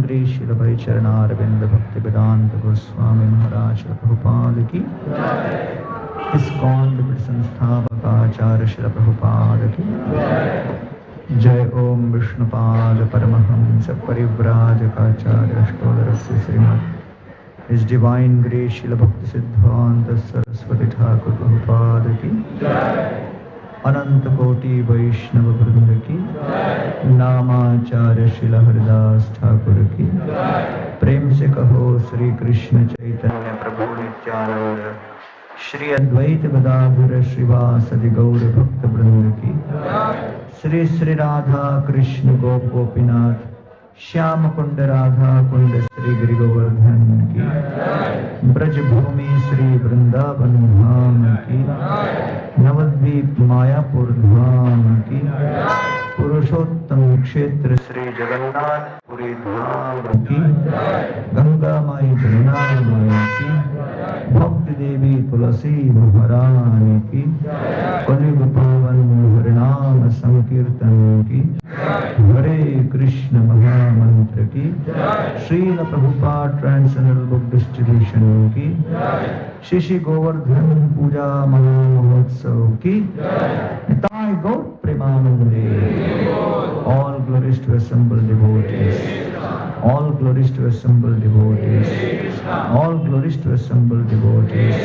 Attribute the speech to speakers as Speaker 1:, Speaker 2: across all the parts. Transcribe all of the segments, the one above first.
Speaker 1: श्री श्रील भाई चरणारविंद भक्ति वेदांत गोस्वामी महाराज प्रभुपाद की, इस्कॉन संस्थापक आचार्य श्री प्रभुपाद की जय। ओम विष्णुपाद परमहंस परिव्राजकाचार्य अष्टोत्तर श्रीमद इस डिवाइन ग्रेस श्रील भक्ति सिद्धांत सरस्वती ठाकुर प्रभुपाद की, अनंत कोटि वैष्णव वृंद की, नामाचार्य श्रील हरिदास ठाकुर की, प्रेम से कहो श्री कृष्ण चैतन्य प्रभु नित्यानंद, श्री अद्वैत गदाधर श्रीवासदि गौर भक्त वृंद की, श्री श्री राधा कृष्ण गोप गोपीनाथ श्याम कुंड राधा कुंड श्री गिरि गोवर्धन की, ब्रज भूमि श्री वृंदावन धाम की, नवद्वीप मायापुर धाम की, पुरुषोत्तम क्षेत्र श्री जगन्नाथपुरी धाम की, गंगा माई जमुना माई की, भक्ति देवी तुलसी महारानी की, कलियुग पावन हरिनाम संकीर्तन की, हरे कृष्ण महामंत्र की, Srila Prabhupada translational book distribution की, श्री गोवर्धन पूजा महामहोत्सव की, निताय गौर प्रेमानंदे। All glories to assembled devotees, all glories to assembled devotees, all glories to assembled devotees,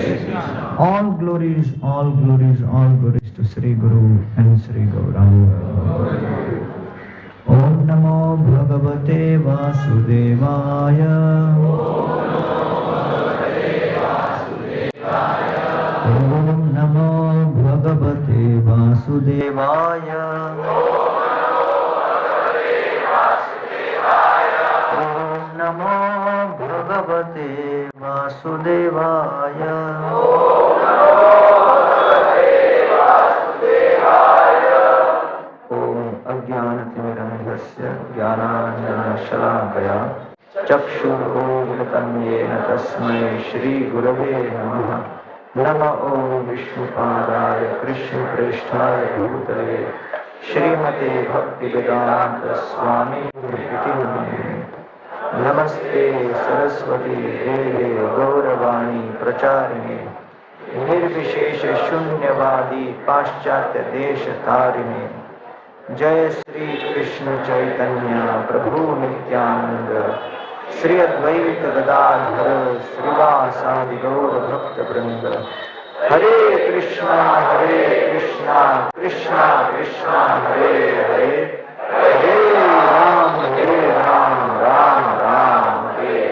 Speaker 1: all glories, all glories, all glories to Sri Guru and Sri Gauranga. Om Namo Bhagavate Vasudevaya, Om Namo Bhagavate Vasudevaya, Om Namo Bhagavate Vasudevaya, अज्ञानतिमिरन्धस्य ज्ञानाञ्जनशलाकया चक्षुरुन्मिलितं तस्मै श्रीगुरवे नमः। नमो विष्णुपादाय कृष्णप्रेष्ठाय भूतले श्रीमते भक्तिवेदान्त स्वामिनिति नामिने। नमस्ते सरस्वती देवे गौरवाणी प्रचारिणे, निर्विशेष शून्यवादी पाश्चात्य देश तारिणे। जय श्री कृष्ण चैतन्य प्रभु नित्यानंद, श्री अद्वैत गदाधर श्रीवासादि गौर भक्त वृंद। हरे कृष्णा कृष्णा कृष्णा हरे हरे, हरे राम राम राम हरे।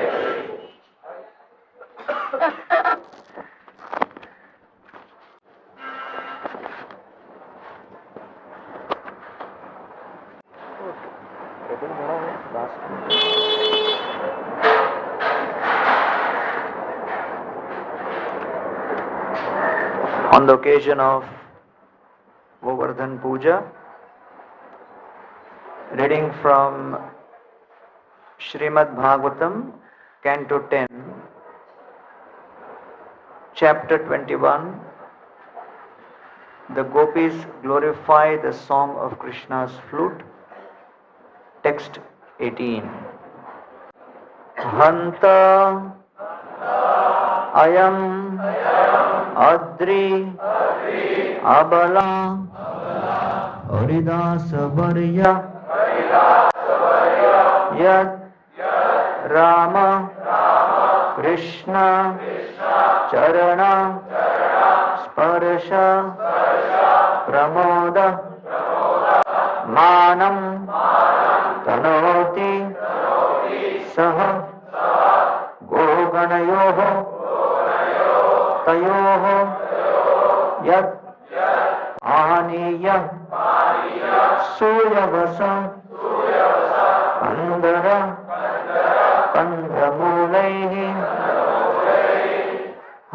Speaker 1: On the occasion of Govardhan Puja, reading from Srimad Bhagavatam, Canto 10, Chapter 21, the gopis glorify the song of Krishna's flute. Text 18. Hanta ayam adri abala haridasa varya yad rama krishna charana sparsha pramoda manam tanoti saha goganayoho tayoho yad ahaniya suyavasa kandara kandamulaihi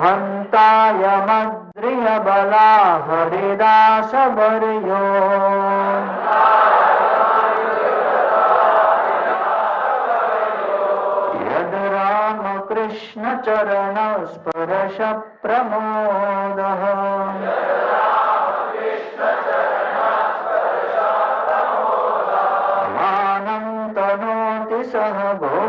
Speaker 1: hantaya madriya bala haridasa varyo Krishna चरण स्पर्श प्रमोद मानं तनोति सह गो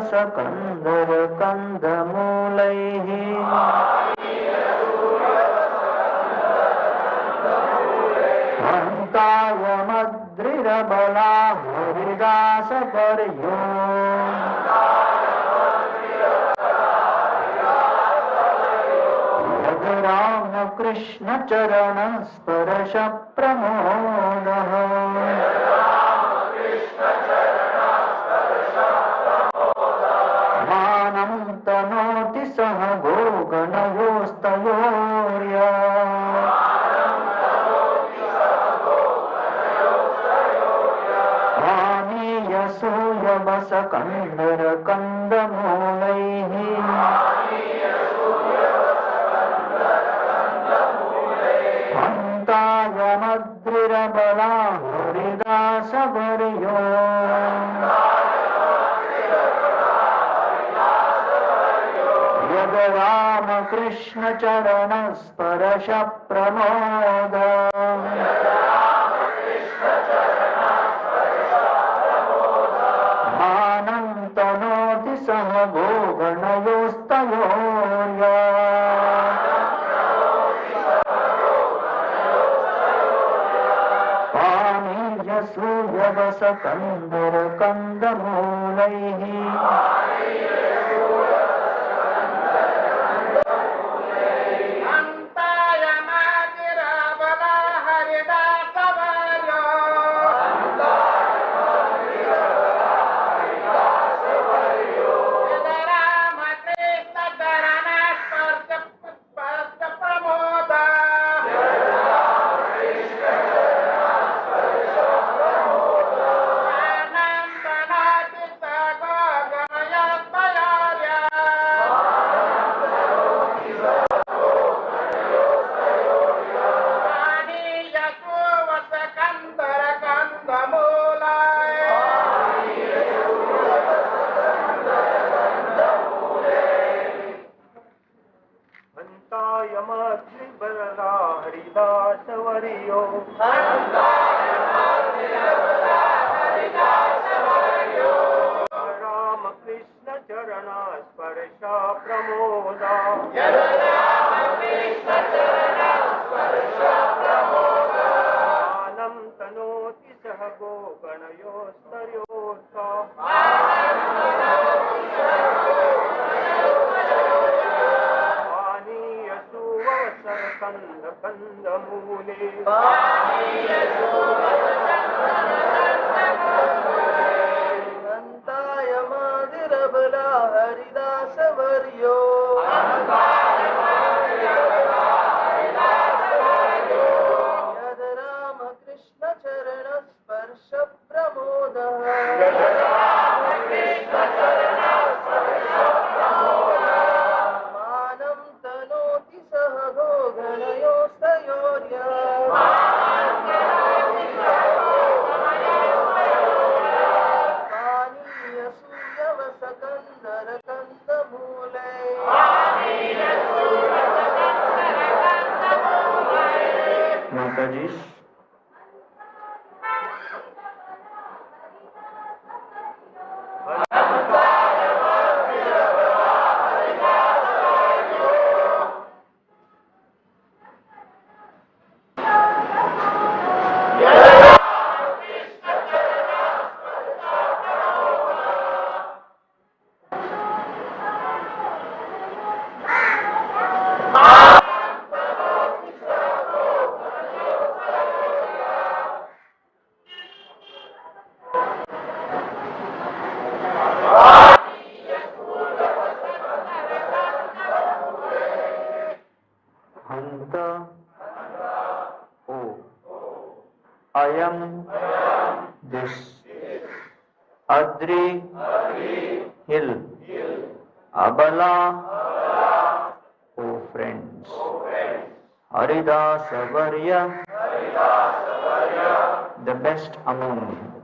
Speaker 1: सूर्यवसकन्दरकन्दमूलैः हन्तायमद्रिरबलाहुरिदासपर्यो रामकृष्णचरणस्पर्शप्रमोदः मानं तनोति सह गोगणयोस्तयोर्या आनीयसूयवसकन्दरकन्दमूलैः हन्तायमद्रिरबलाहुरिदासवर्यो यद्रामकृष्णचरणस्पर्शप्रमोद मानं तनोति सह गोगणयोस्तयोर्या पानीयसूयवसकन्दरकन्दमूलैः This Adri hill, Abala, O friends, Haridasa Varya, the best among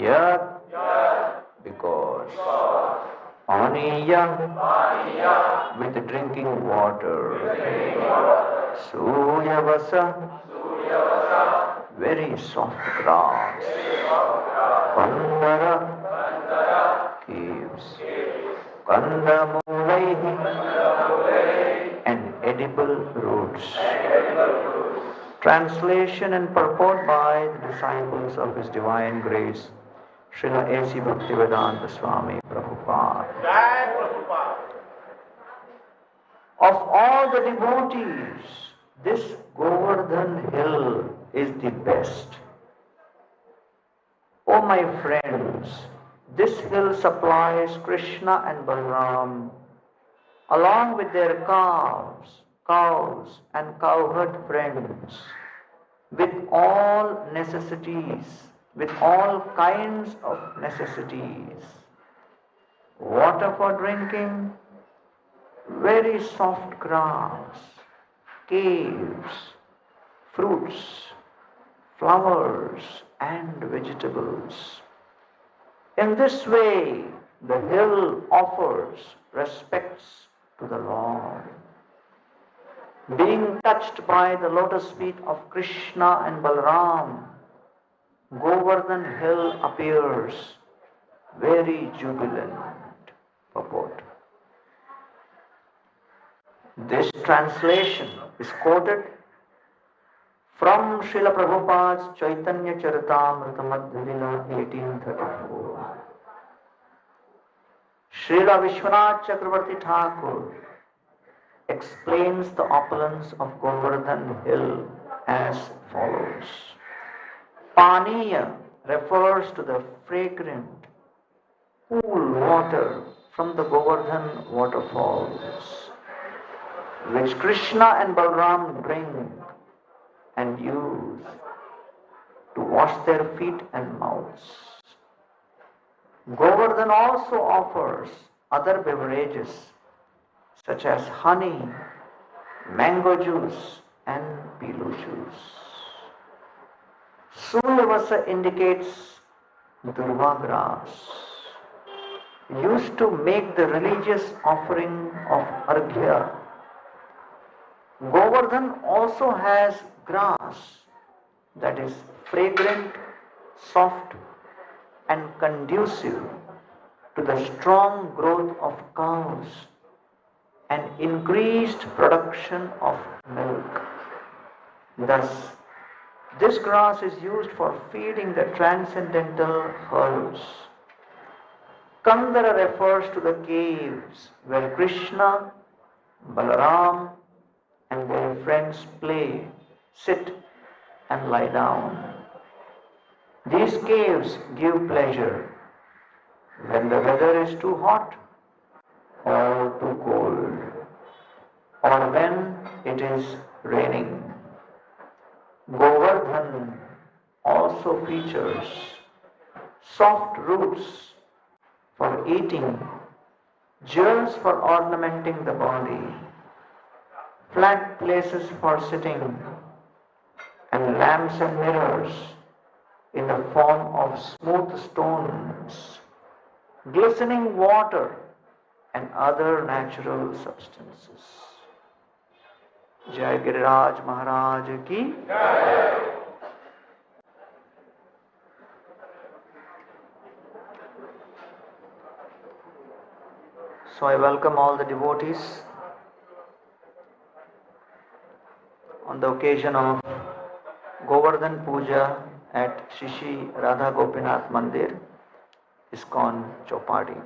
Speaker 1: Yat, because. Aniya, with drinking water. Suyavasa, very soft grass. Kandara, caves. Kandamulaihi, and edible roots. Translation and purport by the disciples of His Divine Grace, Srila A.C. Bhaktivedanta Swami Prabhupada. Of all the devotees, this Govardhan hill is the best. Oh my friends, this hill supplies Krishna and Balaram along with their cows and cowherd friends with all necessities, with all kinds of necessities. Water for drinking, very soft grass, caves, fruits, flowers and vegetables. In this way, the hill offers respects to the Lord. Being touched by the lotus feet of Krishna and Balaram, Govardhan hill appears very jubilant. Purport. This translation is quoted from Srila Prabhupada's Chaitanya Charitamrita Madhya 1834. Srila Vishwanath Chakravarti Thakur explains the opulence of Govardhan hill as follows. Paniya refers to the fragrant, cool water from the Govardhan waterfalls, which Krishna and Balaram drink and use to wash their feet and mouths. Govardhan also offers other beverages such as honey, mango juice and pilu juice. Suyavasa indicates durva grass, used to make the religious offering of arghya. Govardhan also has grass that is fragrant, soft and conducive to the strong growth of cows and increased production of milk. Thus, this grass is used for feeding the transcendental herds. Kandara refers to the caves where Krishna, Balaram and their friends play, sit and lie down. These caves give pleasure when the weather is too hot or too cold, or when it is raining. Govardhan also features soft roots for eating, jewels for ornamenting the body, flat places for sitting, and lamps and mirrors in the form of smooth stones, glistening water and other natural substances. Jai Giriraj Maharaj ki Jai. So I welcome all the devotees on the occasion of Govardhan Puja at Shri Radha Gopinath Mandir, ISKCON Chowpatty.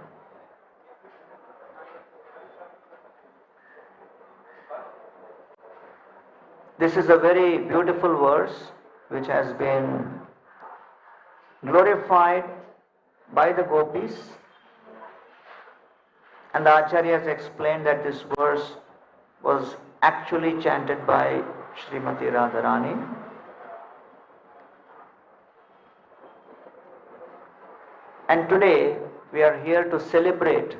Speaker 1: This is a very beautiful verse which has been glorified by the gopis, and the Acharya has explained that this verse was actually chanted by Srimati Radharani. And today we are here to celebrate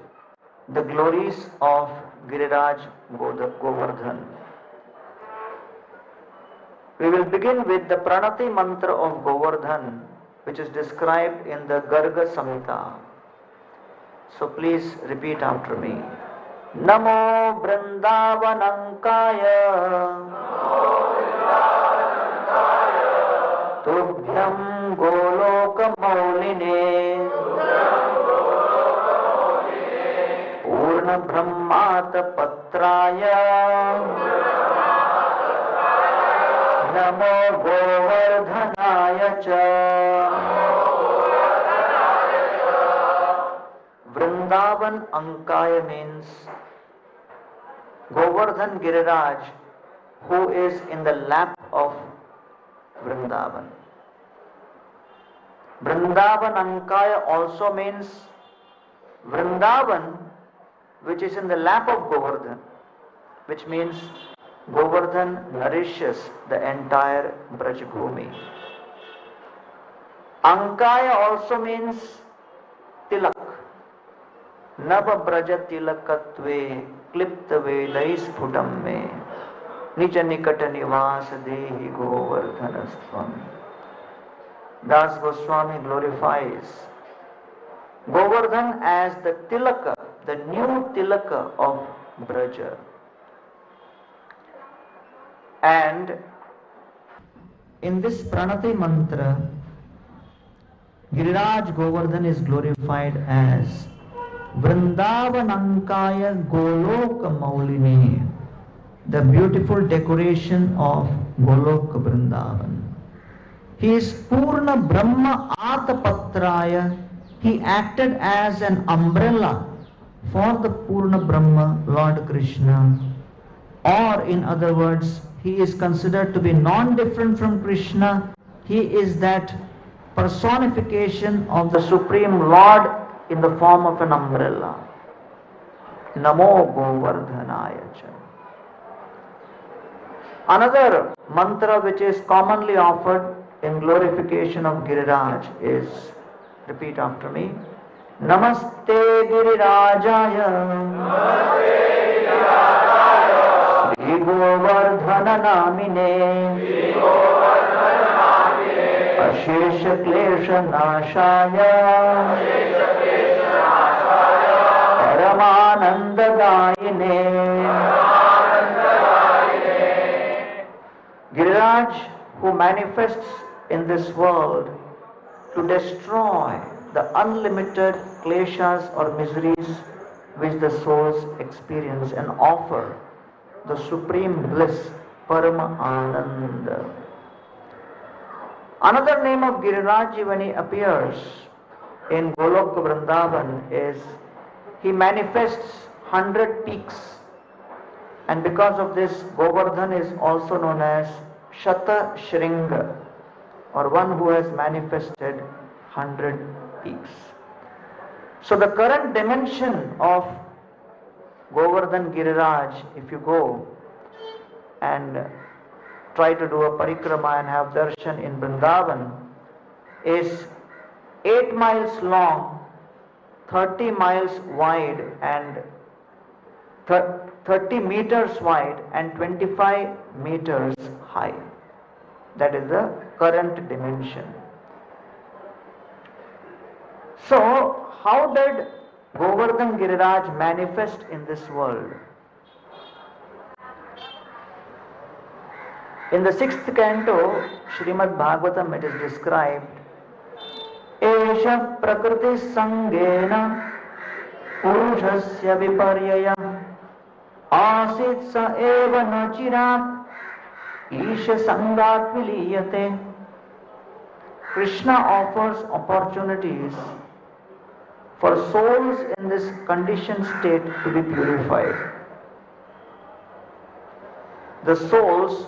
Speaker 1: the glories of Giriraj Govardhan. We will begin with the Pranati mantra of Govardhan, which is described in the Garga Samhita. So please repeat after me. Namo Vrindavanankaya Tubhyam Goloka Mauline Purna Brahmata Patraya Namo Govardhanaya Cha. Vrindavan Ankaya means Govardhan Giriraj, who is in the lap of Vrindavan. Vrindavan Ankaya also means Vrindavan, which is in the lap of Govardhan, which means Govardhan nourishes the entire Brajbhumi. Ankaya also means Tilak. Nava Braja Tilakatve Klipta Vedais Phutam me Nija Nikata Nivas Dehi Govardhanastvam. Das Goswami glorifies Govardhan as the Tilaka, the new Tilaka of Braja. And in this Pranati mantra, Giriraj Govardhan is glorified as Vrindavanankaya Goloka Mauline, the beautiful decoration of Goloka Vrindavan. He is Purna Brahma Atapatraya. He acted as an umbrella for the Purna Brahma, Lord Krishna. Or in other words, he is considered to be non-different from Krishna. He is that personification of the Supreme Lord in the form of an umbrella. Namo Govardhanaya Cha. Another mantra which is commonly offered in glorification of Giriraj is, repeat after me, Namaste Girirajaya Shri Govardhana Namine Ashesha Klesha Nashaya Paramananda Dayine. Giriraj, who manifests in this world to destroy the unlimited kleshas or miseries which the souls experience and offer the supreme bliss, Parama Ananda. Another name of Giriraj when he appears in Goloka Vrindavan is he manifests 100 peaks, and because of this Govardhan is also known as Shata Shringa, or one who has manifested 100 peaks. So the current dimension of Govardhan Giriraj, if you go and try to do a parikrama and have darshan in Vrindavan, is 8 miles long, 30 miles wide and 30 meters wide and 25 meters high. That is the current dimension. So, how did Govardhan Giriraj manifest in this world? In the 6th canto, Srimad Bhagavatam, it is described, Esha Prakriti Sangena Purushasya Viparyaya Asit Sa Eva Nachirat Isha Sangat Viliyate. Krishna offers opportunities for souls in this conditioned state to be purified. The souls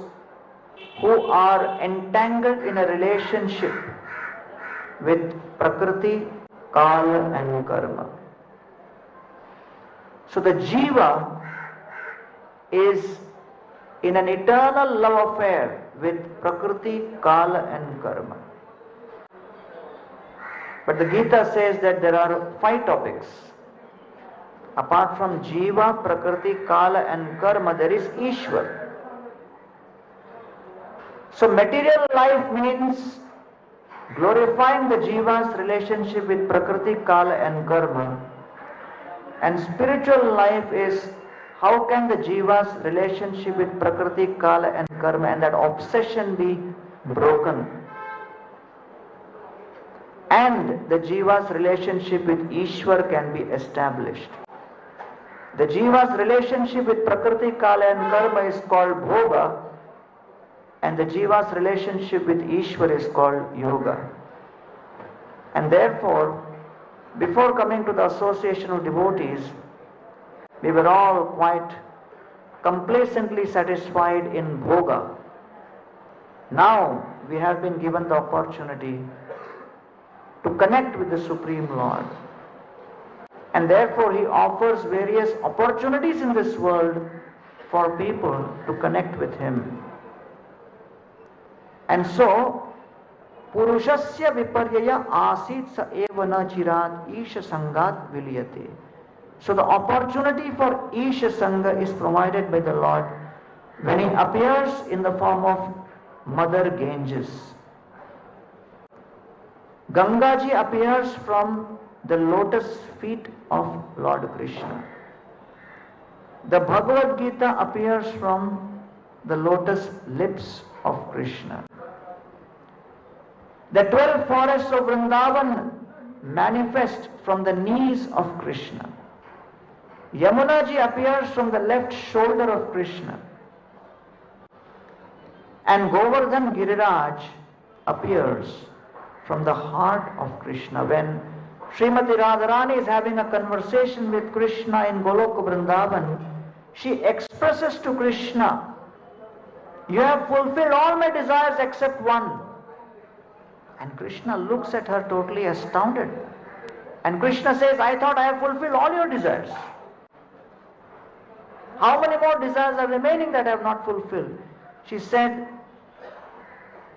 Speaker 1: who are entangled in a relationship with Prakriti, Kala and Karma. So the Jiva is in an eternal love affair with Prakriti, Kala and Karma. But the Gita says that there are 5 topics. Apart from Jiva, Prakriti, Kala and Karma, there is Ishwar. So material life means glorifying the Jiva's relationship with Prakriti, Kala and Karma. And spiritual life is how can the Jiva's relationship with Prakriti, Kala and Karma and that obsession be broken. And the Jiva's relationship with Ishwar can be established. The Jiva's relationship with Prakriti, Kala and Karma is called Bhoga, and the Jiva's relationship with Ishwar is called Yoga. And therefore, before coming to the association of devotees, we were all quite complacently satisfied in Bhoga. Now we have been given the opportunity to connect with the Supreme Lord. And therefore He offers various opportunities in this world for people to connect with Him. And so, Purushasya viparyaya asit sa eva na chirat isha sangat vilyate. So the opportunity for Isha Sangha is provided by the Lord when He appears in the form of Mother Ganges. Gangaji appears from the lotus feet of Lord Krishna. The Bhagavad Gita appears from the lotus lips of Krishna. The 12 forests of Vrindavan manifest from the knees of Krishna. Yamunaji appears from the left shoulder of Krishna. And Govardhan Giriraj appears from the heart of Krishna. When Srimati Radharani is having a conversation with Krishna in Goloka Vrindavan, she expresses to Krishna, "You have fulfilled all my desires except one." And Krishna looks at her totally astounded. And Krishna says, "I thought I have fulfilled all your desires. How many more desires are remaining that I have not fulfilled?" She said,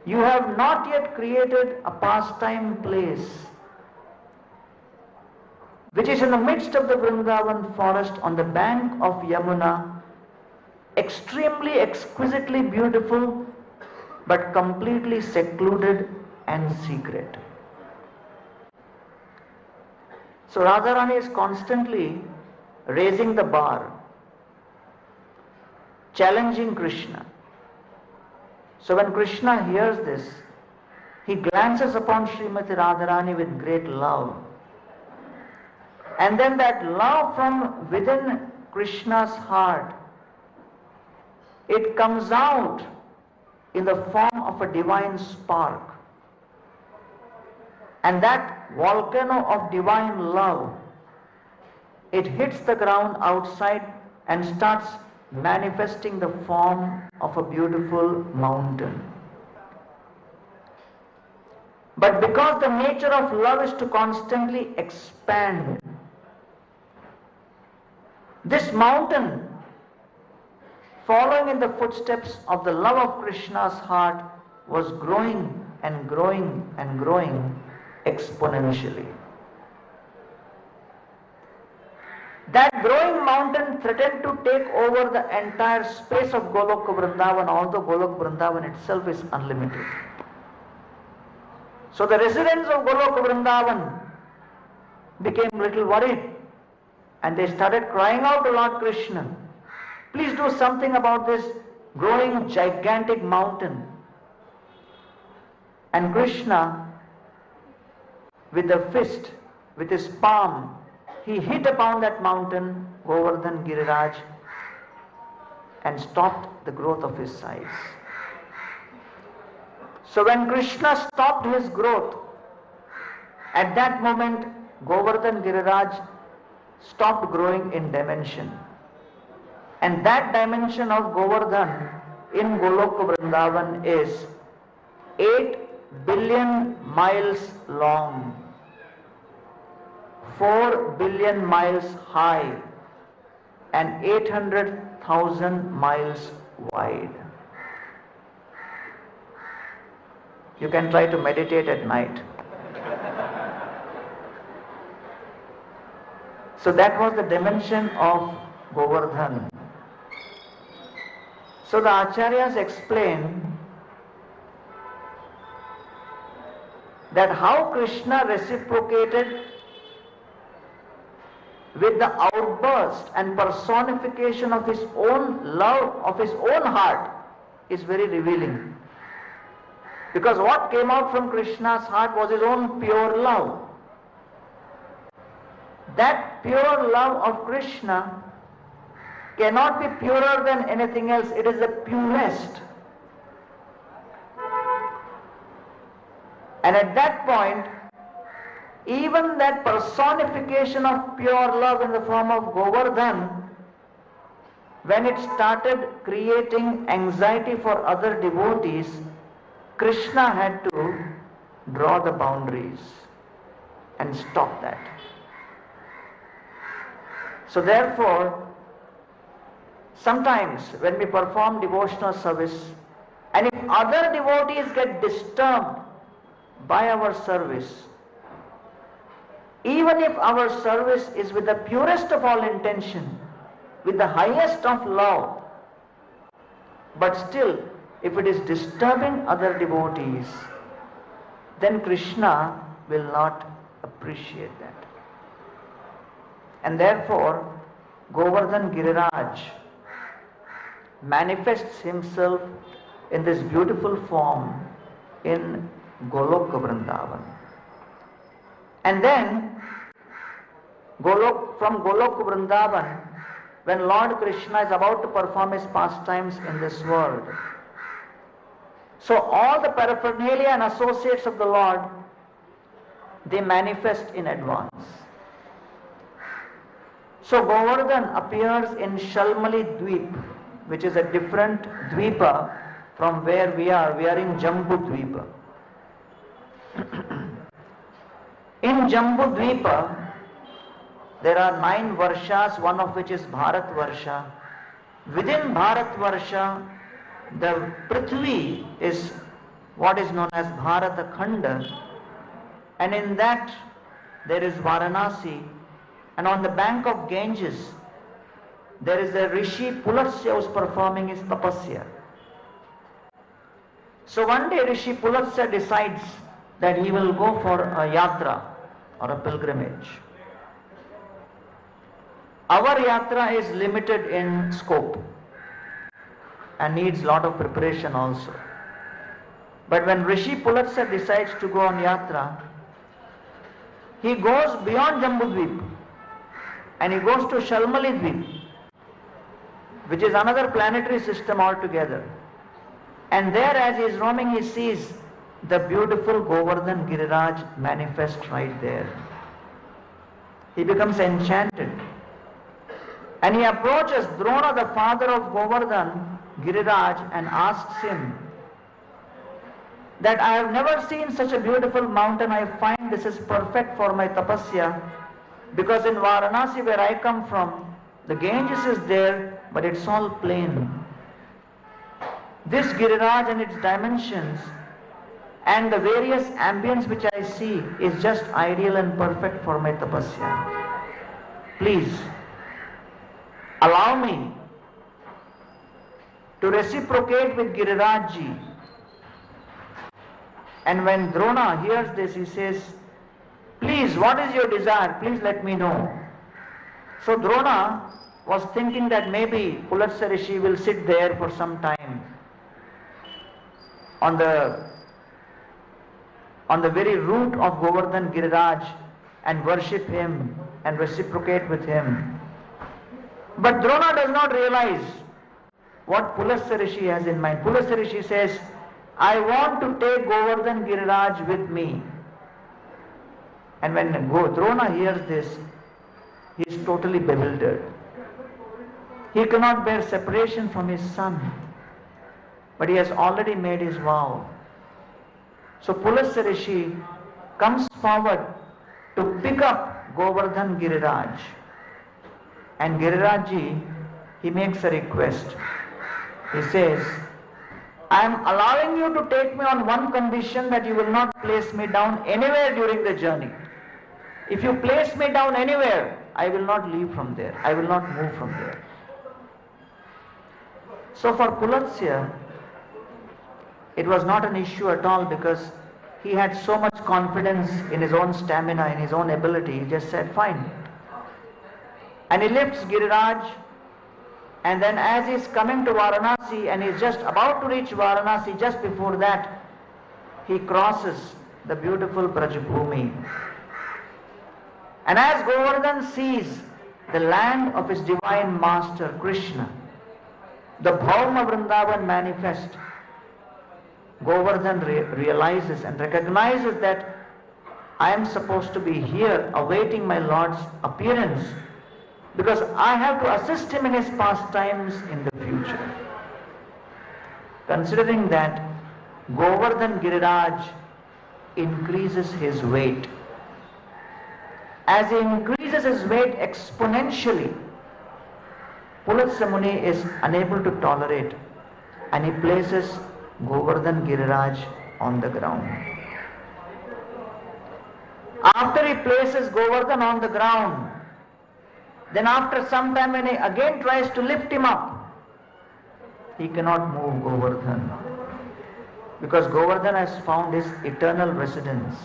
Speaker 1: "You have not yet created a pastime place which is in the midst of the Vrindavan forest on the bank of Yamuna, extremely exquisitely beautiful but completely secluded and secret." So Radharani is constantly raising the bar, challenging Krishna. So when Krishna hears this, he glances upon Srimati Radharani with great love. And then that love from within Krishna's heart, it comes out in the form of a divine spark. And that volcano of divine love, it hits the ground outside and starts manifesting the form of a beautiful mountain. But because the nature of love is to constantly expand, this mountain, following in the footsteps of the love of Krishna's heart, was growing and growing and growing exponentially. That growing mountain threatened to take over the entire space of Goloka Vrindavan, although Goloka Vrindavan itself is unlimited. So the residents of Goloka Vrindavan became a little worried, and they started crying out to Lord Krishna, "Please do something about this growing gigantic mountain." And Krishna, with the fist, with his palm, he hit upon that mountain, Govardhan Giriraj, and stopped the growth of his size. So when Krishna stopped his growth, at that moment Govardhan Giriraj stopped growing in dimension. And that dimension of Govardhan in Goloka Vrindavan is 8 billion miles long, 4 billion miles high, and 800,000 miles wide. You can try to meditate at night. So that was the dimension of Govardhan. So the Acharyas explain that how Krishna reciprocated with the outburst and personification of his own love, of his own heart, is very revealing. Because what came out from Krishna's heart was his own pure love. That pure love of Krishna cannot be purer than anything else. It is the purest. And at that point, even that personification of pure love in the form of Govardhan, when it started creating anxiety for other devotees, Krishna had to draw the boundaries and stop that. So therefore, sometimes when we perform devotional service, and if other devotees get disturbed by our service, even if our service is with the purest of all intention, with the highest of love, but still, if it is disturbing other devotees, then Krishna will not appreciate that. And therefore, Govardhan Giriraj manifests himself in this beautiful form in Goloka Vrindavan. And then, from Goloka Vrindavan, when Lord Krishna is about to perform his pastimes in this world, so all the paraphernalia and associates of the Lord, they manifest in advance. So Govardhan appears in Shalmali Dweep, which is a different Dweepa from where we are. We are in Jambu Dweepa. In Jambu Dweepa, there are 9 Varshas, one of which is Bharat Varsha. Within Bharat Varsha, the Prithvi is what is known as Bharata Khanda, and in that there is Varanasi, and on the bank of Ganges there is a Rishi Pulasya who is performing his tapasya. So one day Rishi Pulasya decides that he will go for a yatra or a pilgrimage. Our yatra is limited in scope and needs lot of preparation also. But when Rishi Pulasya decides to go on yatra, he goes beyond Jambudvip and he goes to Shalmali Dweep, which is another planetary system altogether. And there, as he is roaming, he sees the beautiful Govardhan Giriraj manifest right there. He becomes enchanted. And he approaches Drona, the father of Govardhan Giriraj, and asks him that I have never seen such a beautiful mountain. I find this is perfect for my tapasya, because in Varanasi, where I come from, the Ganges is there, but it's all plain. This Giriraj and its dimensions and the various ambience which I see is just ideal and perfect for my tapasya. Please allow me to reciprocate with Girirajji. And when Drona hears this, he says, please, what is your desire? Please let me know. So Drona was thinking that maybe Pulasya Rishi will sit there for some time on the very root of Govardhan Giriraj and worship him and reciprocate with him. But Drona does not realize what Pulasya Rishi has in mind. Pulasya Rishi says, I want to take Govardhan Giriraj with me. And when Drona hears this, he is totally bewildered. He cannot bear separation from his son. But he has already made his vow. So Pulasya Rishi comes forward to pick up Govardhan Giriraj. And Girirajji, he makes a request. He says, I am allowing you to take me on one condition, that you will not place me down anywhere during the journey. If you place me down anywhere, I will not leave from there. I will not move from there. So for Pulasya, it was not an issue at all, because he had so much confidence in his own stamina, in his own ability, he just said, fine. And he lifts Giriraj, and then as he's coming to Varanasi and he's just about to reach Varanasi, just before that, he crosses the beautiful Brajabhumi. And as Govardhan sees the land of his divine master, Krishna, the Bhauma Vrindavan manifest, Govardhan realizes and recognizes that I am supposed to be here awaiting my Lord's appearance, because I have to assist him in his pastimes in the future. Considering that, Govardhan Giriraj increases his weight. As he increases his weight exponentially, Pulatsa Muni is unable to tolerate, and he places Govardhan Giriraj on the ground. After he places Govardhan on the ground, then after some time when he again tries to lift him up, he cannot move Govardhan, because Govardhan has found his eternal residence.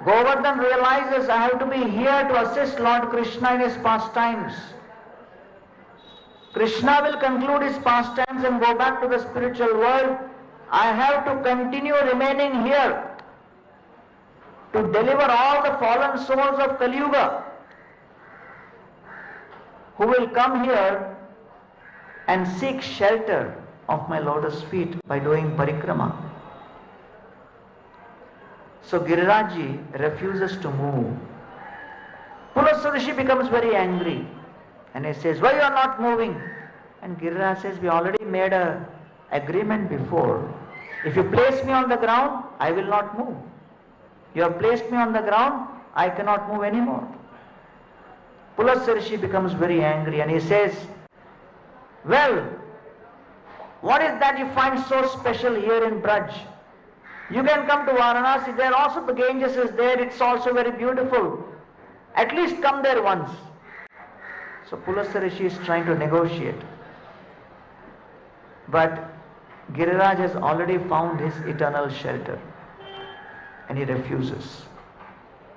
Speaker 1: Govardhan realizes, I have to be here to assist Lord Krishna in his pastimes. Krishna will conclude his pastimes and go back to the spiritual world. I have to continue remaining here to deliver all the fallen souls of Kali Yuga, who will come here and seek shelter of my lotus feet by doing parikrama. So Girirajji refuses to move. Pulatsa Rishi becomes very angry and he says, why you are not moving? And Giriraj says, we already made an agreement before. If you place me on the ground, I will not move. You have placed me on the ground, I cannot move anymore. Pulatsa Rishi becomes very angry and he says, well, what is that you find so special here in Braj? You can come to Varanasi, there also the Ganges is there, it's also very beautiful. At least come there once. So Pulatsa Rishi is trying to negotiate. But Giriraj has already found his eternal shelter and he refuses.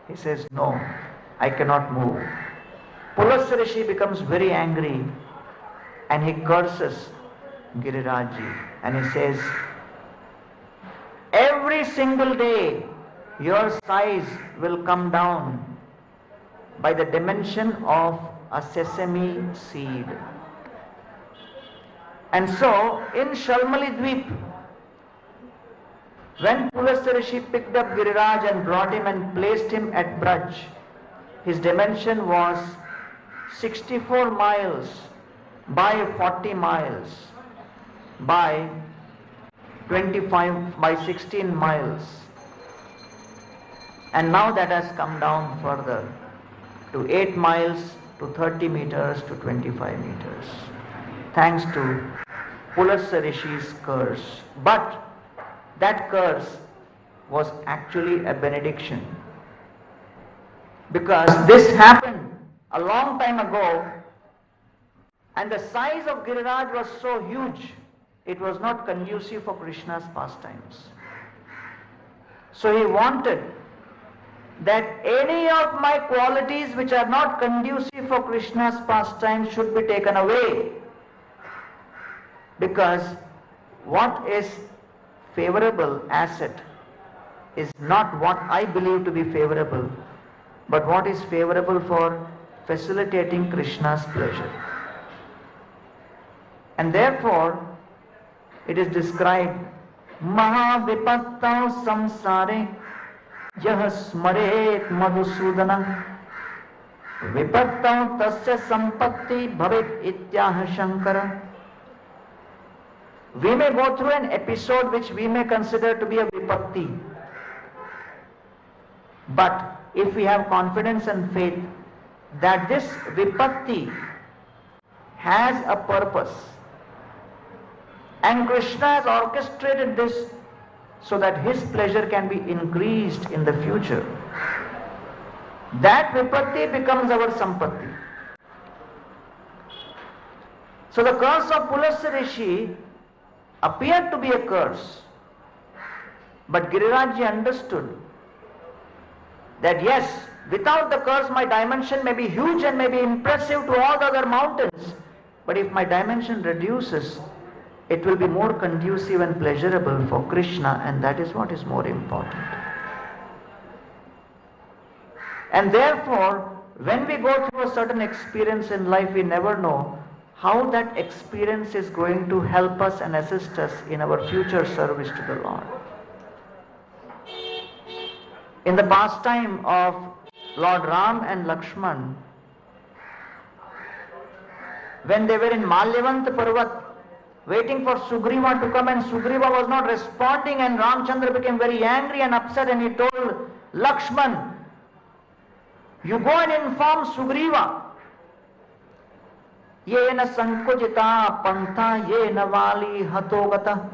Speaker 1: He says, no, I cannot move. Pulatsa Rishi becomes very angry and he curses Girirajji and he says, every single day your size will come down by the dimension of a sesame seed. And so in Shalmali Dweep, when Pulatsa Rishi picked up Giriraj and brought him and placed him at Braj, his dimension was 64 miles by 40 miles by 25 by 16 miles. And now that has come down further to 8 miles to 30 meters to 25 meters, thanks to Pulatsa Rishi's curse. But that curse was actually a benediction, because this happened a long time ago and the size of Giriraj was so huge, it was not conducive for Krishna's pastimes. So he wanted that any of my qualities which are not conducive for Krishna's pastimes should be taken away, because what is favorable asset is not what I believe to be favorable, but what is favorable for facilitating Krishna's pleasure. And therefore it is described, Mahavipattau samsare yah smaret madhusudana vipattau tasya sampatti bhavet ityah shankara. We may go through an episode which we may consider to be a vipatti, but if we have confidence and faith that this vipatti has a purpose and Krishna has orchestrated this so that his pleasure can be increased in the future, that vipatti becomes our sampatti. So the curse of Pulatsa Rishi appeared to be a curse, But Girirajji understood that yes, without the curse my dimension may be huge and may be impressive to all the other mountains, but if my dimension reduces, it will be more conducive and pleasurable for Krishna, and that is what is more important. And therefore, when we go through a certain experience in life, we never know how that experience is going to help us and assist us in our future service to the Lord. In the pastime of Lord Ram and Lakshman, when they were in Malyavant Parvat, waiting for Sugriva to come, and Sugriva was not responding, and Ramchandra became very angry and upset, and he told Lakshman, you go and inform Sugriva, yena sankujita pantha yena vali hatogata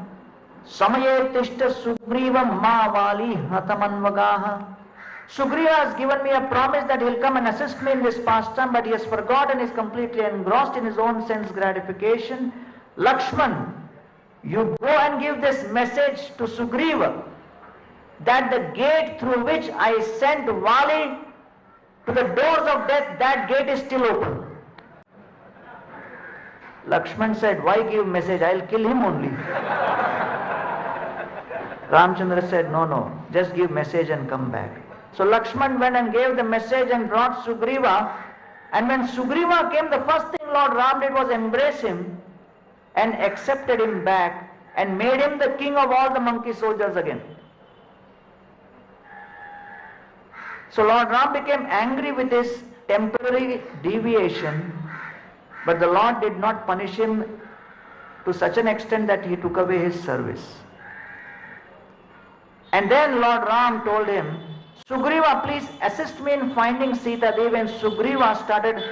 Speaker 1: samaye tishta Sugriva ma vali hatamanvagaha. Sugriva has given me a promise that he'll come and assist me in this pastime, but he has forgotten, is completely engrossed in his own sense gratification. Lakshman, you go and give this message to Sugriva that the gate through which I sent Vali to the doors of death, that gate is still open. Lakshman said, why give message? I'll kill him only. Ramchandra said, no, just give message and come back. So Lakshman went and gave the message and brought Sugriva, and when Sugriva came, the first thing Lord Ram did was embrace him and accepted him back and made him the king of all the monkey soldiers again. So Lord Ram became angry with his temporary deviation, but the Lord did not punish him to such an extent that he took away his service. And then Lord Ram told him, Sugriva, please assist me in finding Sita Devi. And Sugriva started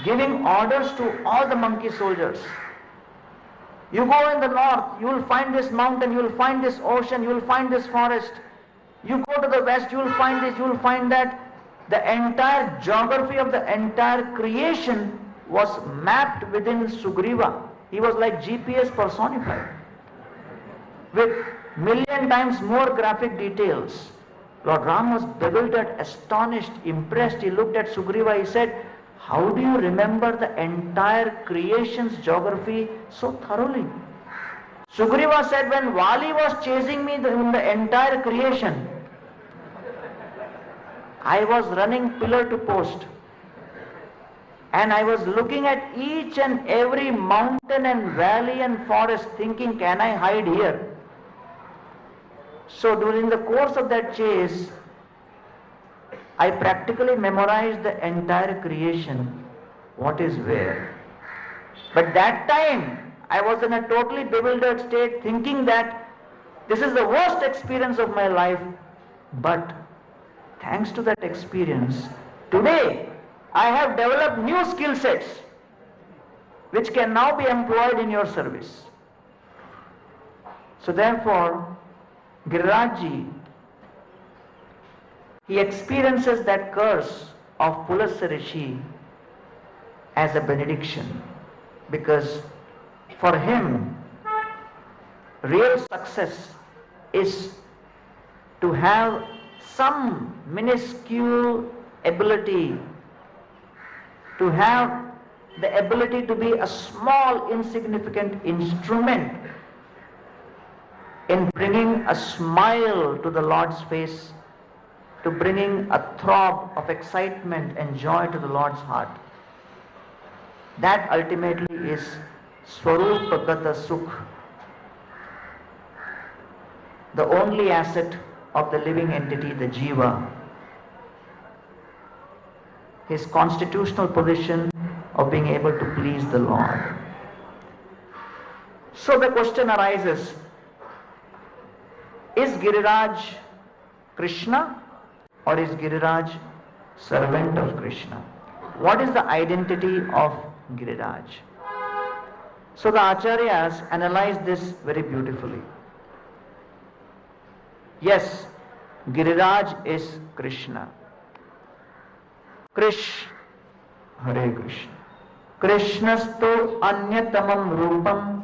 Speaker 1: giving orders to all the monkey soldiers. You go in the north, you will find this mountain, you will find this ocean, you will find this forest. You go to the west, you will find this, you will find that. The entire geography of the entire creation was mapped within Sugriva. He was like GPS personified, with million times more graphic details. Lord Ram was bewildered, astonished, impressed. He looked at Sugriva, he said, how do you remember the entire creation's geography so thoroughly? Sugriva said, when Vali was chasing me in the entire creation, I was running pillar to post, and I was looking at each and every mountain and valley and forest, thinking, can I hide here? So during the course of that chase, I practically memorized the entire creation, what is where. But that time, I was in a totally bewildered state, thinking that this is the worst experience of my life. But thanks to that experience, today I have developed new skill sets which can now be employed in your service. So therefore, Girirajji, he experiences that curse of Pulasa Rishi as a benediction, because for him, real success is to have some minuscule ability, to have the ability to be a small, insignificant instrument in bringing a smile to the Lord's face, to bringing a throb of excitement and joy to the Lord's heart. That ultimately is Swarupagata Sukh, the only asset of the living entity, the Jiva, his constitutional position of being able to please the Lord. So the question arises, is Giriraj Krishna or is Giriraj servant of Krishna? What is the identity of Giriraj? So the Acharyas analyze this very beautifully. Yes, Giriraj is Krishna. Hare Krishna. Krishnastu anyatamam rupam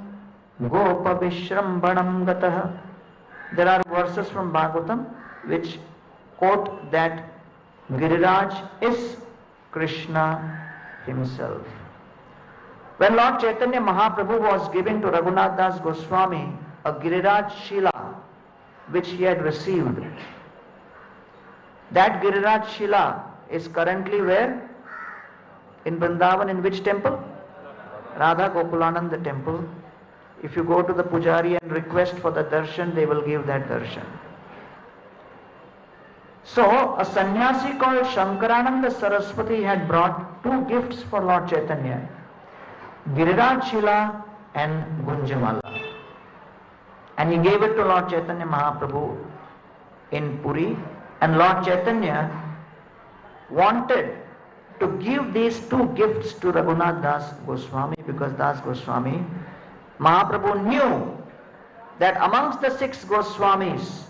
Speaker 1: gopa vishrambhanam gatah There are verses from Bhagavatam which quote that Giriraj is Krishna himself. When Lord Chaitanya Mahaprabhu was giving to Raghunath Das Goswami a Giriraj Shila which he had received, that Giriraj Shila is currently where? In Vrindavan, in which temple? Radha Gokulananda temple. If you go to the Pujari and request for the darshan, they will give that darshan. So, a sannyasi called Shankarananda Saraswati had brought two gifts for Lord Chaitanya, Giriraj Shila and Gunjamala. And he gave it to Lord Chaitanya Mahaprabhu in Puri, and Lord Chaitanya wanted to give these two gifts to Raghunath Das Goswami, because Das Goswami, Mahaprabhu knew that amongst the 6 Goswamis,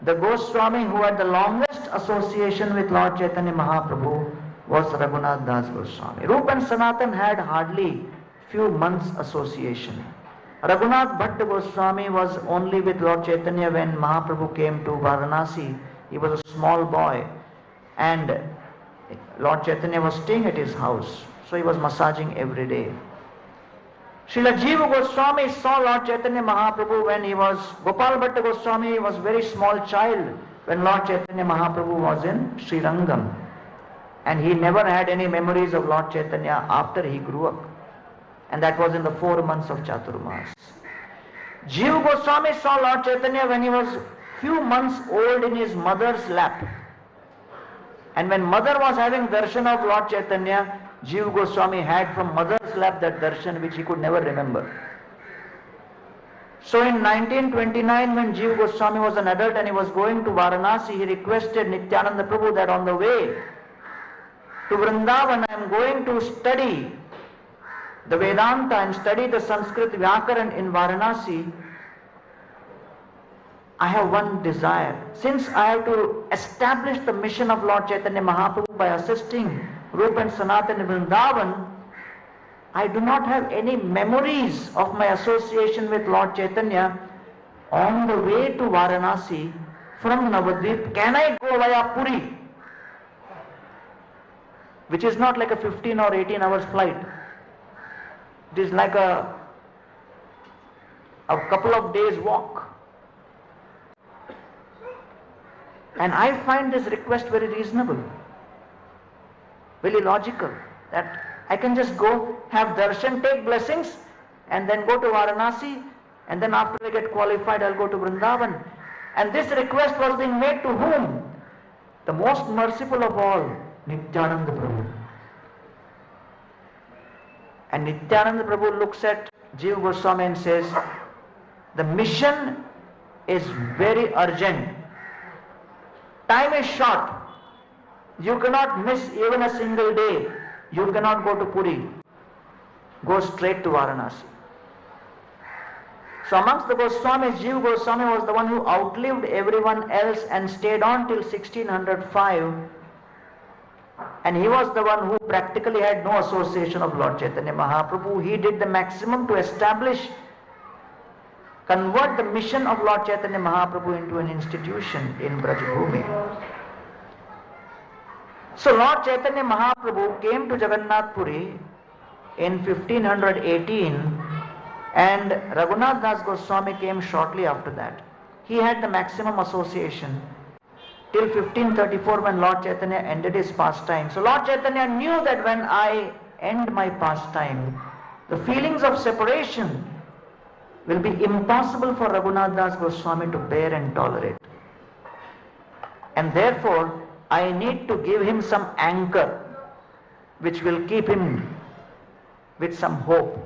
Speaker 1: the Goswami who had the longest association with Lord Chaitanya Mahaprabhu was Raghunath Das Goswami. Rupa and Sanatan had hardly few months association. Raghunath Bhatta Goswami was only with Lord Chaitanya when Mahaprabhu came to Varanasi. He was a small boy and Lord Chaitanya was staying at his house, so he was massaging every day. Srila Jiva Goswami saw Lord Chaitanya Mahaprabhu when he was, Gopal Bhatta Goswami was a very small child when Lord Chaitanya Mahaprabhu was in Srirangam. And he never had any memories of Lord Chaitanya after he grew up. And that was in the 4 months of Chaturmas. Jiva Goswami saw Lord Chaitanya when he was few months old in his mother's lap. And when mother was having darshan of Lord Chaitanya, Jiva Goswami had from mother's lap that darshan which he could never remember. So in 1929, when Jiva Goswami was an adult and he was going to Varanasi, he requested Nityananda Prabhu that on the way to Vrindavan, I am going to study the Vedanta and study the Sanskrit Vyakaran in Varanasi. I have one desire. Since I have to establish the mission of Lord Chaitanya Mahaprabhu by assisting Rupa and Sanatan in Vrindavan, I do not have any memories of my association with Lord Chaitanya on the way to Varanasi from Navadvip. Can I go via Puri? Which is not like a 15 or 18 hours flight. It is like a couple of days walk. And I find this request very reasonable, very logical, that I can just go, have darshan, take blessings, and then go to Varanasi, and then after I get qualified, I'll go to Vrindavan. And this request was being made to whom? The most merciful of all, Nityananda Prabhu. And Nityananda Prabhu looks at Jiva Goswami and says, the mission is very urgent. Time is short. You cannot miss even a single day. You cannot go to Puri. Go straight to Varanasi. So amongst the Goswamis, Jiva Goswami was the one who outlived everyone else and stayed on till 1605. And he was the one who practically had no association of Lord Chaitanya Mahaprabhu. He did the maximum to establish, convert the mission of Lord Chaitanya Mahaprabhu into an institution in Brajbhumi. So Lord Chaitanya Mahaprabhu came to Jagannath Puri in 1518 and Raghunath Das Goswami came shortly after that. He had the maximum association till 1534 when Lord Chaitanya ended his pastime. So Lord Chaitanya knew that when I end my pastime, the feelings of separation will be impossible for Raghunath Das Goswami to bear and tolerate. And therefore, I need to give him some anchor which will keep him with some hope.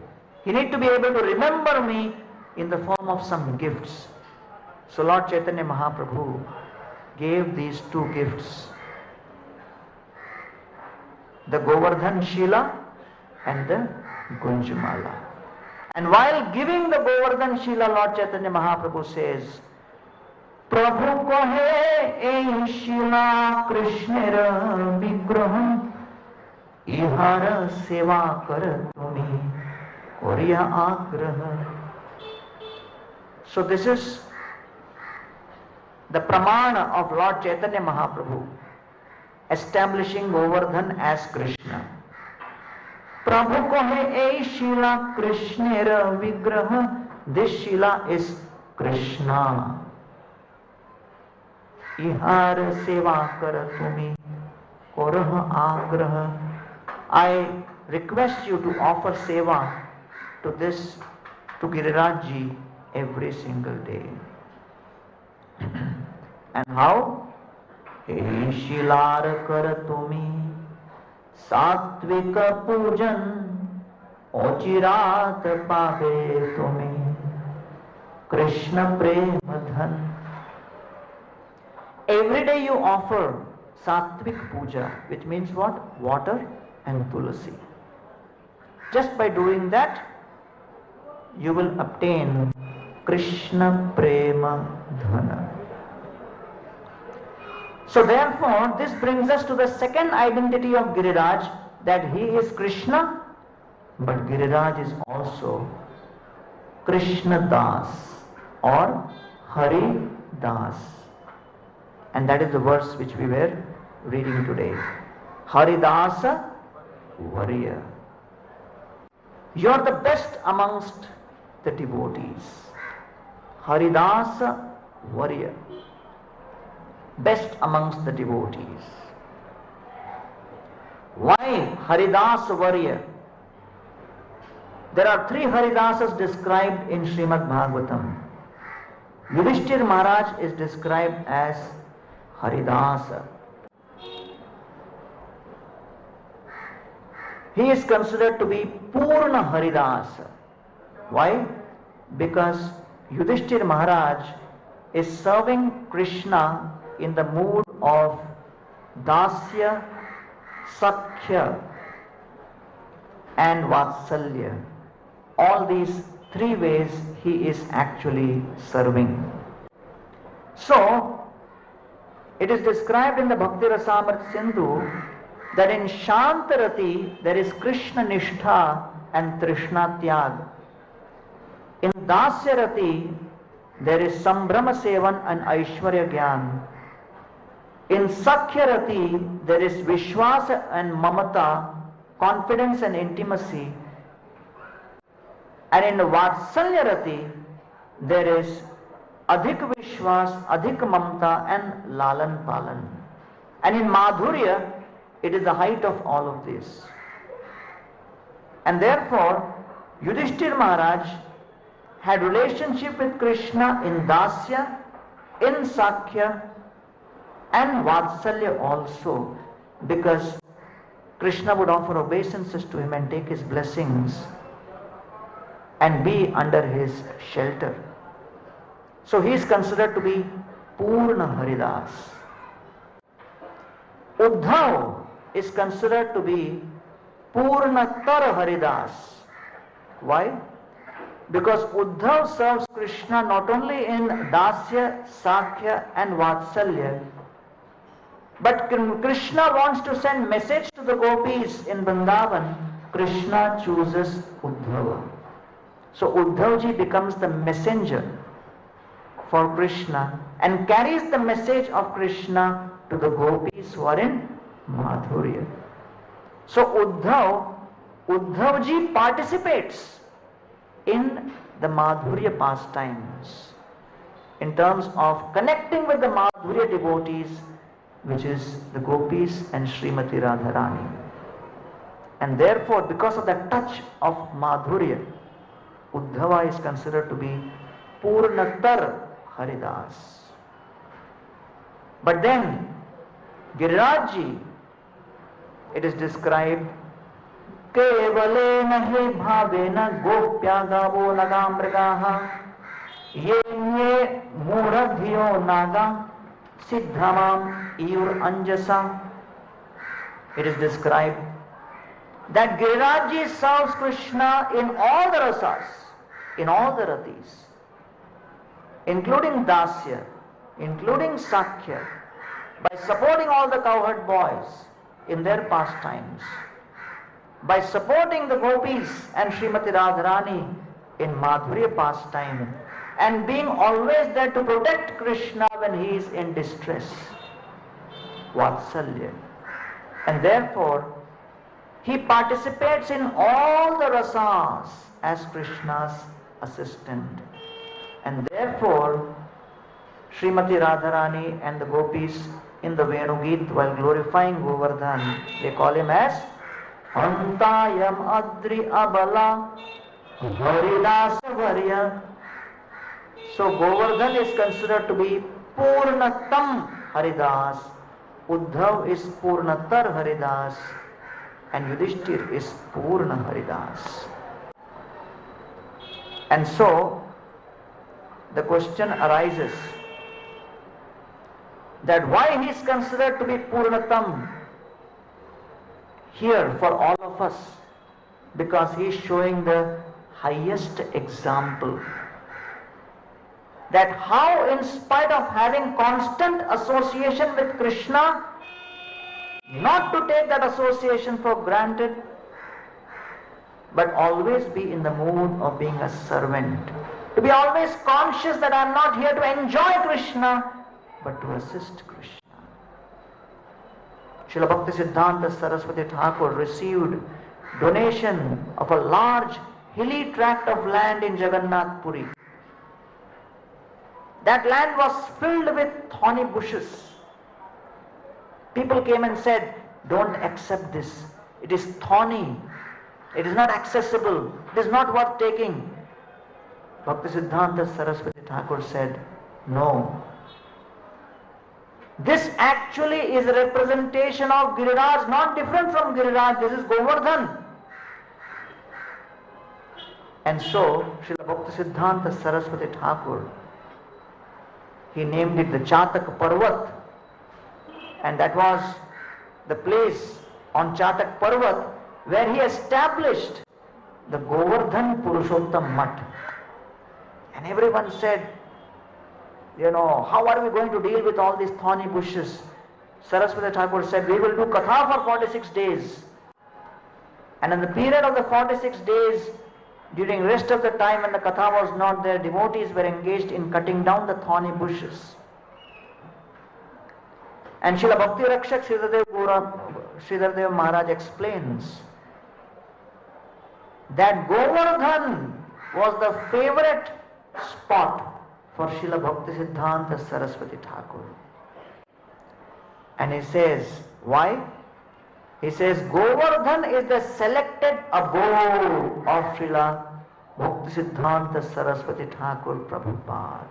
Speaker 1: He needs to be able to remember me in the form of some gifts. So Lord Chaitanya Mahaprabhu gave these two gifts, the Govardhan Shila and the Gunjamala. And while giving the Govardhan Shila, Lord Chaitanya Mahaprabhu says, Prabhu kohe ei Shila Krishnera Vigraham ihara seva kar tumi koriya agraha. So this is the pramana of Lord Chaitanya Mahaprabhu, establishing Govardhan as Krishna. Prabhu kohe ei Shila Krishnera Vigraha. This Shila is Krishna. Ihar seva kar tumi korah agraha. I request you to offer seva to Girirajji every single day. And how? Hey Shilar kar tumi Satvika pujan Ochirat pave tumi Krishna prema dhan. Every day you offer Satvik puja, which means what? Water and tulasi. Just by doing that, you will obtain Krishna prema dhana. So therefore, this brings us to the second identity of Giriraj, that he is Krishna, but Giriraj is also Krishna Das or Hari Das. And that is the verse which we were reading today. Haridasa Warrior. You are the best amongst the devotees. Haridasa Warrior. Best amongst the devotees. Why Haridas Warrior? There are 3 Haridasas described in Srimad Bhagavatam. Yudhishthir Maharaj is described as Haridasa. He is considered to be Purna Haridasa. Why? Because Yudhishthir Maharaj is serving Krishna in the mood of Dasya, Sakhya and Vatsalya. All these 3 ways he is actually serving. So, it is described in the Bhakti Rasamrita Sindhu that in Shantarati there is Krishna Nishtha and Trishna Tyag. In Dasyarati there is Sambrama Sevan and Aishwarya Gyan. In Sakhyarati there is Vishwasa and Mamata, confidence and intimacy. And in Vatsalyarati there is Adhik Vishwas, Adhik Mamata and Lalan Palan. And in Madhurya it is the height of all of this. And therefore Yudhishthir Maharaj had relationship with Krishna in Dasya, in Sakhya and Vatsalya also, because Krishna would offer obeisances to him and take his blessings and be under his shelter. So he is considered to be Purna Haridas. Uddhav is considered to be Purnatar Haridas. Why? Because Uddhav serves Krishna not only in Dasya, Sakhya and Vatsalya, but Krishna wants to send message to the gopis in Vrindavan. Krishna chooses Uddhava. So Uddhavji becomes the messenger for Krishna and carries the message of Krishna to the gopis who are in Madhurya. So Uddhavji participates in the Madhurya pastimes in terms of connecting with the Madhurya devotees, which is the gopis and Srimati Radharani. And therefore, because of the touch of Madhurya, Uddhava is considered to be Purnatar Haridas. But then Girirajji, it is described Kevalena he bhavena gopya gavo nagamragaha ye muradhiyo naga siddhamam iur anjasa. It is described that Girirajji serves Krishna in all the rasas, in all the ratis, including Dasya, including Sakhya, by supporting all the cowherd boys in their pastimes, by supporting the gopis and Srimati Radharani in Madhurya pastime, and being always there to protect Krishna when he is in distress. Vatsalya. And therefore, he participates in all the rasas as Krishna's assistant. And therefore, Srimati Radharani and the gopis in the Venugeet, while glorifying Govardhan, they call him as Antayam Adri Abala Haridasa Varya. So Govardhan is considered to be Purnatam Haridas, Uddhav is Purnatar Haridas, and Yudhishthir is Purna Haridas. And so the question arises that why he is considered to be Purnatam here for all of us? Because he is showing the highest example. That how, in spite of having constant association with Krishna, not to take that association for granted, but always be in the mood of being a servant. To be always conscious that I am not here to enjoy Krishna, but to assist Krishna. Srila Bhakti Siddhanta Saraswati Thakur received donation of a large hilly tract of land in Jagannath Puri. That land was filled with thorny bushes. People came and said, don't accept this. It is thorny. It is not accessible. It is not worth taking. Bhakti Siddhanta Saraswati Thakur said, no. This actually is a representation of Giriraj, not different from Giriraj. This is Govardhan. And so, Srila Bhakti Siddhanta Saraswati Thakur, he named it the Chatak Parvat, and that was the place on Chatak Parvat where he established the Govardhan Purushottam Mat. And everyone said, how are we going to deal with all these thorny bushes? Saraswati Thakur said, we will do Katha for 46 days. And in the period of the 46 days, during rest of the time when the Katha was not there, devotees were engaged in cutting down the thorny bushes. And Srila Bhakti Rakshak Sridhardev Maharaj explains that Govardhan was the favorite spot for Srila Bhakti Siddhanta Saraswati Thakur. And he says, why? He says, Govardhan is the selected abode of Srila Bhakti Siddhanta Saraswati Thakur Prabhupada.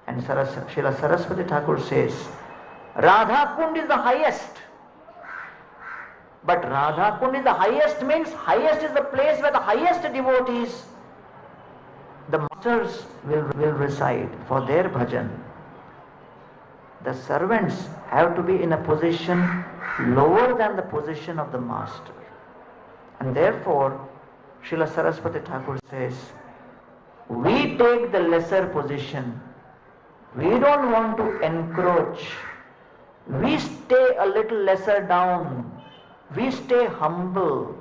Speaker 1: And Srila Saraswati Thakur says, Radha Kund is the highest. But Radha Kund is the highest means highest is the place where the highest devotees, the masters will reside for their bhajan. The servants have to be in a position lower than the position of the master. And therefore, Srila Saraswati Thakur says, we take the lesser position. We don't want to encroach. We stay a little lesser down. We stay humble.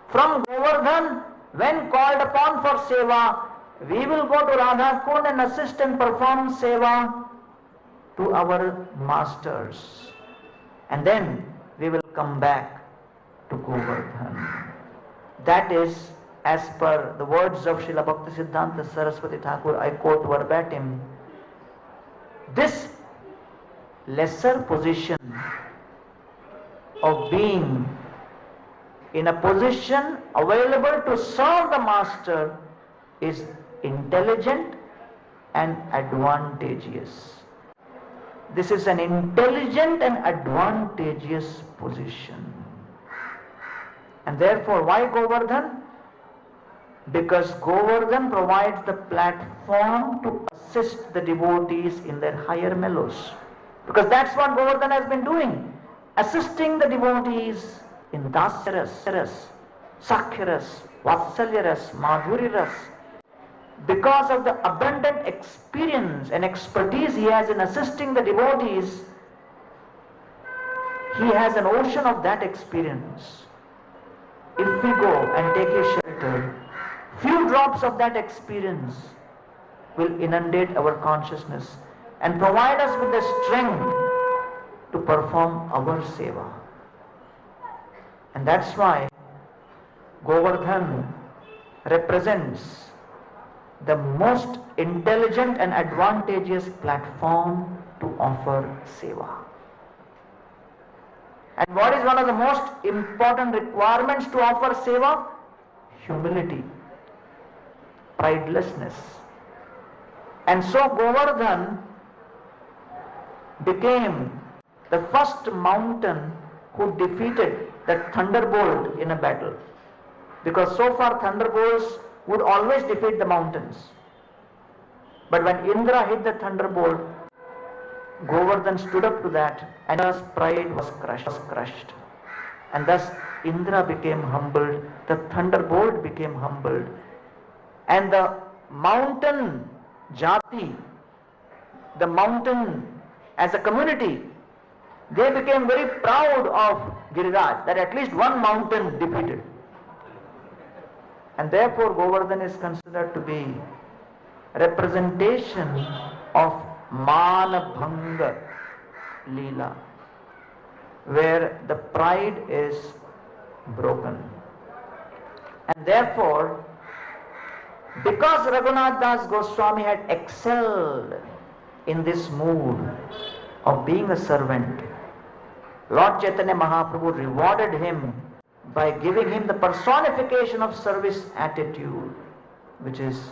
Speaker 1: From Govardhan, when called upon for seva, we will go to Radha Kund and assist and perform seva to our masters. And then we will come back to Govardhan. That is as per the words of Srila Bhakti Siddhanta Saraswati Thakur, I quote verbatim, this lesser position of being in a position available to serve the master is intelligent and advantageous. This is an intelligent and advantageous position. And therefore, why Govardhan? Because Govardhan provides the platform to assist the devotees in their higher mellows. Because that's what Govardhan has been doing, assisting the devotees in Dasyaras, Sakhyaras, Vatsalyaras, Madhuriras. Because of the abundant experience and expertise he has in assisting the devotees, he has an ocean of that experience. If we go and take his shelter Few drops of that experience will inundate our consciousness and provide us with the strength to perform our seva. And that's why Govardhan represents the most intelligent and advantageous platform to offer seva. And what is one of the most important requirements to offer seva? Humility, pridelessness. And so Govardhan became the first mountain who defeated that thunderbolt in a battle. Because so far thunderbolts would always defeat the mountains. But when Indra hit the thunderbolt, Govardhan stood up to that, and his pride was crushed. And thus Indra became humbled, the thunderbolt became humbled, and the mountain jati, the mountain as a community, they became very proud of Giriraj, that at least one mountain defeated. And therefore Govardhan is considered to be representation of Manabhanga Leela, where the pride is broken. And therefore, because Raghunath Das Goswami had excelled in this mood of being a servant, Lord Chaitanya Mahaprabhu rewarded him by giving him the personification of service attitude, which is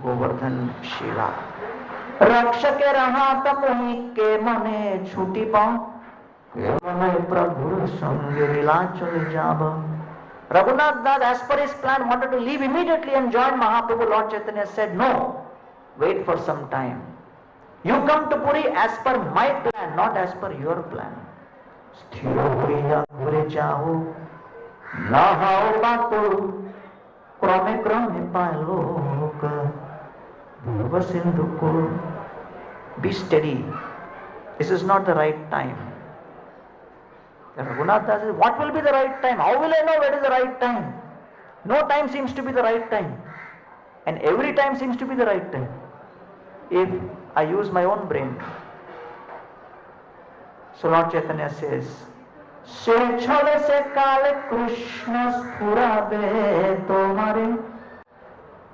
Speaker 1: Govardhan Shila. Rakshake raha tamuhi ke mane chuti pa, ke mane prabhu sange rila chale jaba. Raghunath Das, as per his plan, wanted to leave immediately and join Mahaprabhu. Lord Chaitanya said, no, wait for some time. You come to Puri as per my plan, not as per your plan. Sthiro priya pure chaho, na hao batu, krame krame palok, bhava sindhu kur. Be steady. This is not the right time. Raghunath Das says, what will be the right time? How will I know what is the right time? No time seems to be the right time. And every time seems to be the right time, if I use my own brain. So Lord Chaitanya says, Se chole se kale Krishna spurabe tomare,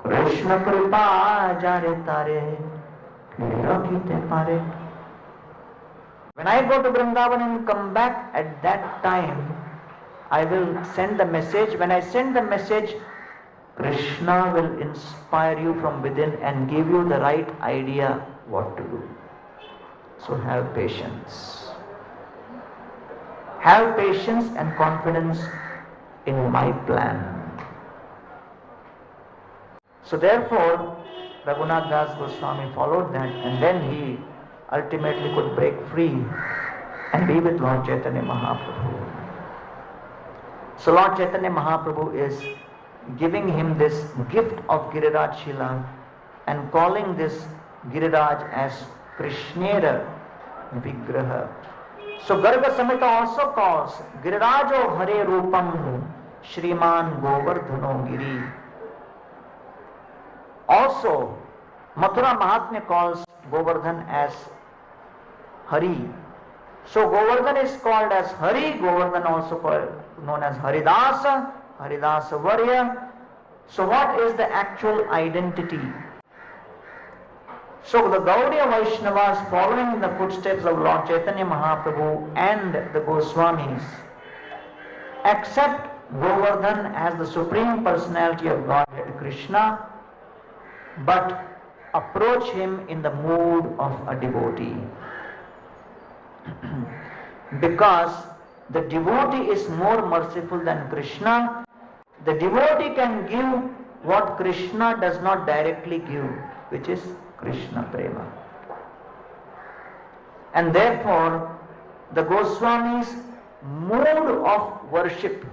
Speaker 1: Krishna kripa jare tare, kirakite pare. When I go to Vrindavan and come back at that time, I will send the message. When I send the message, Krishna will inspire you from within and give you the right idea what to do. So have patience. Have patience and confidence in my plan. So therefore, Raghunath Das Goswami followed that, and then he ultimately could break free and be with Lord Chaitanya Mahaprabhu. So Lord Chaitanya Mahaprabhu is giving him this gift of Giriraj Shila and calling this Giriraj as Krishnera Vigraha. So Garga Samhita also calls Girirajo Hare Rupam Shriman Govardhano Giri. Also, Mathura Mahatmya calls Govardhan as Hari. So Govardhan is called as Hari, Govardhan also called, known as Haridasa, Haridasa Varya. So what is the actual identity? So the Gaudiya Vaishnavas, following in the footsteps of Lord Chaitanya Mahaprabhu and the Goswamis, accept Govardhan as the Supreme Personality of Godhead Krishna, but approach him in the mood of a devotee. Because the devotee is more merciful than Krishna, the devotee can give what Krishna does not directly give, which is Krishna Prema. And therefore, the Goswamis' mood of worship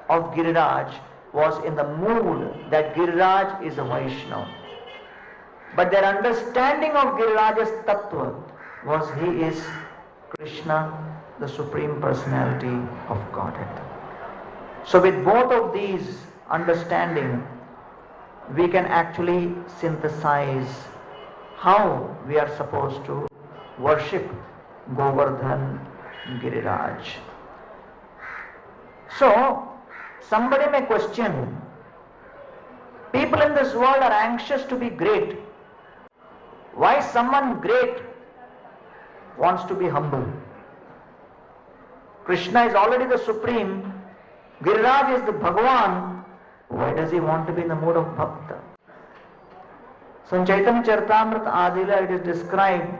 Speaker 1: of Giriraj was in the mood that Giriraj is a Vaishnava. But their understanding of Giriraj's tattva was he is Krishna, the Supreme Personality of Godhead. So with both of these understanding, we can actually synthesize how we are supposed to worship Govardhan Giriraj. So, somebody may question, people in this world are anxious to be great. Why someone great wants to be humble? Krishna is already the supreme, Giriraj is the Bhagavan. Why does he want to be in the mood of bhakta? So in Chaitanya Charitamrita Adila it is described,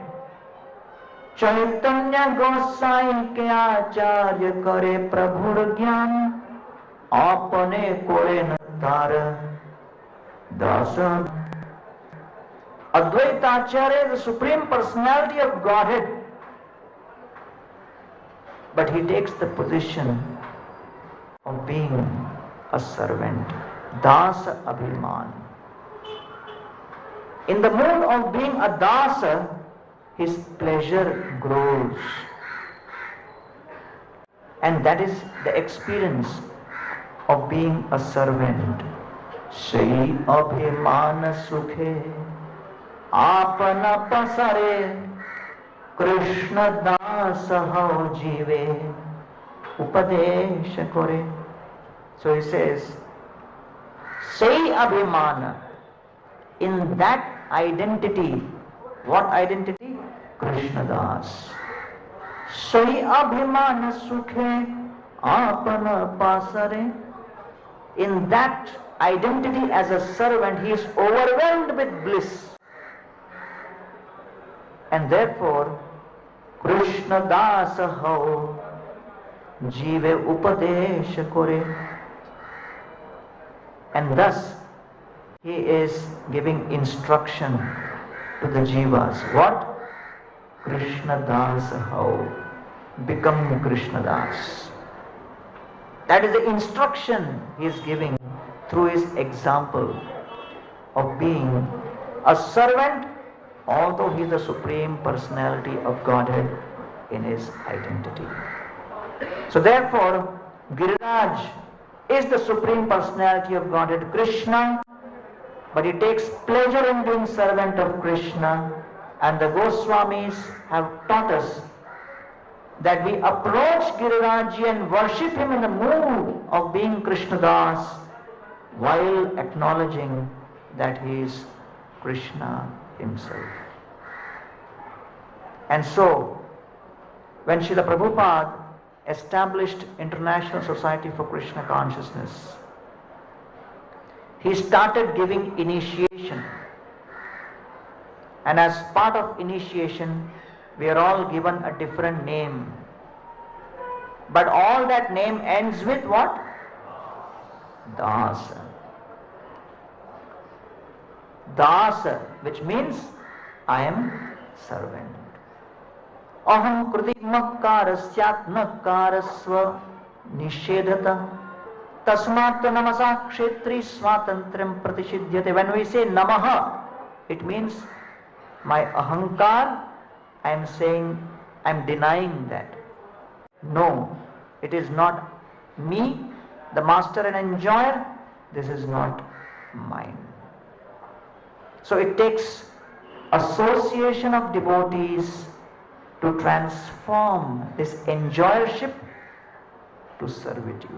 Speaker 1: Chaitanya Gosai ke acharya kare prabhur gyan, apane kore natara dasa. Advaita Acharya is the Supreme Personality of Godhead, but he takes the position of being a servant, Dasa Abhiman. In the mood of being a Dasa, his pleasure grows. And that is the experience of being a servant. Sai Abhiman Sukhe Apana Pasare Krishna Dasa Hau Jive Upadesha Kore. So he says, Sai Abhimana, in that identity, what identity? Krishna Das. Sai Abhimana Sukhe Apana Pasare. In that identity as a servant, he is overwhelmed with bliss. And therefore, Krishna Dasa Hau Jive Upadesha Kore. And thus, he is giving instruction to the jivas. What? Krishna Dasa Hau. Become Krishna Das. That is the instruction he is giving through his example of being a servant, although he is the Supreme Personality of Godhead in his identity. So therefore, Giriraj is the Supreme Personality of Godhead, Krishna, but he takes pleasure in being servant of Krishna, and the Goswamis have taught us that we approach Giriraj and worship him in the mood of being Krishna Das, while acknowledging that he is Krishna himself. And so, when Srila Prabhupada established International Society for Krishna Consciousness, he started giving initiation. And as part of initiation, we are all given a different name. But all that name ends with what? Dasa. Dasa, which means I am servant. Aham krudimmakarasyat nakarasva nishedhata tasmat namasa kshetri swatantrem pratishidyate. When we say namaha, it means my ahankar, I am saying, I am denying that. No, it is not me, the master and enjoyer, this is not mine. So it takes association of devotees to transform this enjoyership to servitude.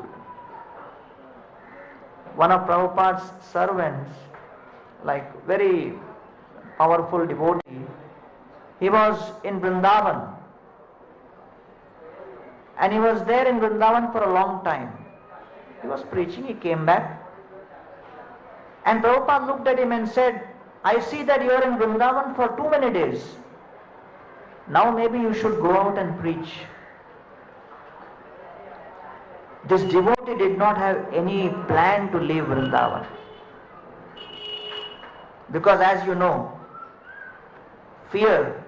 Speaker 1: One of Prabhupada's servants, like very powerful devotee, he was in Vrindavan, and he was there in Vrindavan for a long time. He was preaching, he came back, and Prabhupada looked at him and said, I see that you are in Vrindavan for too many days. Now maybe you should go out and preach. This devotee did not have any plan to leave Vrindavan. Because as you know, fear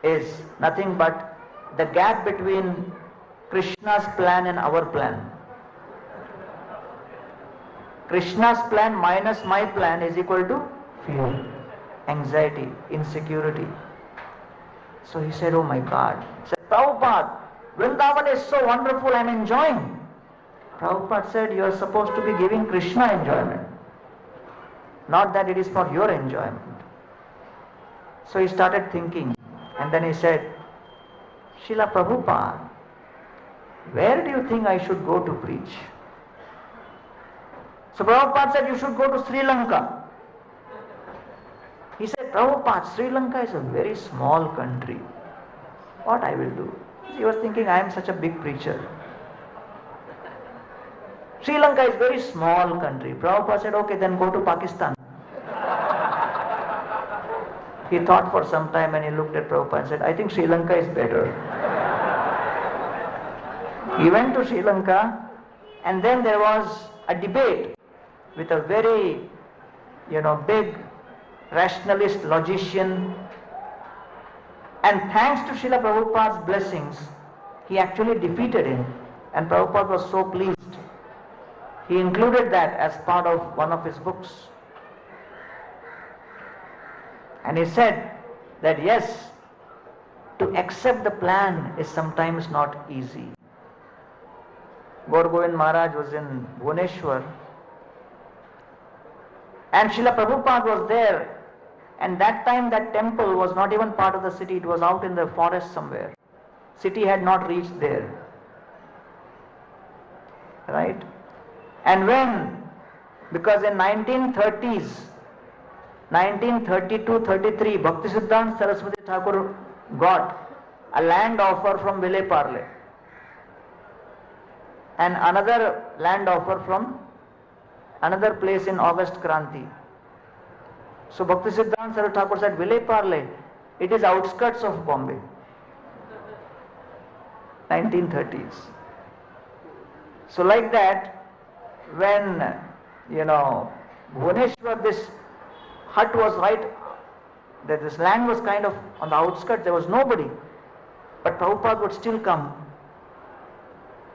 Speaker 1: is nothing but the gap between Krishna's plan and our plan. Krishna's plan minus my plan is equal to fear, anxiety, insecurity. So he said, oh my God. He said, Prabhupada, Vrindavan is so wonderful, I am enjoying. Prabhupada said, you are supposed to be giving Krishna enjoyment, not that it is for your enjoyment. So he started thinking, and then he said, Srila Prabhupada, where do you think I should go to preach? So Prabhupada said, you should go to Sri Lanka. He said, Prabhupada, Sri Lanka is a very small country. What I will do? He was thinking, I am such a big preacher. Sri Lanka is a very small country. Prabhupada said, okay, then go to Pakistan. He thought for some time and he looked at Prabhupada and said, I think Sri Lanka is better. He went to Sri Lanka, and then there was a debate with a very, big rationalist logician. And thanks to Srila Prabhupada's blessings, he actually defeated him. And Prabhupada was so pleased. He included that as part of one of his books. And he said that yes, to accept the plan is sometimes not easy. Gaur Govind Maharaj was in Bhubaneswar, and Srila Prabhupada was there, and that time that temple was not even part of the city, it was out in the forest somewhere. City had not reached there. Right? And because in 1930s, 1932-33, Bhaktisiddhanta Saraswati Thakur got a land offer from Vile Parle and another land offer from another place in August Kranti. So Bhaktisiddhanta Saraswati Thakur said, Vile Parle, it is outskirts of Bombay. 1930s. So like that, when, Bhubaneswar, this hut was right, that this land was kind of on the outskirts, there was nobody. But Prabhupada would still come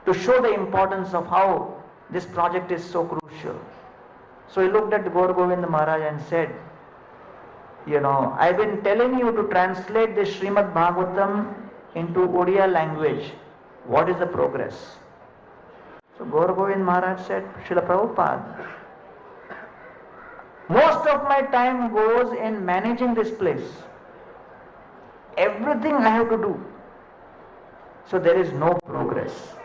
Speaker 1: to show the importance of how this project is so crucial. So he looked at Gaur Govind Maharaj and said, I've been telling you to translate this Srimad Bhagavatam into Odia language. What is the progress? So Gaur Govind Maharaj said, Srila Prabhupada, most of my time goes in managing this place. Everything I have to do. So there is no progress.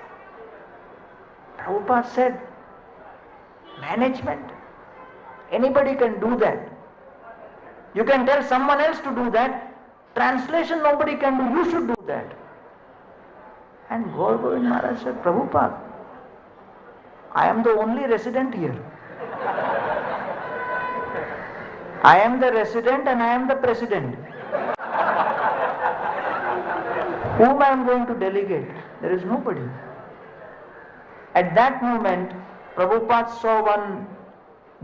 Speaker 1: Prabhupada said, management, anybody can do that. You can tell someone else to do that. Translation nobody can do, you should do that. And Gaur Govind Maharaj said, Prabhupada, I am the only resident here. I am the resident and I am the president. Whom I am going to delegate? There is nobody. At that moment, Prabhupada saw one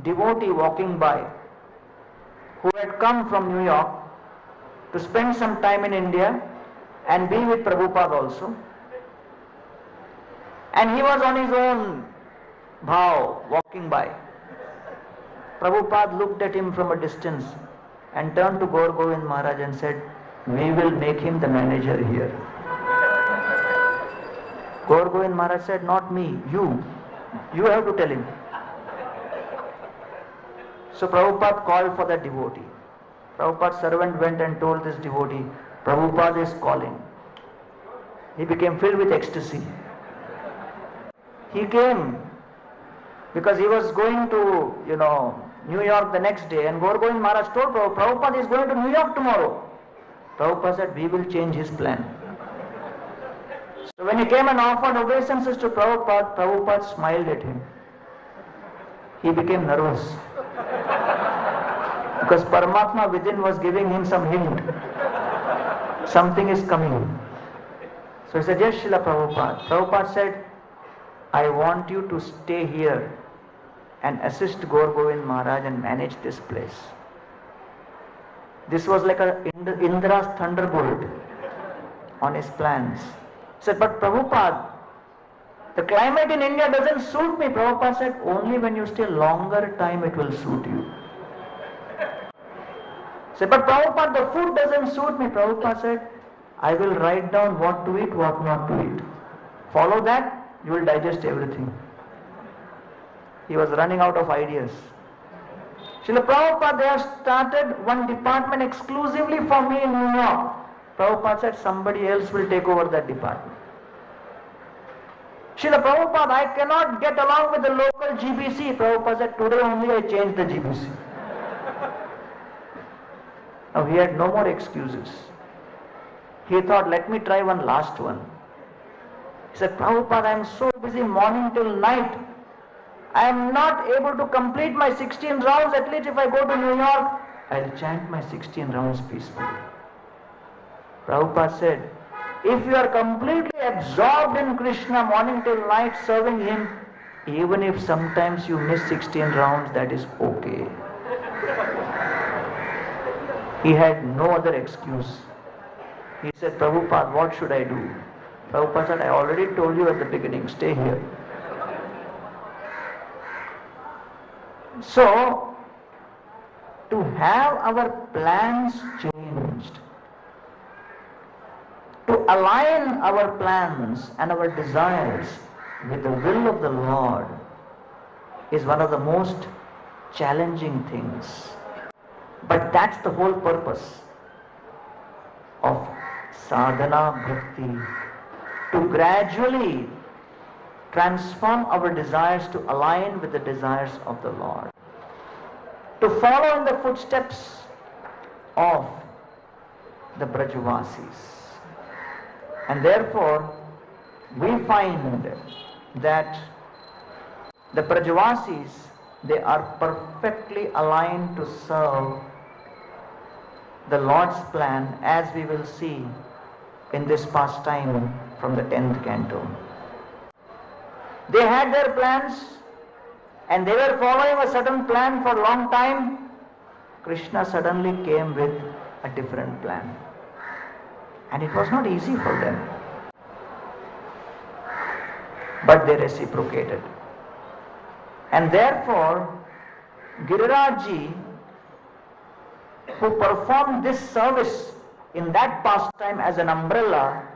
Speaker 1: devotee walking by who had come from New York to spend some time in India and be with Prabhupada also. And he was on his own bhav, walking by. Prabhupada looked at him from a distance and turned to Gaur Govind Maharaj and said, we will make him the manager here. Gaur Govind Maharaj said, not me, you have to tell him. So Prabhupada called for that devotee. Prabhupada's servant went and told this devotee, Prabhupada is calling. He became filled with ecstasy. He came because he was going to, New York the next day, and Gaur Govind Maharaj told Prabhupada is going to New York tomorrow. Prabhupada said, we will change his plan. So when he came and offered obeisances to Prabhupada, Prabhupada smiled at him. He became nervous. Because Paramatma within was giving him some hint. Something is coming. So he said, yes, Srila Prabhupada. Prabhupada said, I want you to stay here and assist Gaur Govind Maharaj and manage this place. This was like Indra's thunderbolt on his plans. He said, but Prabhupada, the climate in India doesn't suit me. Prabhupada said, only when you stay longer time it will suit you. He said, but Prabhupada, the food doesn't suit me. Prabhupada said, I will write down what to eat, what not to eat. Follow that, you will digest everything. He was running out of ideas. Srila Prabhupada, they have started one department exclusively for me in New York. Prabhupada said somebody else will take over that department. Srila Prabhupada, I cannot get along with the local GBC. Prabhupada said, today only I changed the GBC. Now he had no more excuses. He thought, let me try one last one. He said, Prabhupada, I am so busy morning till night. I am not able to complete my 16 rounds. At least if I go to New York, I'll chant my 16 rounds peacefully. Prabhupada said, if you are completely absorbed in Krishna morning till night serving him, even if sometimes you miss 16 rounds, that is okay. He had no other excuse. He said, Prabhupada, what should I do? Prabhupada said, I already told you at the beginning, stay here. So, to have our plans changed, to align our plans and our desires with the will of the Lord is one of the most challenging things. But that's the whole purpose of sadhana bhakti, to gradually transform our desires to align with the desires of the Lord, to follow in the footsteps of the Brajavasis. And therefore, we find that the Brajavasis, they are perfectly aligned to serve the Lord's plan, as we will see in this pastime from the 10th canto. They had their plans and they were following a certain plan for a long time. Krishna suddenly came with a different plan. And it was not easy for them. But they reciprocated. And therefore, Girirajji, who performed this service in that pastime as an umbrella,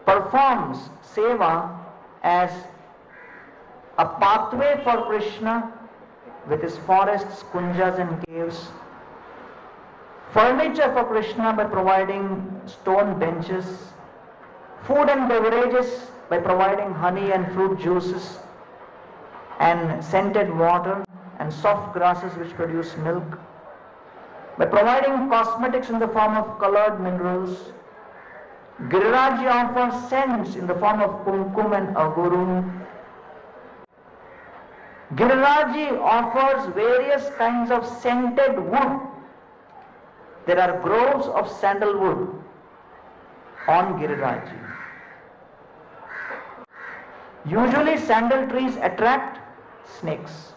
Speaker 1: performs seva as a pathway for Krishna with his forests, kunjas and caves, furniture for Krishna by providing stone benches, food and beverages by providing honey and fruit juices, and scented water and soft grasses which produce milk, by providing cosmetics in the form of colored minerals. Girirajji offers scents in the form of kumkum and aguru. Girirajji offers various kinds of scented wood. There are groves of sandalwood on Girirajji. Usually sandal trees attract snakes.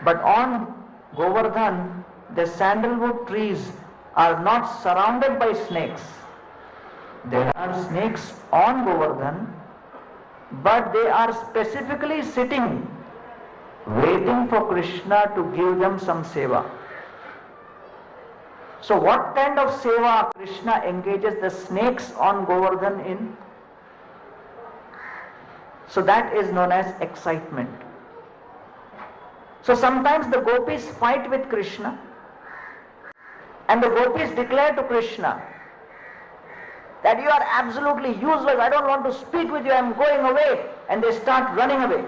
Speaker 1: But on Govardhan, the sandalwood trees are not surrounded by snakes. There are snakes on Govardhan, but they are specifically sitting, waiting for Krishna to give them some seva. So what kind of seva Krishna engages the snakes on Govardhan in? So that is known as excitement. So sometimes the gopis fight with Krishna, and the gopis declare to Krishna that you are absolutely useless, I don't want to speak with you, I am going away. And they start running away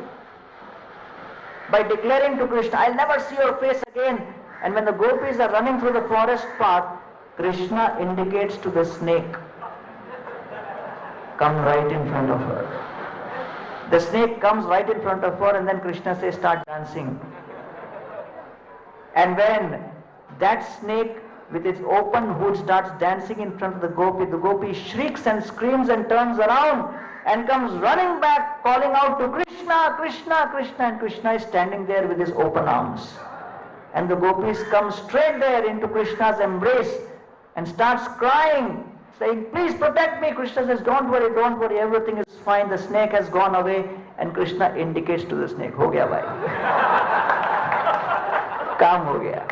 Speaker 1: by declaring to Krishna, I'll never see your face again. And when the gopis are running through the forest path, Krishna indicates to the snake, come right in front of her. The snake comes right in front of her, and then Krishna says, start dancing. And when that snake with its open hood starts dancing in front of the gopi shrieks and screams and turns around and comes running back calling out to Krishna, Krishna, Krishna, and Krishna is standing there with his open arms. And the gopis come straight there into Krishna's embrace and starts crying, saying, please protect me. Krishna says, don't worry, everything is fine, the snake has gone away. And Krishna indicates to the snake, ho gaya bhai. Kaam ho gaya.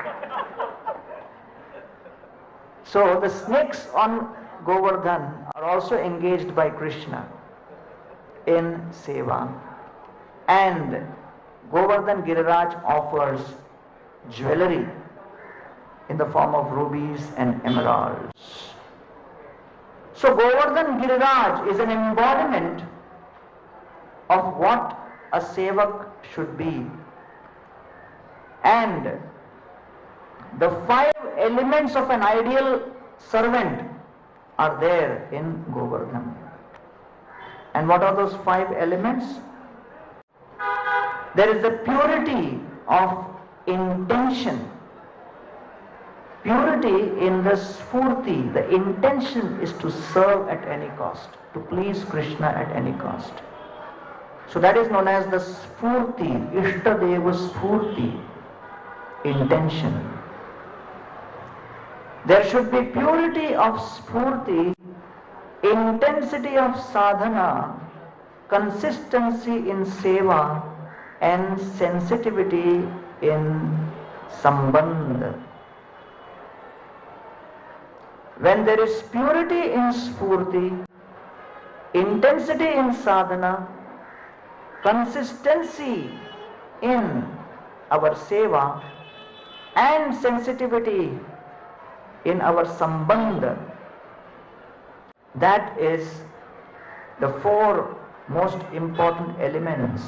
Speaker 1: So the snakes on Govardhan are also engaged by Krishna. in seva. And Govardhan Giriraj offers jewelry in the form of rubies and emeralds. So Govardhan Giriraj is an embodiment of what a sevak should be. And the 5 elements of an ideal servant are there in Govardhan. And what are those 5 elements? There is the purity of intention. Purity in the sphurti, the intention is to serve at any cost, to please Krishna at any cost. So that is known as the sphurti, Ishtadeva sphurti, intention. There should be purity of sphurti, intensity of sadhana, consistency in seva, and sensitivity in sambandha. When there is purity in sphurti, intensity in sadhana, consistency in our seva, and sensitivity in our sambandha, that is the 4 most important elements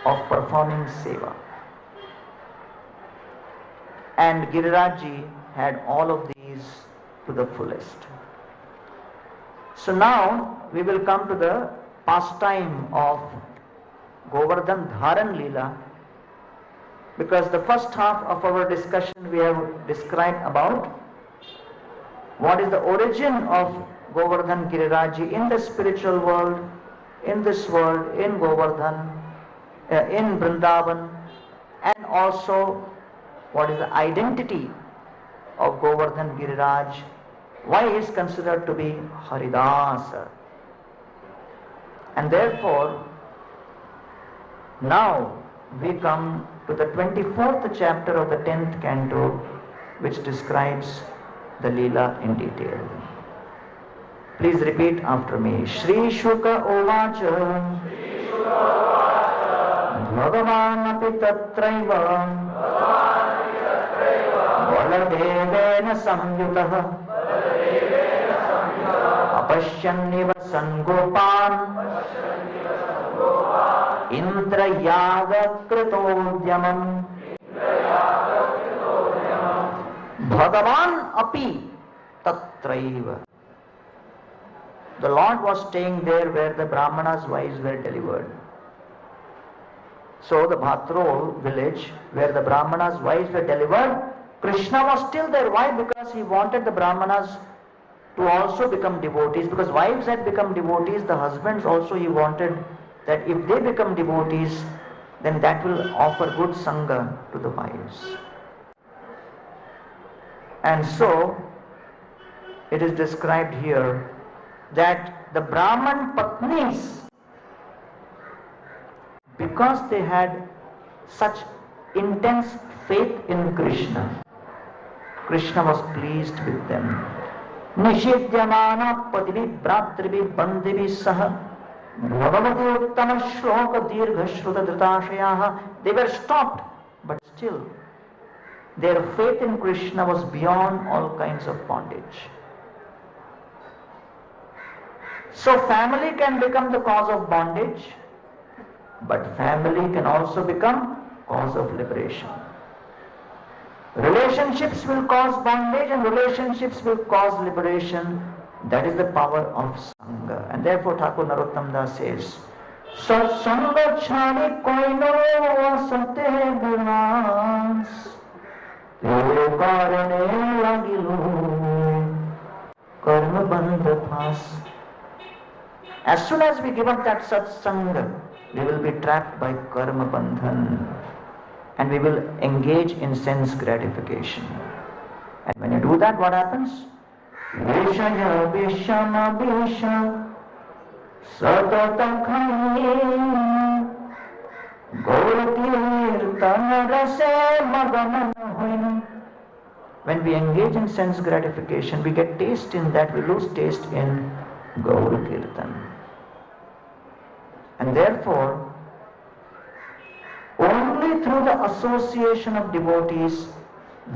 Speaker 1: of performing seva. And Girirajji had all of these to the fullest. So now we will come to the pastime of Govardhan Dharan Leela, because the first half of our discussion we have described about what is the origin of Govardhan Girirajji in the spiritual world, in this world, in Govardhan, in Vrindavan, and also what is the identity of Govardhan Giriraj, why he is considered to be Haridasa. And therefore, now we come to the 24th chapter of the 10th canto, which describes the Leela in detail. Please repeat after me. Shri Shuka Ovacha Bhagavan api tatraiva Baladevena samyutah Apashyanniva sangopan Indra yaga kritodyamam Bhagavan api tatraiva. The Lord was staying there where the Brahmana's wives were delivered. So the Bhatrol village where the Brahmana's wives were delivered, Krishna was still there. Why? Because he wanted the Brahmanas to also become devotees. Because wives had become devotees, the husbands also he wanted that if they become devotees, then that will offer good sangha to the wives. And so it is described here that the Brahman Patnis, because they had such intense faith in Krishna, Krishna was pleased with them. Nishidyamana pativi bhratrivi bandhivi saha bhavavati uttama shloka dirgha shruta dhritashayaha. They were stopped, but still their faith in Krishna was beyond all kinds of bondage. So family can become the cause of bondage, but family can also become cause of liberation. Relationships will cause bondage and relationships will cause liberation. That is the power of Sangha. And therefore Thakur Narottam Das says, Satsanga chhani koi no asate vinas Tero karane lagilu karma bandha phas. As soon as we give up that satsanga, we will be trapped by karma bandhan and we will engage in sense gratification. And when you do that, what happens? Vishaya vishama visha satata khani gaurkirtana rase magana hoin. When we engage in sense gratification, we get taste in that, we lose taste in Gaur Kirtan. And therefore, only through the association of devotees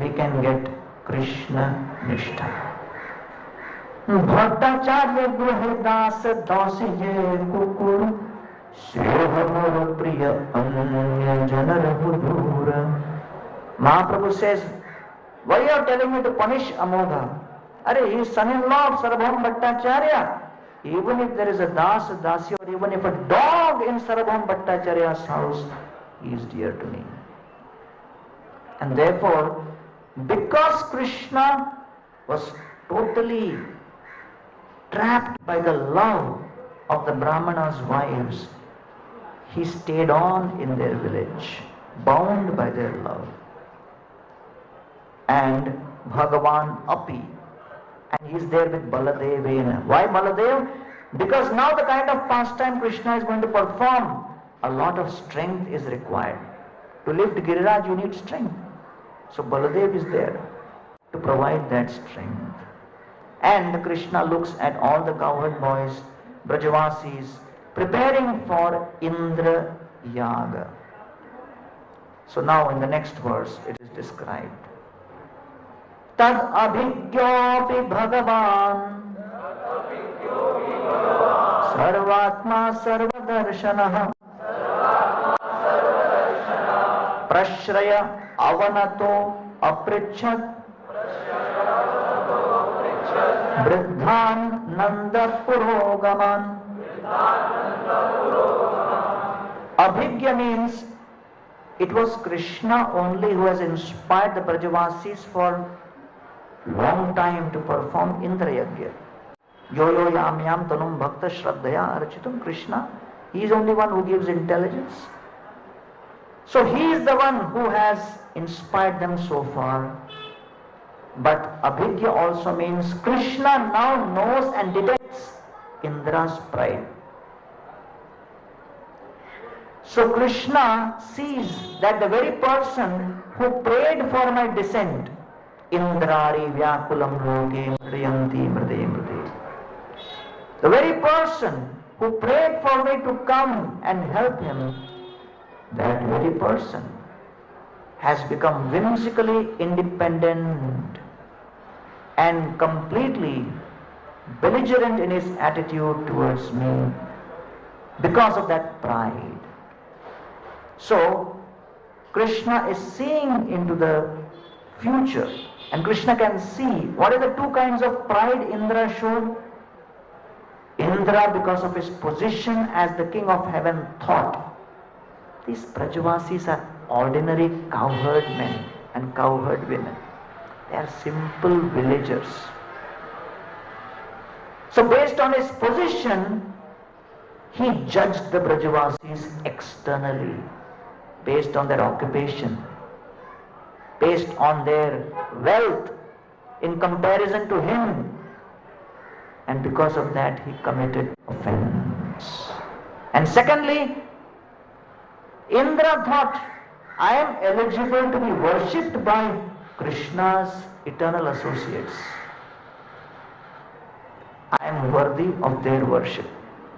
Speaker 1: we can get Krishna Nishtha. Bhattacharya Gruhadas Dasiye Kukur Sehamar Priya Anya Janar Hudura. Mahaprabhu says, why are you telling me to punish Amodha? Are he is son-in-law of Sarabham Bhattacharya. Even if there is a das, dasi, or even if a dog in Sarabham Bhattacharya's house, he is dear to me. And therefore, because Krishna was totally trapped by the love of the Brahmana's wives, he stayed on in their village, bound by their love. And Bhagavan Api, and he is there with Baladevena. Why Baladev? Because now the kind of pastime Krishna is going to perform, a lot of strength is required. To lift Giriraj you need strength. So Baladev is there to provide that strength. And Krishna looks at all the cowherd boys, Brajavasis, preparing for Indra Yaga. So now in the next verse it is described. Tad abhigyopi bhagavan sarvatma sarvadarshanaha prashraya avanato aprichat Vriddhan Nanda Purogaman. Abhigya means it was Krishna only who has inspired the Brajavasis for long time to perform Indra Yagya. Yo yo yam yam tanum bhakta shraddhaya architam. Krishna, he is only one who gives intelligence. So he is the one who has inspired them so far. But Abhigya also means Krishna now knows and detects Indra's pride. So Krishna sees that the very person who prayed for my descent, Indrari Vyakulam Loke Mriyanti Mrde Mrde, the very person who prayed for me to come and help him, that very person has become whimsically independent and completely belligerent in his attitude towards me because of that pride. So Krishna is seeing into the future, and Krishna can see what are the two kinds of pride Indra showed. Indra, because of his position as the king of heaven, thought these Brajavasis are ordinary cowherd men and cowherd women. They are simple villagers. So based on his position, he judged the Brajavasis externally, based on their occupation, based on their wealth in comparison to him. And because of that, he committed offense. And secondly, Indra thought, I am eligible to be worshipped by Krishna's eternal associates. I am worthy of their worship.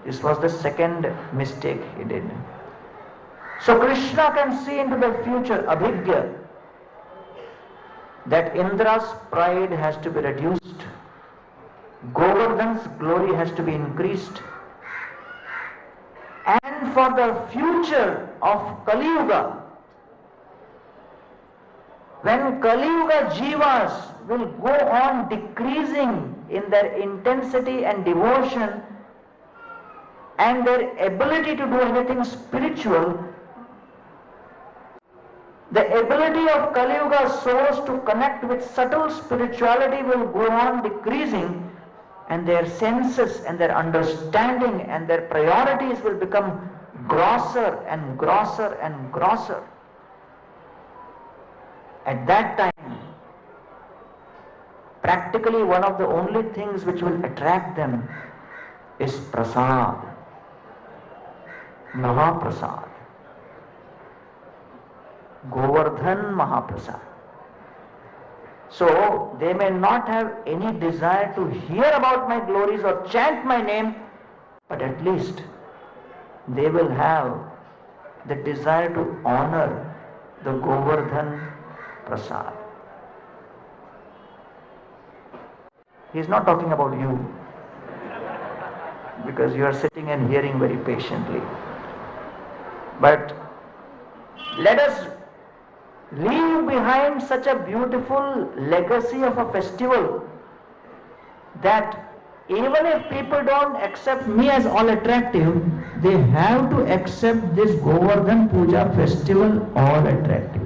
Speaker 1: This was the second mistake he did. So Krishna can see into the future, Abhigya, that Indra's pride has to be reduced, Govardhan's glory has to be increased, and for the future of Kali Yuga, when Kali Yuga Jivas will go on decreasing in their intensity and devotion and their ability to do anything spiritual, the ability of Kali Yuga souls to connect with subtle spirituality will go on decreasing, and their senses and their understanding and their priorities will become grosser and grosser and grosser. At that time, practically one of the only things which will attract them is prasad, Mahaprasad, Govardhan Mahaprasad. So they may not have any desire to hear about my glories or chant my name, but at least they will have the desire to honor the Govardhan Prasad. He is not talking about you, because you are sitting and hearing very patiently. But let us leave behind such a beautiful legacy of a festival that even if people don't accept me as all attractive, they have to accept this Govardhan Puja festival all attractive.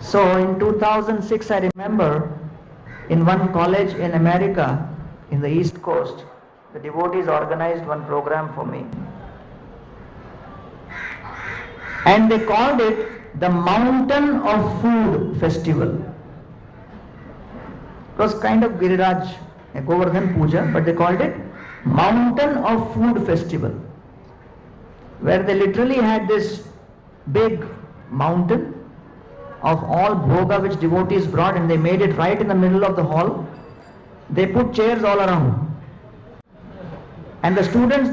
Speaker 1: So in 2006, I remember, in one college in America, in the East Coast, the devotees organized one program for me. And they called it the Mountain of Food Festival. It was kind of Giriraj, a Govardhan Puja, but they called it Mountain of Food Festival, where they literally had this big mountain of all bhoga which devotees brought, and they made it right in the middle of the hall. They put chairs all around. And the students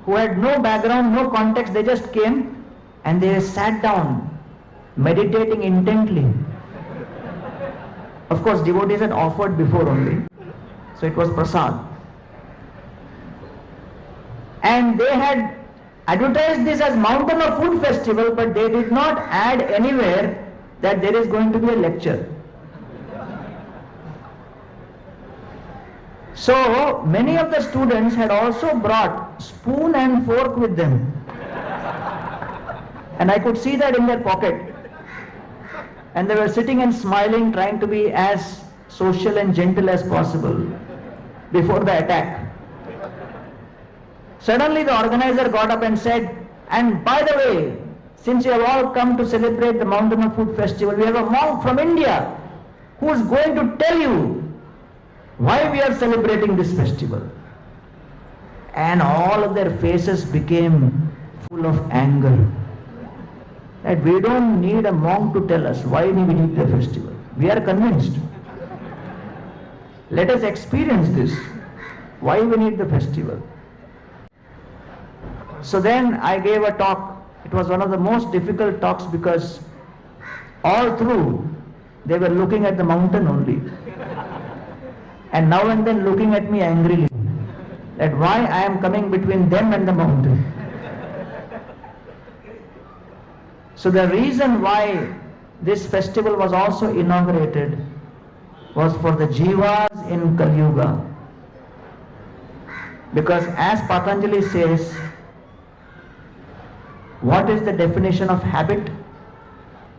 Speaker 1: who had no background, no context, they just came and they sat down, meditating intently. Of course, devotees had offered before only, so it was prasad. And they had advertised this as Mountain of Food Festival, but they did not add anywhere that there is going to be a lecture. So many of the students had also brought spoon and fork with them, and I could see that in their pocket. And they were sitting and smiling, trying to be as social and gentle as possible before the attack. Suddenly the organizer got up and said, and by the way, since you have all come to celebrate the Mountain of Food Festival, we have a monk from India who is going to tell you why we are celebrating this festival. And all of their faces became full of anger. That we don't need a monk to tell us why we need the festival. We are convinced. Let us experience this. Why we need the festival. So then I gave a talk. It was one of the most difficult talks, because all through they were looking at the mountain only. And now and then looking at me angrily, that why I am coming between them and the mountain. So the reason why this festival was also inaugurated was for the jivas in Kali Yuga. Because as Patanjali says, what is the definition of habit?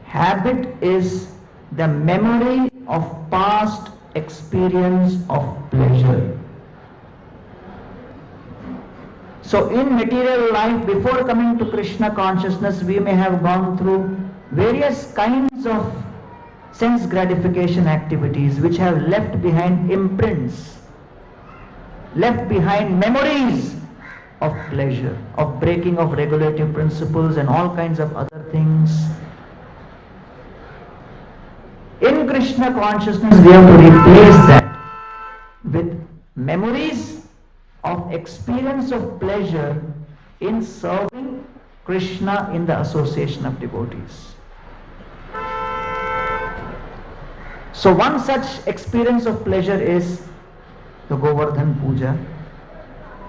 Speaker 1: Habit is the memory of past experience of pleasure. So in material life, before coming to Krishna consciousness, we may have gone through various kinds of sense gratification activities which have left behind imprints, left behind memories of pleasure, of breaking of regulative principles and all kinds of other things. In Krishna consciousness, we have to replace that with memories of experience of pleasure in serving Krishna in the association of devotees. So one such experience of pleasure is the Govardhan Puja.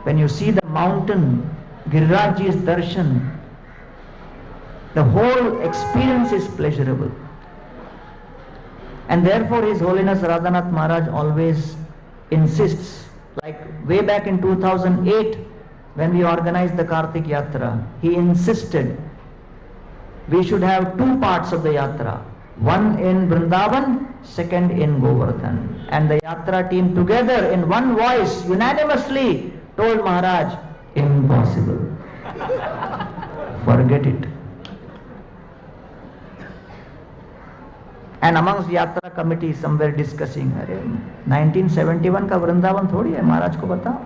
Speaker 1: When you see the mountain, Girirajji's darshan, the whole experience is pleasurable. And therefore His Holiness Radhanath Maharaj always insists, like way back in 2008 when we organized the Kartik Yatra, he insisted we should have two parts of the Yatra, one in Vrindavan, second in Govardhan. And the Yatra team together in one voice unanimously told Maharaj, impossible. Forget it. And amongst Yatra committee, some were discussing, 1971 का वृंदावन थोड़ी है, महाराज को बताओ,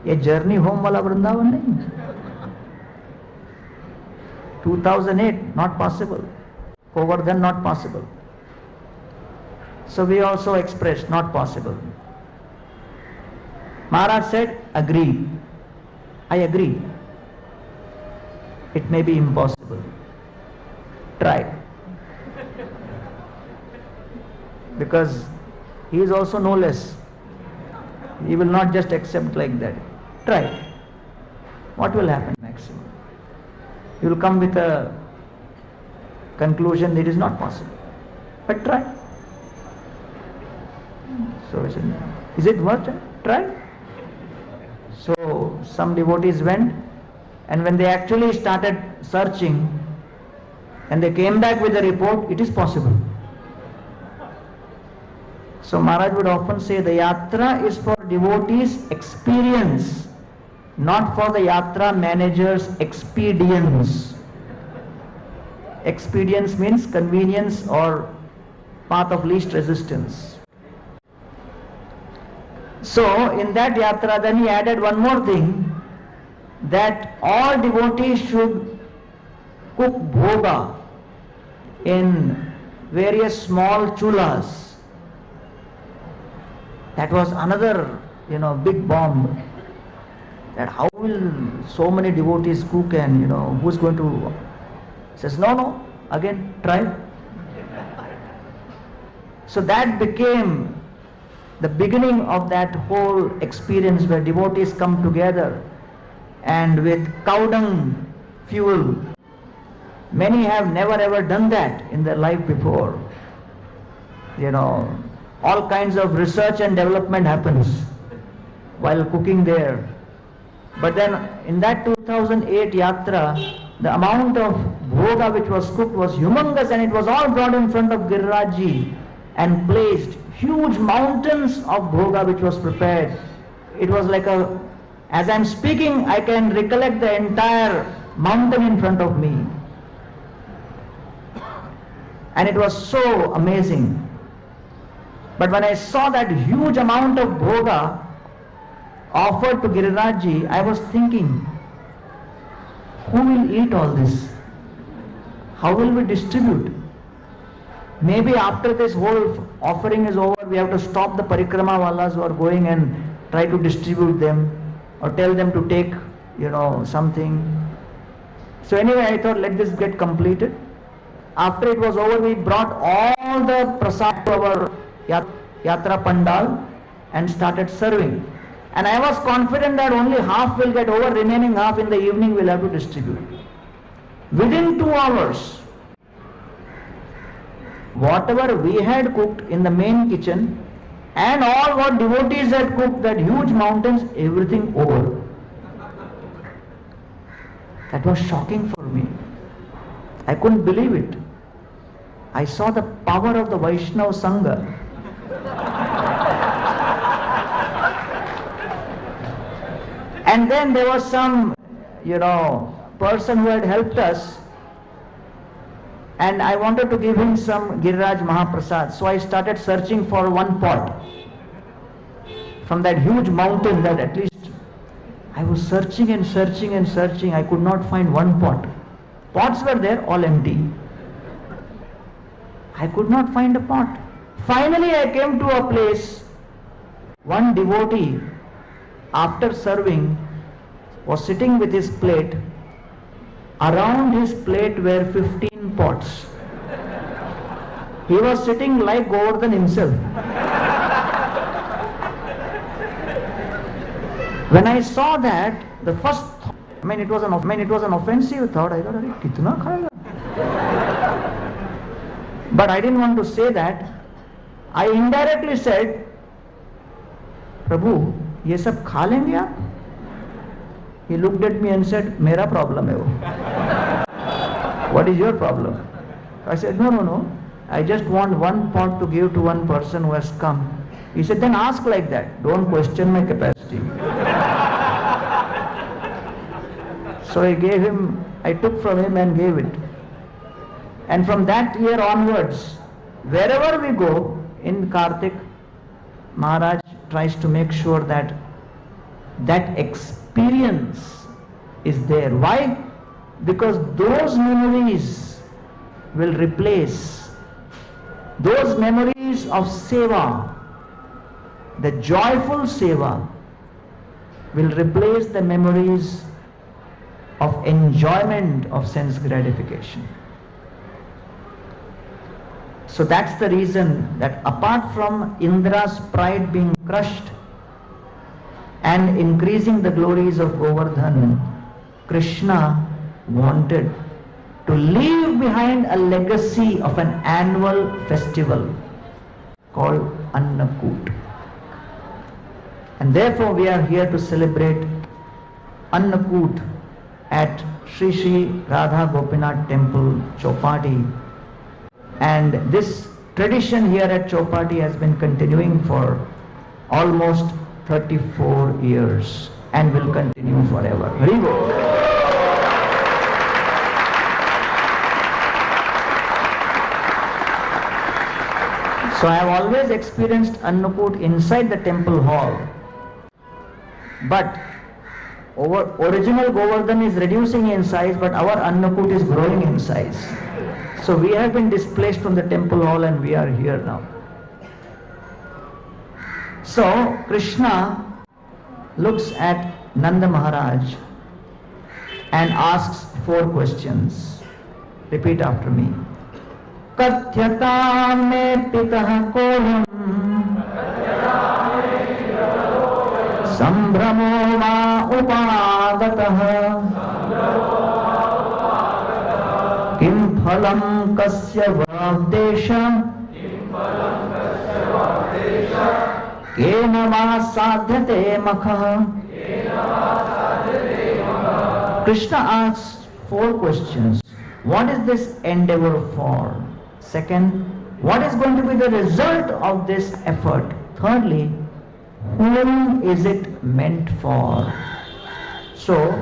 Speaker 1: ये journey home वाला वृंदावन नहीं. 2008, not possible. Govardhan, not possible. So we also expressed, not possible. Maharaj said, agree. I agree. It may be impossible. Try. Because he is also no less. He will not just accept like that. Try. What will happen maximum? You will come with a conclusion that it is not possible. But try. So is it worth it? Try. So some devotees went, and when they actually started searching and they came back with a report, it is possible. So Maharaj would often say the yatra is for devotees' experience, not for the yatra manager's expedience. Expedience means convenience or path of least resistance. So in that yatra then he added one more thing, that all devotees should cook bhoga in various small chulas. That was another, big bomb. That how will so many devotees cook, and who's going to? Says no, again try. So that became the beginning of that whole experience where devotees come together, and with cow dung fuel. Many have never ever done that in their life before. All kinds of research and development happens while cooking there. But then in that 2008 yatra, the amount of bhoga which was cooked was humongous, and it was all brought in front of Girirajji and placed. Huge mountains of bhoga which was prepared. It was like as I'm speaking, I can recollect the entire mountain in front of me. And it was so amazing. But when I saw that huge amount of bhoga offered to Girirajji, I was thinking, who will eat all this? How will we distribute? Maybe after this whole offering is over, we have to stop the parikrama wallas who are going and try to distribute them, or tell them to take, something. So anyway, I thought, let this get completed. After it was over, we brought all the prasad to our yatra pandal and started serving. And I was confident that only half will get over, remaining half in the evening we'll have to distribute. Within 2 hours, whatever we had cooked in the main kitchen and all what devotees had cooked, that huge mountains, everything over. That was shocking for me. I couldn't believe it. I saw the power of the Vaishnava Sangha. And then there was some, person who had helped us, and I wanted to give him some Giriraj Mahaprasad. So I started searching for one pot from that huge mountain, that at least I was searching and searching and searching. I could not find one pot. Pots were there, all empty. I could not find a pot. Finally I came to a place, one devotee, after serving, was sitting with his plate. Around his plate were 15 pots. He was sitting like Govardhan himself. When I saw that, the first thought, it was an offensive thought. I thought, kitna khayega? But I didn't want to say that. I indirectly said, Prabhu, ये सब खा लेंगे आप? He looked at me and said, मेरा problem है वो. What is your problem? I said, no. I just want one pot to give to one person who has come. He said, then ask like that. Don't question my capacity. So I took from him and gave it. And from that year onwards, wherever we go in Kartik, Maharaj tries to make sure that that experience is there. Why? Because those memories will replace those memories of seva, the joyful seva will replace the memories of enjoyment of sense gratification. So that's the reason that apart from Indra's pride being crushed and increasing the glories of Govardhan, Krishna wanted to leave behind a legacy of an annual festival called Annakut. And therefore we are here to celebrate Annakut at Sri Sri Radha Gopinath Temple, Chowpatty. And this tradition here at Chowpatty has been continuing for almost 34 years and will continue forever. Very good. So I have always experienced Annakut inside the temple hall. But original Govardhan is reducing in size, but our Annakut is growing in size. So we have been displaced from the temple hall and we are here now. So Krishna looks at Nanda Maharaj and asks 4 questions. Repeat after me. Kathyata me pitah koham Sambhramo va upagatah Kim phalam kasya vadesha Kena va sadhyate makha. Krishna asks 4 questions. What is this endeavor for? Second, what is going to be the result of this effort? Thirdly, whom is it meant for? So,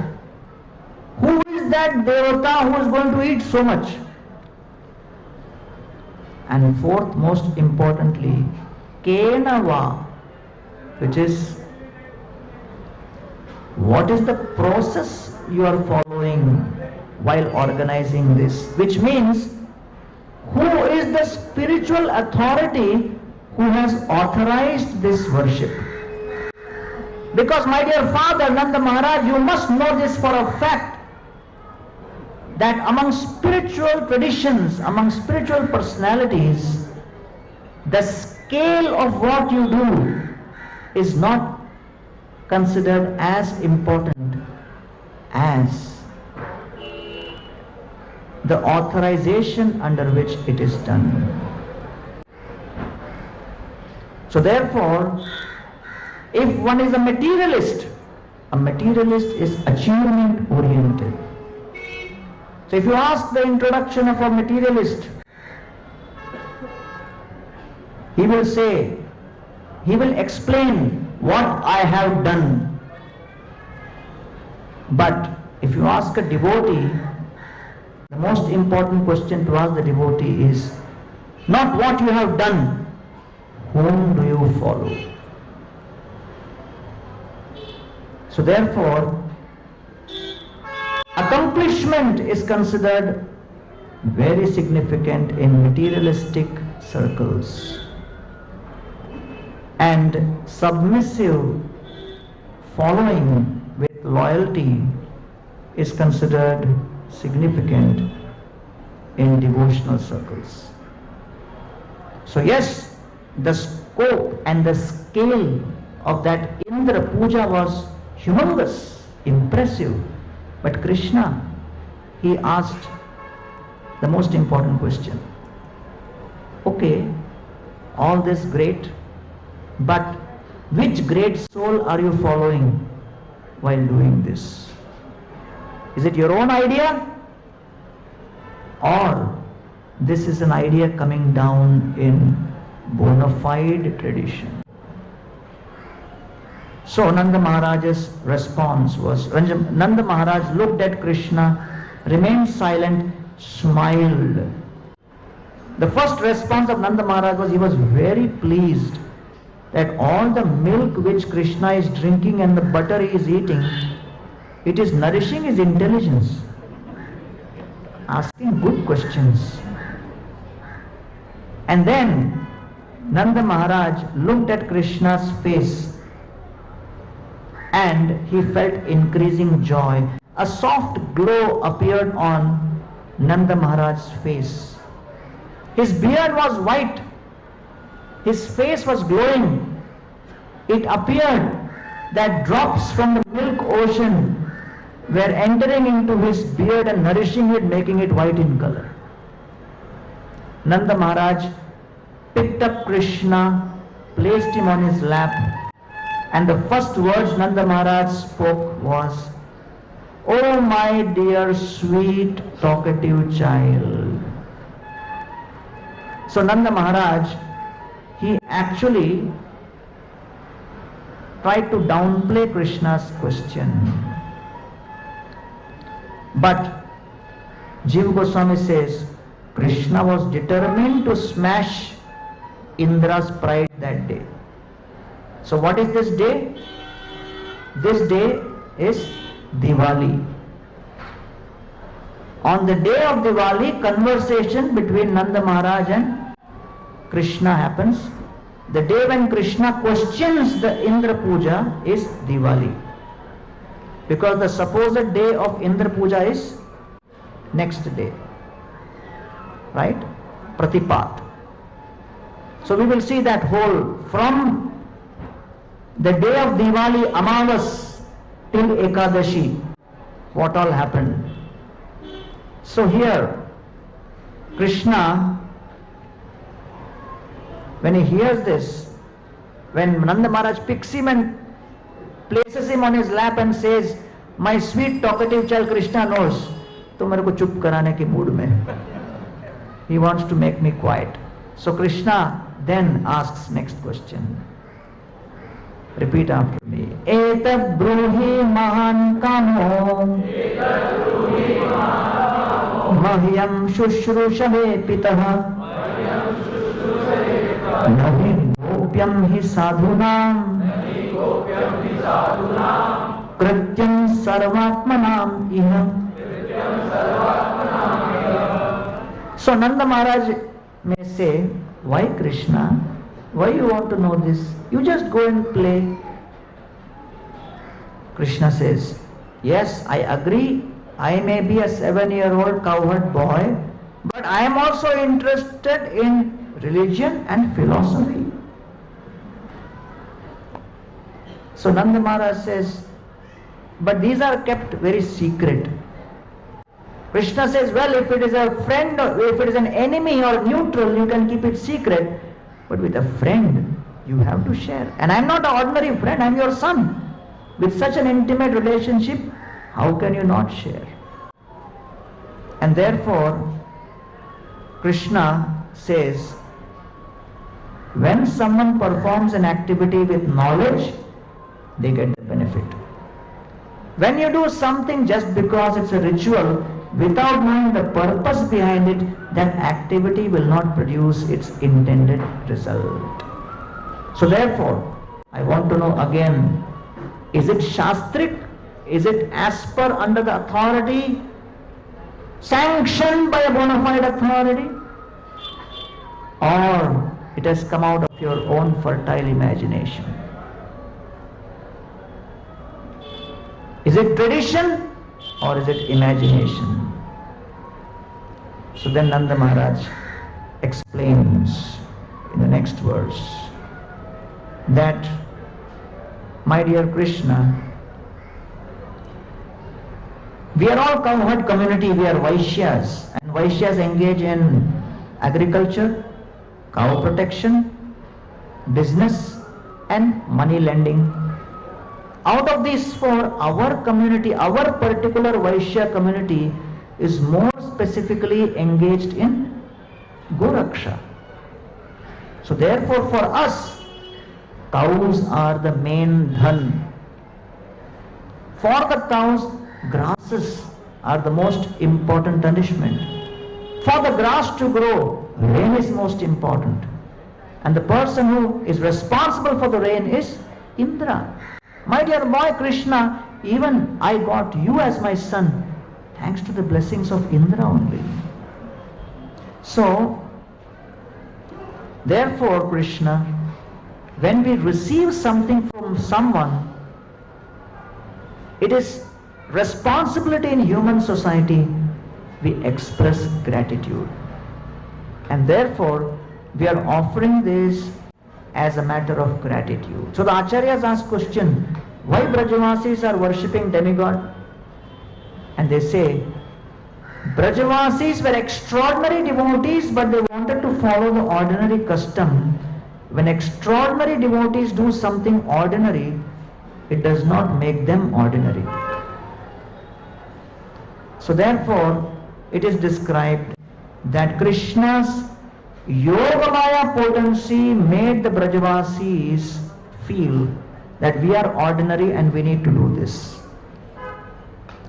Speaker 1: who is that devata who is going to eat so much? And fourth, most importantly, kenava, which is what is the process you are following while organizing this? Which means, who is the spiritual authority who has authorized this worship? Because my dear father, Nanda Maharaj, you must know this for a fact, that among spiritual traditions, among spiritual personalities, the scale of what you do is not considered as important as the authorization under which it is done. So therefore, if one is a materialist is achievement oriented. So if you ask the introduction of a materialist, he will say, he will explain what I have done. But if you ask a devotee, the most important question to ask the devotee is not what you have done, whom do you follow? So therefore, accomplishment is considered very significant in materialistic circles, and submissive following with loyalty is considered significant in devotional circles. So yes, the scope and the scale of that Indra Puja was humongous, impressive. But Krishna, he asked the most important question. Okay, all this great, but which great soul are you following while doing this? Is it your own idea? Or this is an idea coming down in bona fide tradition? So Nanda Maharaj's response was, Nanda Maharaj looked at Krishna, remained silent, smiled. The first response of Nanda Maharaj was, he was very pleased that all the milk which Krishna is drinking and the butter he is eating, it is nourishing his intelligence. Asking good questions. And then Nanda Maharaj looked at Krishna's face and he felt increasing joy. A soft glow appeared on Nanda Maharaj's face. His beard was white. His face was glowing. It appeared that drops from the milk ocean were entering into his beard and nourishing it, making it white in color. Nanda Maharaj picked up Krishna, placed him on his lap, and the first words Nanda Maharaj spoke was, "Oh my dear sweet talkative child." So Nanda Maharaj, he actually tried to downplay Krishna's question. But Jiva Goswami says, Krishna was determined to smash Indra's pride that day. So what is this day? This day is Diwali. On the day of Diwali, conversation between Nanda Maharaj and Krishna happens. The day when Krishna questions the Indra Puja is Diwali. Because the supposed day of Indra Puja is next day. Right? Pratipat. So we will see that whole from the day of Diwali, Amavas till Ekadashi, what all happened. So here, Krishna, when he hears this, when Nanda Maharaj picks him and places him on his lap and says, "My sweet talkative child Krishna knows," तो मेरे को चुप कराने के mood में. He wants to make me quiet. So Krishna then asks next question. Repeat after me. Etat bruhi mahan kamo mahyam shushrushahe pitah nahi gopyam hi sadhunam krityam sarvatmanam iha. So Nanda Maharaj may say, "Why Krishna? Why you want to know this? You just go and play." Krishna says, "Yes, I agree. I may be a 7-year-old cowherd boy, but I am also interested in religion and philosophy." So Nanda Maharaj says, "But these are kept very secret." Krishna says, "Well, if it is a friend or if it is an enemy or neutral, you can keep it secret. But with a friend, you have to share. And I am not an ordinary friend, I am your son. With such an intimate relationship, how can you not share?" And therefore, Krishna says, when someone performs an activity with knowledge, they get the benefit. When you do something just because it's a ritual, without knowing the purpose behind it, that activity will not produce its intended result. So therefore, I want to know again, is it shastric? Is it as per under the authority, sanctioned by a bona fide authority? Or it has come out of your own fertile imagination? Is it tradition or is it imagination? So then Nanda Maharaj explains in the next verse that, my dear Krishna, we are all cowherd community, we are Vaishyas, and Vaishyas engage in agriculture, cow protection, business and money lending. Out of these four, our community, our particular Vaishya community is more specifically engaged in Goraksha. So therefore for us, cows are the main dhan. For the cows, grasses are the most important nourishment. For the grass to grow, rain is most important. And the person who is responsible for the rain is Indra. My dear boy Krishna, even I got you as my son thanks to the blessings of Indra only. So, therefore Krishna, when we receive something from someone, it is responsibility in human society we express gratitude. And therefore, we are offering this as a matter of gratitude. So the Acharyas ask question, why Brajavasis are worshipping demigod? And they say, Brajavasis were extraordinary devotees, but they wanted to follow the ordinary custom. When extraordinary devotees do something ordinary, it does not make them ordinary. So therefore, it is described that Krishna's Yogamaya potency made the Brajavasis feel that we are ordinary and we need to do this.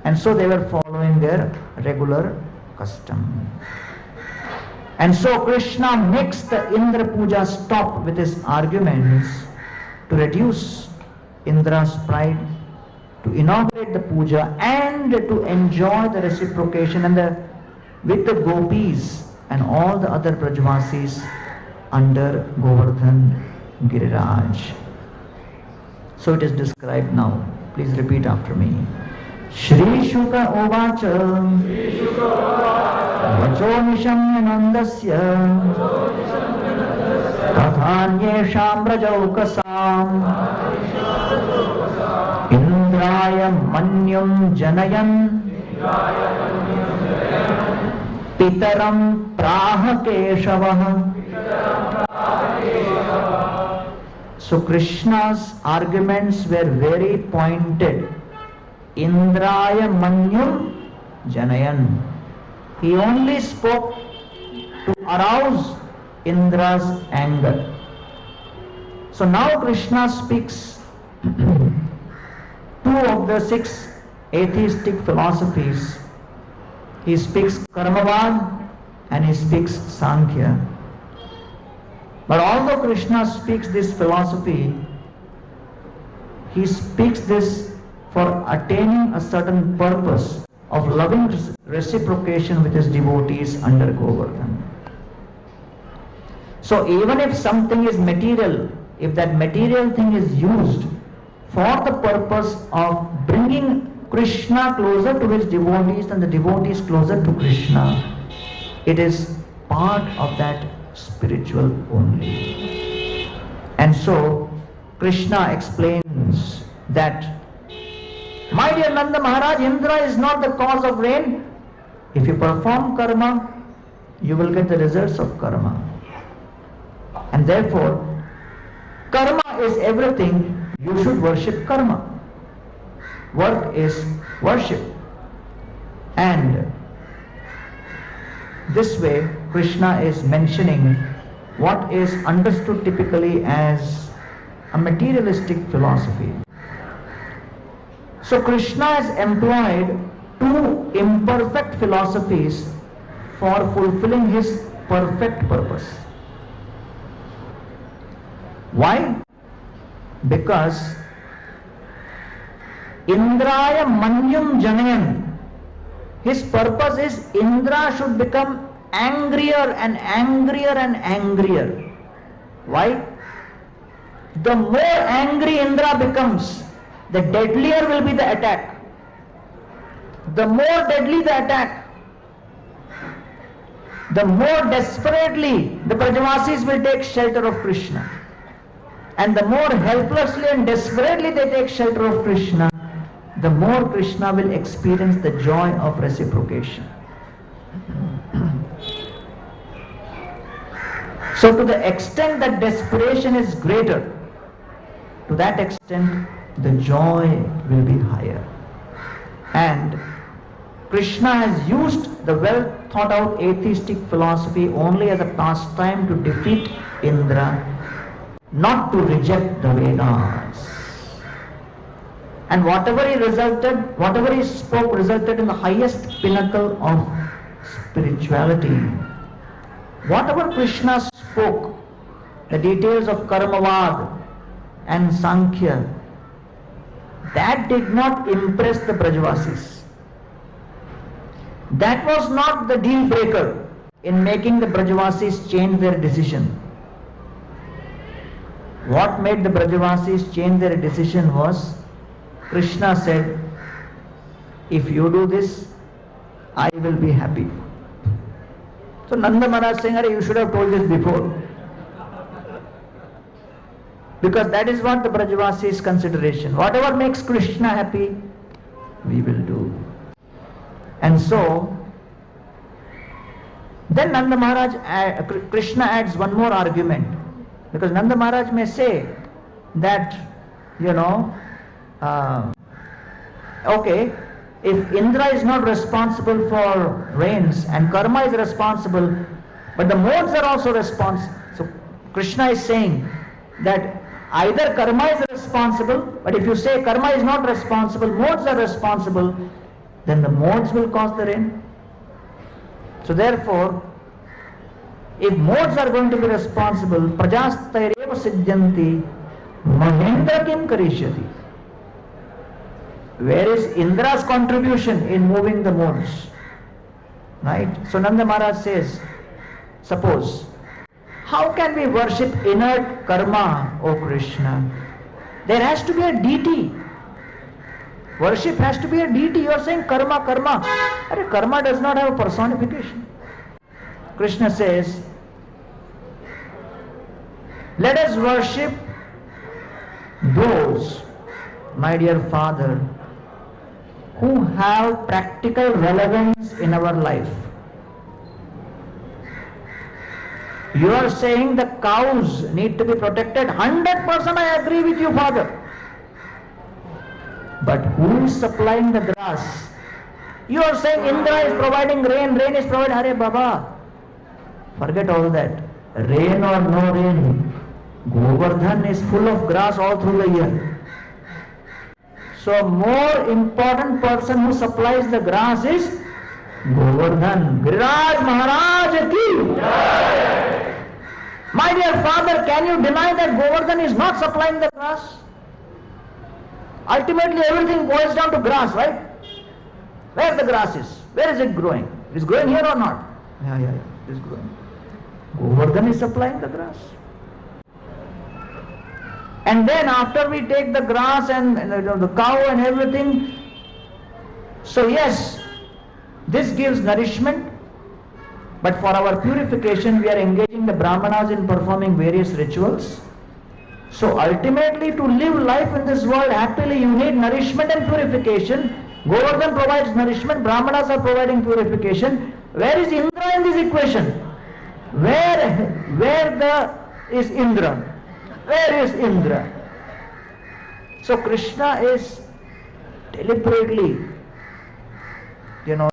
Speaker 1: And so they were following their regular custom. And so Krishna makes the Indra Puja stop with his arguments to reduce Indra's pride, to inaugurate the puja and to enjoy the reciprocation and with the gopis and all the other Brajavasis under Govardhan Giriraj. So it is described now. Please repeat after me. Shri Shuka Ovacha Vacho Nisham Nandasya Tathanyesham Brajaukasam Indraya Manyum Janayan Pitaram Praha Keshavaha. So Krishna's arguments were very pointed. Indraya Manyum Janayan. He only spoke to arouse Indra's anger. So now Krishna speaks two of the 6 atheistic philosophies. He speaks Karmavad and he speaks Sankhya. But although Krishna speaks this philosophy, he speaks this for attaining a certain purpose of loving reciprocation with his devotees under Govardhan. So even if something is material, if that material thing is used for the purpose of bringing Krishna closer to his devotees and the devotees closer to Krishna, it is part of that spiritual only. And so Krishna explains that, my dear Nanda Maharaj, Indra is not the cause of rain. If you perform karma, you will get the results of karma. And therefore, karma is everything. You should worship karma. Work is worship. And this way, Krishna is mentioning what is understood typically as a materialistic philosophy. So Krishna has employed 2 imperfect philosophies for fulfilling his perfect purpose. Why? Because Indraya Manyum Janayan, his purpose is Indra should become angrier and angrier and angrier. Why? The more angry Indra becomes, the deadlier will be the attack. The more deadly the attack, the more desperately the Brajavasis will take shelter of Krishna. And the more helplessly and desperately they take shelter of Krishna, the more Krishna will experience the joy of reciprocation. So to the extent that desperation is greater, to that extent the joy will be higher. And Krishna has used the well thought out atheistic philosophy only as a pastime to defeat Indra, not to reject the Vedas. And whatever he spoke resulted in the highest pinnacle of spirituality. Whatever Krishna spoke, the details of Karmavad and Sankhya, that did not impress the Brajavasis. That was not the deal breaker in making the Brajavasis change their decision. What made the Brajavasis change their decision was, Krishna said, if you do this, I will be happy. So Nanda Maharaj saying, you should have told this before. Because that is what the Brajavasi's consideration. Whatever makes Krishna happy, we will do. And so, then Nanda Maharaj, Krishna adds one more argument. Because Nanda Maharaj may say that, okay, if Indra is not responsible for rains and karma is responsible, but the modes are also responsible. So Krishna is saying that either karma is responsible, but if you say karma is not responsible, modes are responsible, then the modes will cause the rain. So therefore, if modes are going to be responsible, prajastaireva siddhyanti, mahendra kim karishyati. Where is Indra's contribution in moving the modes? Right? So Nanda Maharaj says, suppose, how can we worship inert karma, O Krishna? There has to be a deity. Worship has to be a deity. You are saying karma. Karma does not have a personification. Krishna says, let us worship those, my dear Father, who have practical relevance in our life. You are saying the cows need to be protected. 100% I agree with you, Father. But who is supplying the grass? You are saying Indra is providing rain is providing. Hare Baba, forget all that. Rain or no rain, Govardhan is full of grass all through the year. So more important person who supplies the grass is Govardhan. Giriraj Maharaj ki. My dear Father, can you deny that Govardhan is not supplying the grass? Ultimately everything boils down to grass, right? Where the grass is? Where is it growing? It is growing here or not? Yeah, it is growing. Govardhan is supplying the grass. And then after we take the grass and the cow and everything, so yes, this gives nourishment, but for our purification we are engaging the Brahmanas in performing various rituals. So ultimately to live life in this world happily you need nourishment and purification. Govardhan provides nourishment, Brahmanas are providing purification. Where is Indra in this equation? Where is Indra? Where is Indra? So Krishna is deliberately,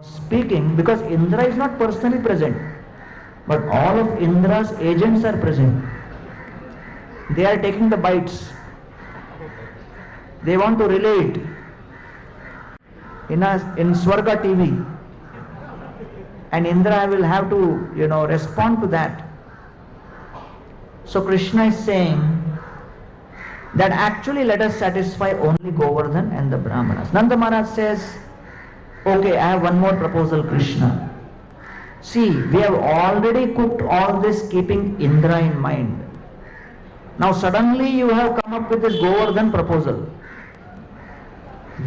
Speaker 1: speaking, because Indra is not personally present, but all of Indra's agents are present. They are taking the bites. They want to relate in Swarga TV. And Indra will have to, respond to that. So Krishna is saying that actually let us satisfy only Govardhan and the Brahmanas. Nanda Maharaj says, okay, I have one more proposal, Krishna. See, we have already cooked all this keeping Indra in mind. Now suddenly you have come up with this Govardhan proposal.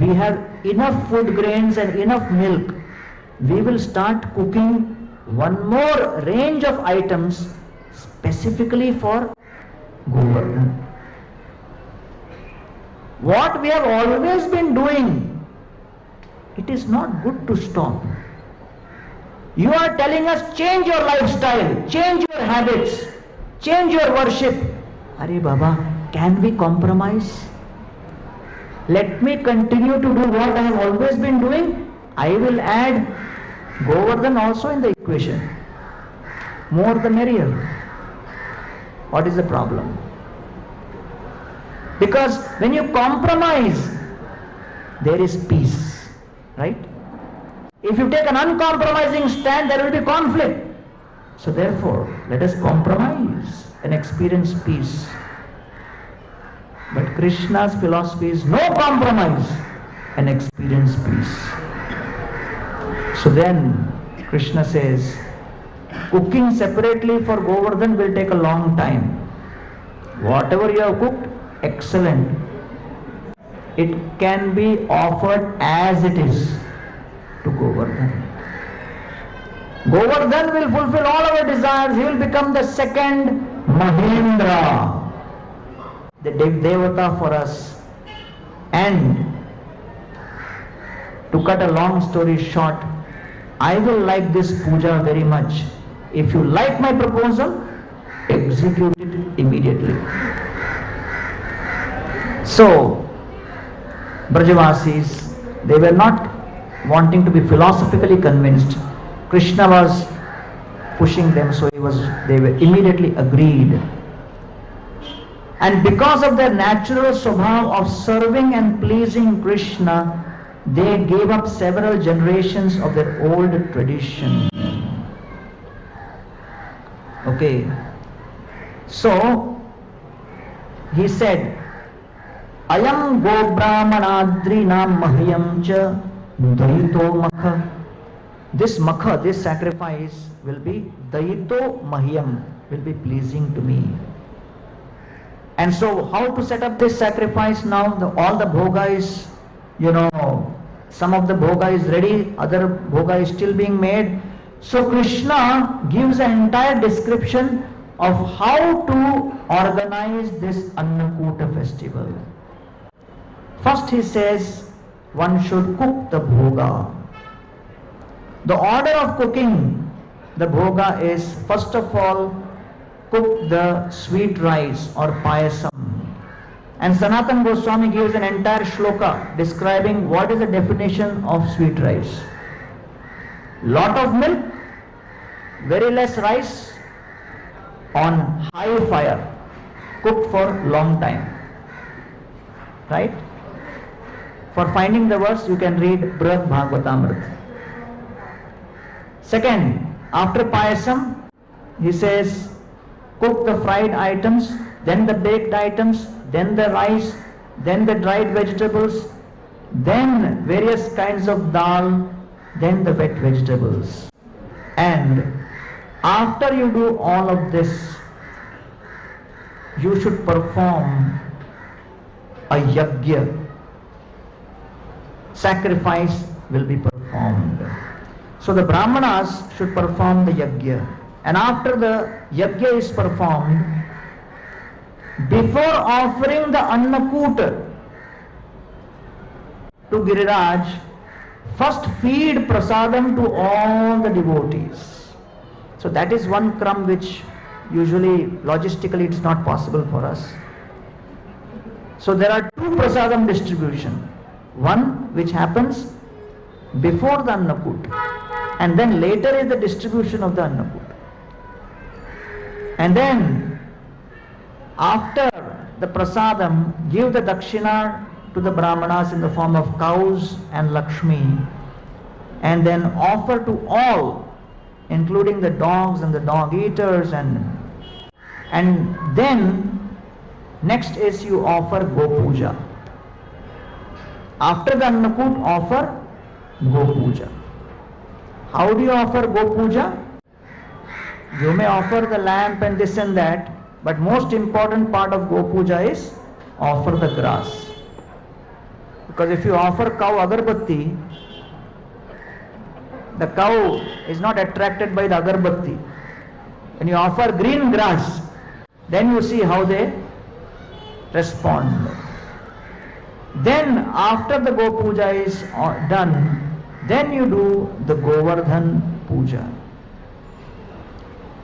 Speaker 1: We have enough food grains and enough milk. We will start cooking one more range of items specifically for Govardhan. What we have always been doing, it is not good to stop. You are telling us change your lifestyle, change your habits, change your worship. Are Baba, can we compromise? Let me continue to do what I have always been doing. I will add Govardhan also in the equation. More the merrier. What is the problem? Because when you compromise, there is peace, right? If you take an uncompromising stand, there will be conflict. So therefore, let us compromise and experience peace. But Krishna's philosophy is no compromise and experience peace. So then Krishna says, cooking separately for Govardhan will take a long time. Whatever you have cooked, excellent. It can be offered as it is. to Govardhan. Govardhan will fulfill all our desires. He will become the second Mahendra, the Devata for us. And to cut a long story short, I will like this puja very much. If you like my proposal, execute it immediately. So, Brajavasis, they were not wanting to be philosophically convinced. Krishna was pushing them, so they were immediately agreed. And because of their natural swabhav of serving and pleasing Krishna, they gave up several generations of their old tradition. Okay. So, he said, Ayam go brahmanadrinam mahyam cha daito makha. This makha, this sacrifice will be daito mahyam, will be pleasing to me. And so, how to set up this sacrifice now? All the bhoga is, some of the bhoga is ready, other bhoga is still being made. So Krishna gives an entire description of how to organize this Annakuta festival. First he says, one should cook the bhoga. The order of cooking the bhoga is, first of all, cook the sweet rice or payasam. And Sanatana Goswami gives an entire shloka describing what is the definition of sweet rice. Lot of milk, very less rice, on high fire, cooked for long time. Right? For finding the verse, you can read Brihad Bhagavatam. Second, after payasam, he says, cook the fried items, then the baked items, then the rice, then the dried vegetables, then various kinds of dal, then the wet vegetables. And after you do all of this, you should perform a yajna. Sacrifice will be performed. So the Brahmanas should perform the yajna. And after the yajna is performed, before offering the Annakuta to Giriraj, first feed prasadam to all the devotees. So that is one crumb which usually logistically it's not possible for us. So there are two prasadam distribution. One which happens before the Annakut, and then later is the distribution of the Annakut. And then after the prasadam, give the dakshina to the brahmanas in the form of cows and Lakshmi, and then offer to all, including the dogs and the dog eaters, and then next is you offer Go Puja. After the Annakut, offer Go Puja. How do you offer Go Puja? You may offer the lamp and this and that, but most important part of Go Puja is offer the grass. Because if you offer cow agarbatti, the cow is not attracted by the agarbatti. When you offer green grass, then you see how they respond. Then after the Go Puja is done, then you do the Govardhan Puja.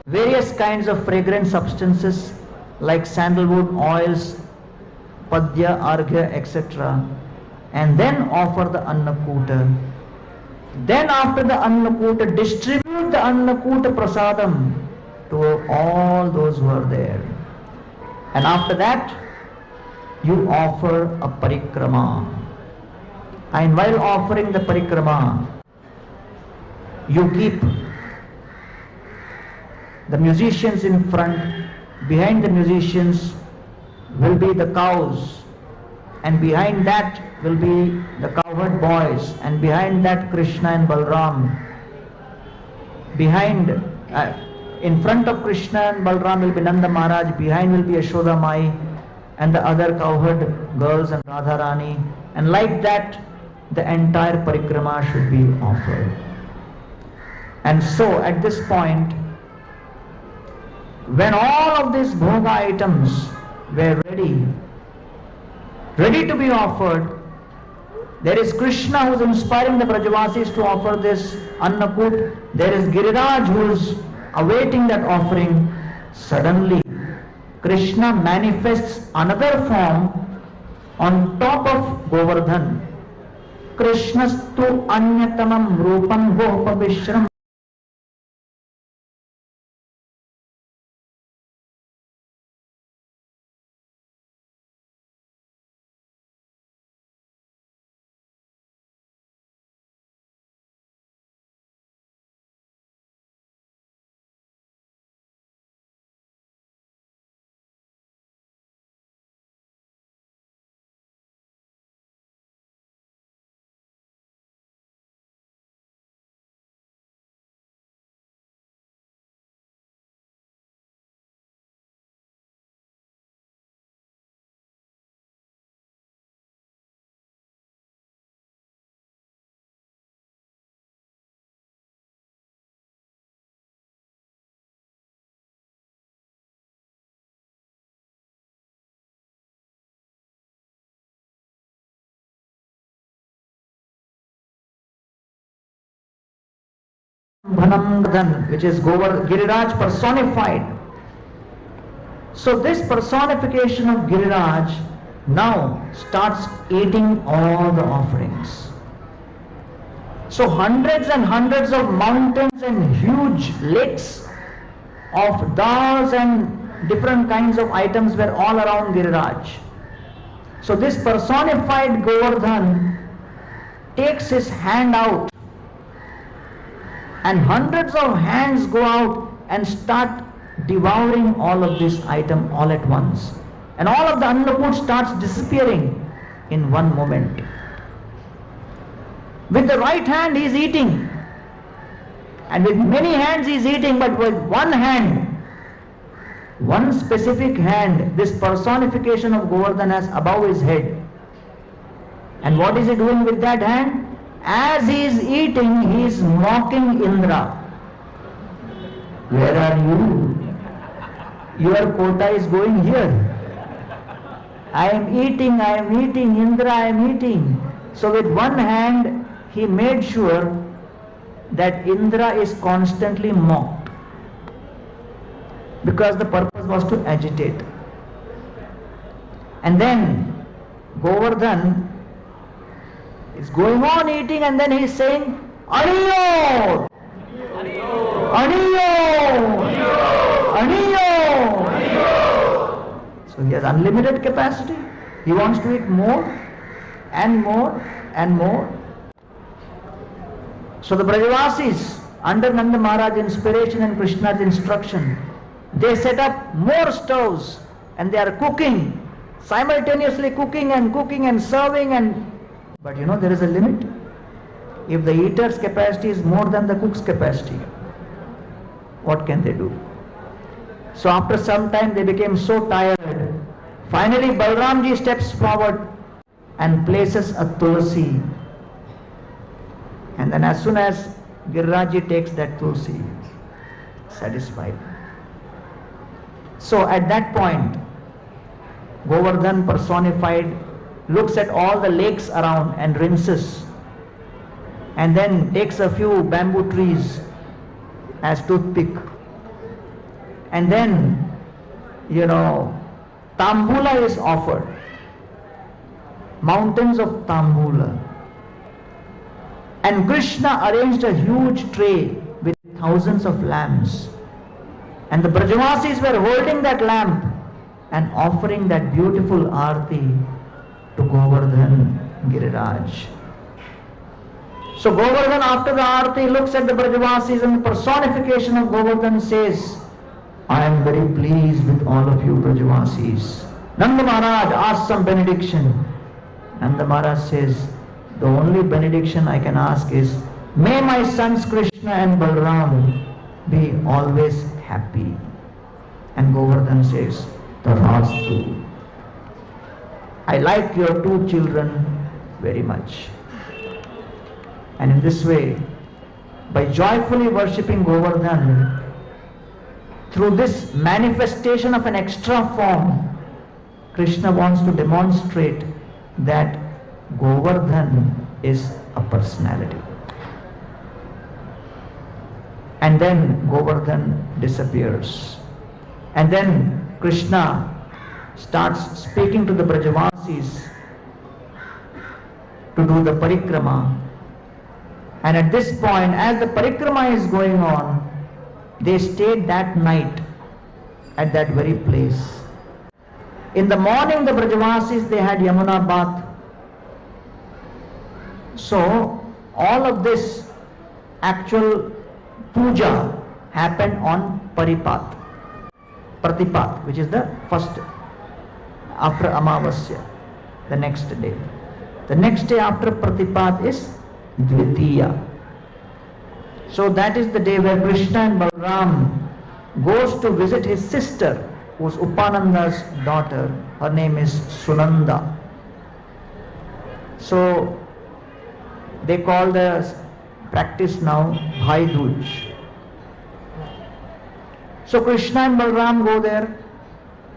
Speaker 1: Various kinds of fragrant substances like sandalwood, oils, padya, arghya, etc. And then offer the Annakuta. Then after the Annakuta, distribute the Annakuta prasadam to all those who are there. And after that, you offer a parikrama. And while offering the parikrama, you keep the musicians in front. Behind the musicians will be the cows, and behind that will be the cowherd boys, and behind that Krishna and Balram. In front of Krishna and Balram will be Nanda Maharaj, behind will be Yashoda Mai and the other cowherd girls and Radha Rani, and like that the entire parikrama should be offered. And so at this point, when all of these bhoga items were ready to be offered, there is Krishna who is inspiring the Brajavasis to offer this Annakut. There is Giriraj who is awaiting that offering. Suddenly, Krishna manifests another form on top of Govardhan. Krishnastu anyatamam rupam gopavishram. Bhanamgardhan, which is Giriraj personified. So this personification of Giriraj now starts eating all the offerings. So hundreds and hundreds of mountains and huge lakes of dals and different kinds of items were all around Giriraj. So this personified Govardhan takes his hand out, and hundreds of hands go out and start devouring all of this item all at once. And all of the Annakut starts disappearing in one moment. With the right hand he is eating, and with many hands he is eating, but with one hand, one specific hand, this personification of Govardhan has above his head. And what is he doing with that hand? As he is eating, he is mocking Indra. Where are you? Your quota is going here. I am eating, Indra, I am eating. So with one hand, he made sure that Indra is constantly mocked, because the purpose was to agitate. And then Govardhan is going on eating, and then he is saying, Aniyo! Aniyo! Aniyo! So he has unlimited capacity. He wants to eat more and more and more. So the Brajavasis, under Nanda Maharaj's inspiration and Krishna's instruction, they set up more stoves and they are cooking, simultaneously cooking and serving. But you know, there is a limit. If the eater's capacity is more than the cook's capacity, what can they do? So after some time they became so tired. Finally Balramji steps forward and places a tulsi. And then as soon as Girirajji takes that tulsi, satisfied. So at that point, Govardhan personified looks at all the lakes around and rinses, and then takes a few bamboo trees as toothpick, and then tambula is offered, mountains of tambula, and Krishna arranged a huge tray with thousands of lamps, and the Brajavasis were holding that lamp and offering that beautiful arati to Govardhan Giriraj. So Govardhan, after the arati, looks at the Brajavasis, and the personification of Govardhan says, I am very pleased with all of you Brajavasis. Nanda Maharaj asks some benediction. Nanda Maharaj says, the only benediction I can ask is, may my sons Krishna and Balram be always happy. And Govardhan says, Tarastu. I like your two children very much. And in this way, by joyfully worshipping Govardhan, through this manifestation of an extra form, Krishna wants to demonstrate that Govardhan is a personality. And then Govardhan disappears. And then Krishna starts speaking to the Brajavasis to do the parikrama. And at this point, as the parikrama is going on, they stayed that night at that very place. In the morning, the Brajavasis, they had Yamuna bath. So, all of this actual puja happened on Paripat, Pratipat, which is the first after Amavasya, the next day. The next day after Pratipat is Dvitiya. So that is the day where Krishna and Balaram goes to visit his sister, who is Upananda's daughter. Her name is Sunanda. So they call the practice now Bhai Dooj. So Krishna and Balaram go there.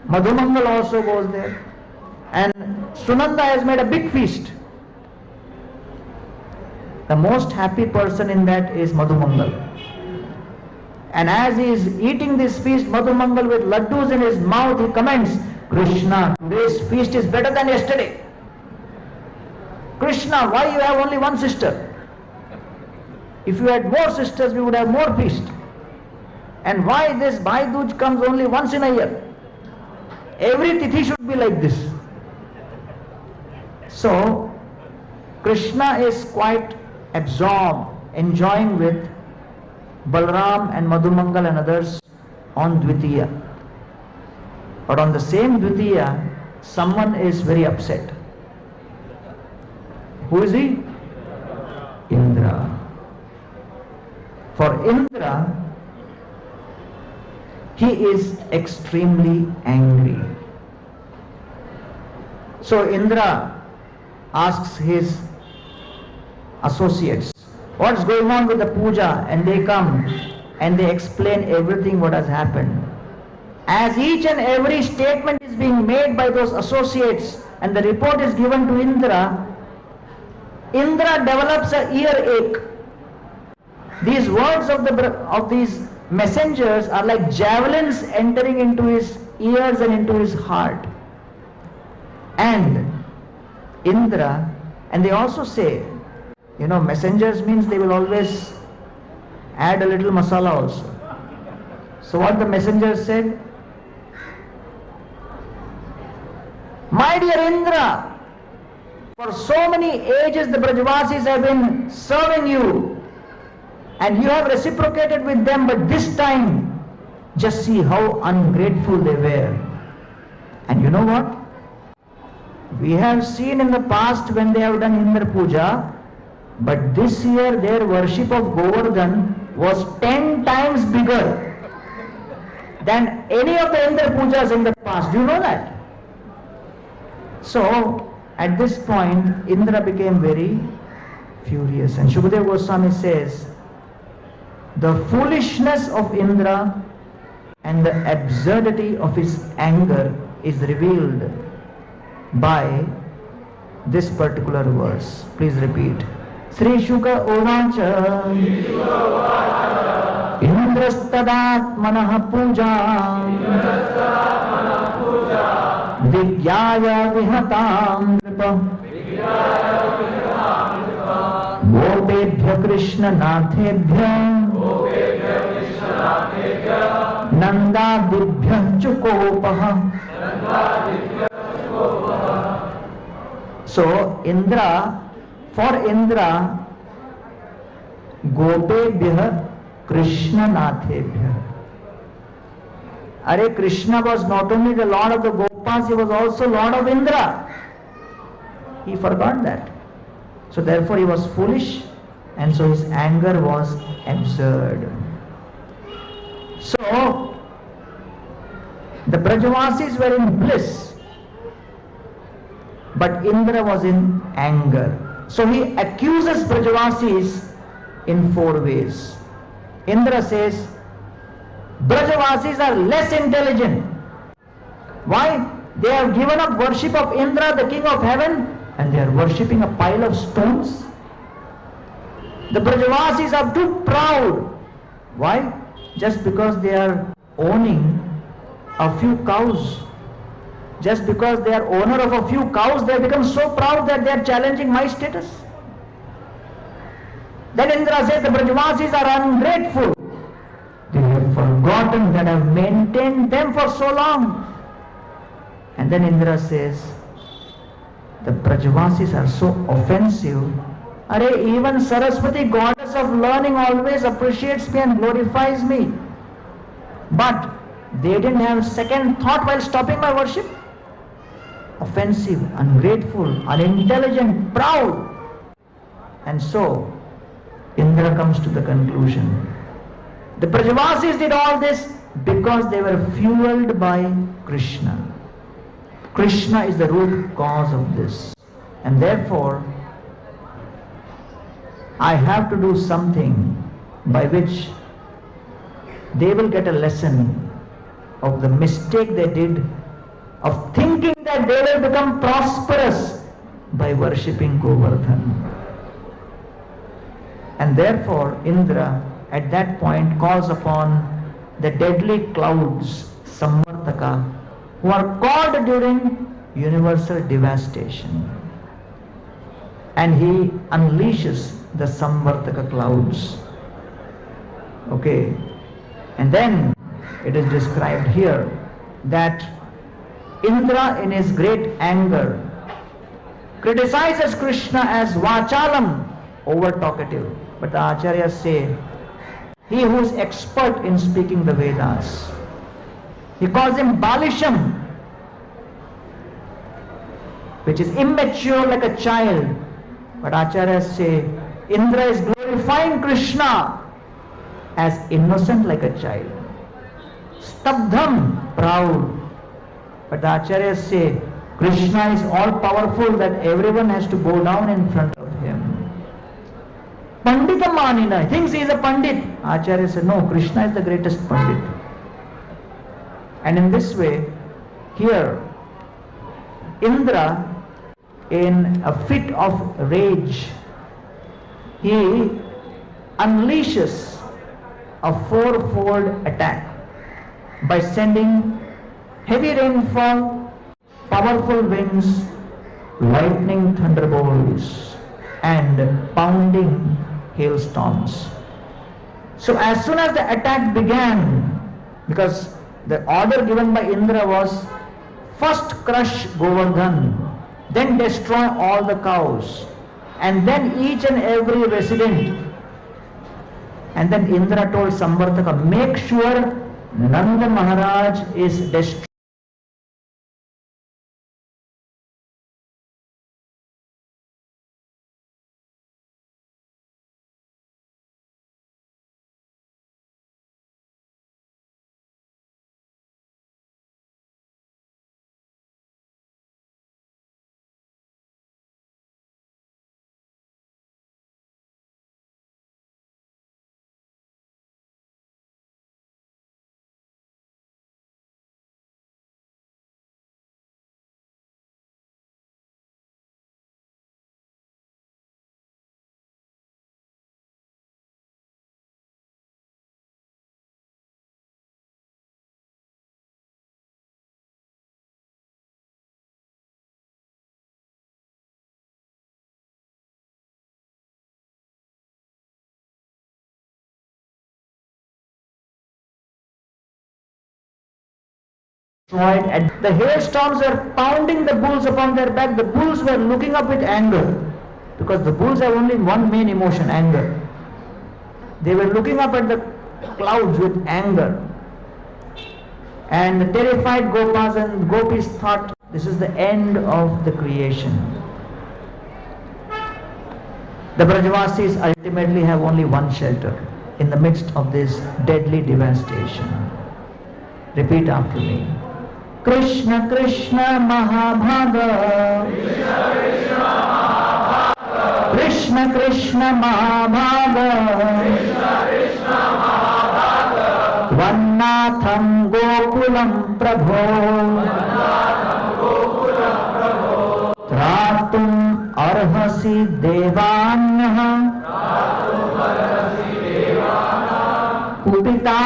Speaker 1: Madhumangal also goes there. And Sunanda has made a big feast. The most happy person in that is Madhumangal. And as he is eating this feast, Madhumangal with laddus in his mouth, he comments, Krishna, today's feast is better than yesterday. Krishna, why you have only one sister? If you had more sisters, we would have more feast. And why this Bhai Dooj comes only once in a year? Every tithi should be like this. So, Krishna is quite absorbed, enjoying with Balaram and Madhumangal and others on Dvitiya. But on the same Dvitiya, someone is very upset. Who is he? Indra. For Indra, he is extremely angry. So Indra asks his associates, what's going on with the puja? And they come and they explain everything what has happened. As each and every statement is being made by those associates and the report is given to Indra, Indra develops an earache. These words of these messengers are like javelins entering into his ears and into his heart. And Indra, and they also say, messengers means they will always add a little masala also. So what the messenger said? My dear Indra, for so many ages the Brajavasis have been serving you and you have reciprocated with them, but this time just see how ungrateful they were. And you know what? We have seen in the past when they have done Indra Puja, but this year their worship of Govardhan was 10 times bigger than any of the Indra Pujas in the past. Do you know that? So, at this point, Indra became very furious. And Shukadeva Goswami says, the foolishness of Indra and the absurdity of his anger is revealed by this particular verse. Please repeat. Sri Shuka Uvacha Indrastadatmanah Puja Vigyaya Vihatam Nripa Gopebhya Krishna Nathebhya Nandadibhya Chukopaha. So Indra, for Indra, Gopebhya Krishna Nathebhya. Are Krishna was not only the Lord of the Gopas, he was also Lord of Indra. He forgot that. So therefore he was foolish, and so his anger was absurd. So the Brajavasis were in bliss, but Indra was in anger.
Speaker 2: So he accuses Brajavasis in 4 ways. Indra says, Brajavasis are less intelligent. Why? They have given up worship of Indra, the king of heaven, and they are worshipping a pile of stones. The Brajavasis are too proud. Why? Just because they are owning a few cows. Just because they are owner of a few cows, they become so proud that they are challenging my status. Then Indra says the Brajavasis are ungrateful. They have forgotten that I have maintained them for so long. And then Indra says, the Brajavasis are so offensive. Even Saraswati, goddess of learning, always appreciates me and glorifies me. But they didn't have second thought while stopping my worship. Offensive, ungrateful, unintelligent, proud. And so Indra comes to the conclusion. The Brajavasis did all this because they were fueled by Krishna. Krishna is the root cause of this. And therefore, I have to do something by which they will get a lesson of the mistake they did of thinking that they will become prosperous by worshipping Govardhan. And therefore Indra at that point calls upon the deadly clouds, Samvartaka, who are called during universal devastation. And he unleashes the Samvartaka clouds. Okay. And then it is described here that Indra in his great anger criticizes Krishna as Vachalam, over talkative. But the Acharyas say, he who is expert in speaking the Vedas. He calls him Balisham, which is immature like a child. But Acharyas say, Indra is glorifying Krishna as innocent like a child. Stabdham, proud. But the Acharyas say, Krishna is all powerful that everyone has to bow down in front of him. Pandita Manina, thinks he is a Pandit. Acharya said, no, Krishna is the greatest Pandit. And in this way, here, Indra, in a fit of rage, he unleashes a 4-fold attack by sending heavy rainfall, powerful winds, lightning thunderbolts, and pounding hailstorms. So as soon as the attack began, because the order given by Indra was first crush Govardhan, then destroy all the cows, and then each and every resident. And then Indra told Samvartaka, make sure Nanda Maharaj is destroyed. And the hailstorms were pounding the bulls upon their back. The bulls were looking up with anger, because the bulls have only one main emotion, anger. They were looking up at the clouds with anger. And the terrified Gopas and Gopis thought, this is the end of the creation. The Brajavasis ultimately have only one shelter in the midst of this deadly devastation. Repeat after me. Krishna Krishna Mahabhaga, Krishna Krishna Mahabhaga, Krishna Krishna Mahabhaga Vannatham Gokulam Prabho Tratum Arhasi Devanyah Kupita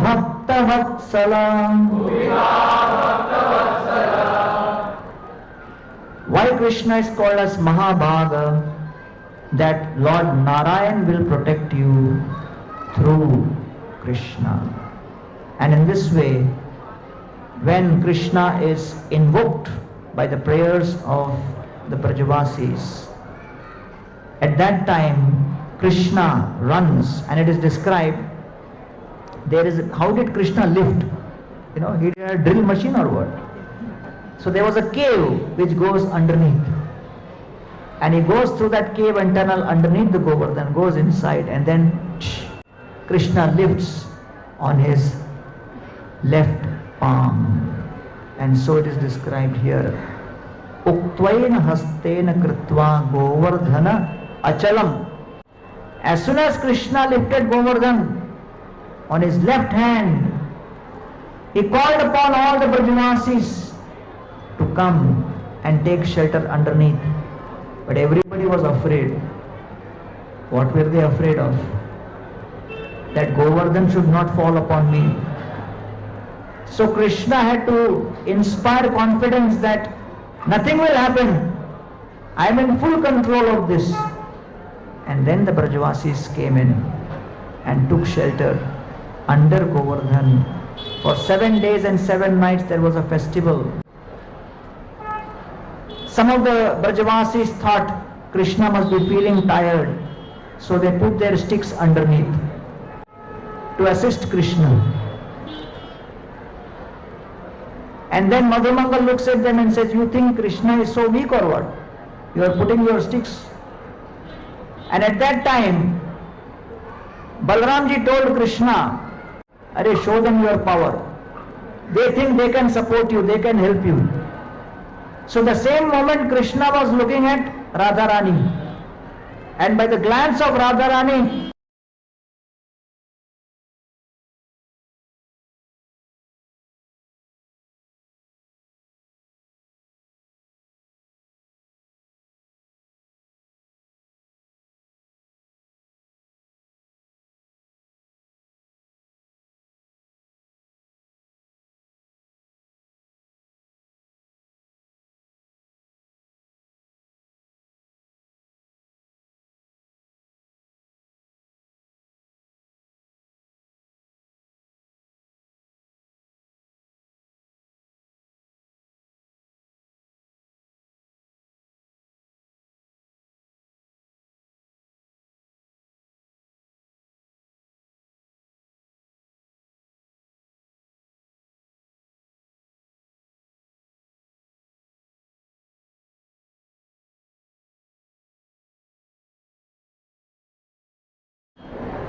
Speaker 2: Bhakta Vatsalam. Why Krishna is called as Mahabhaga? That Lord Narayan will protect you through Krishna. And in this way, when Krishna is invoked by the prayers of the Brajavasis, at that time Krishna runs, and it is described, how did Krishna lift? He had a drill machine or what? So there was a cave which goes underneath, and he goes through that cave and tunnel underneath the Govardhan, goes inside, and then Krishna lifts on his left palm. And so it is described here. Uktvaina hastena kritva Govardhana achalam. As soon as Krishna lifted Govardhan on his left hand, he called upon all the Brajavasis to come and take shelter underneath. But everybody was afraid. What were they afraid of? That Govardhan should not fall upon me. So Krishna had to inspire confidence that nothing will happen. I am in full control of this. And then the Brajavasis came in and took shelter under Govardhan. For 7 days and 7 nights there was a festival. Some of the Brajavasis thought Krishna must be feeling tired, so they put their sticks underneath to assist Krishna. And then Madhumangal looks at them and says, you think Krishna is so weak or what? You are putting your sticks. And at that time, Balramji told Krishna, Arey, show them your power. They think they can support you, they can help you. So the same moment Krishna was looking at Radharani, and by the glance of Radharani,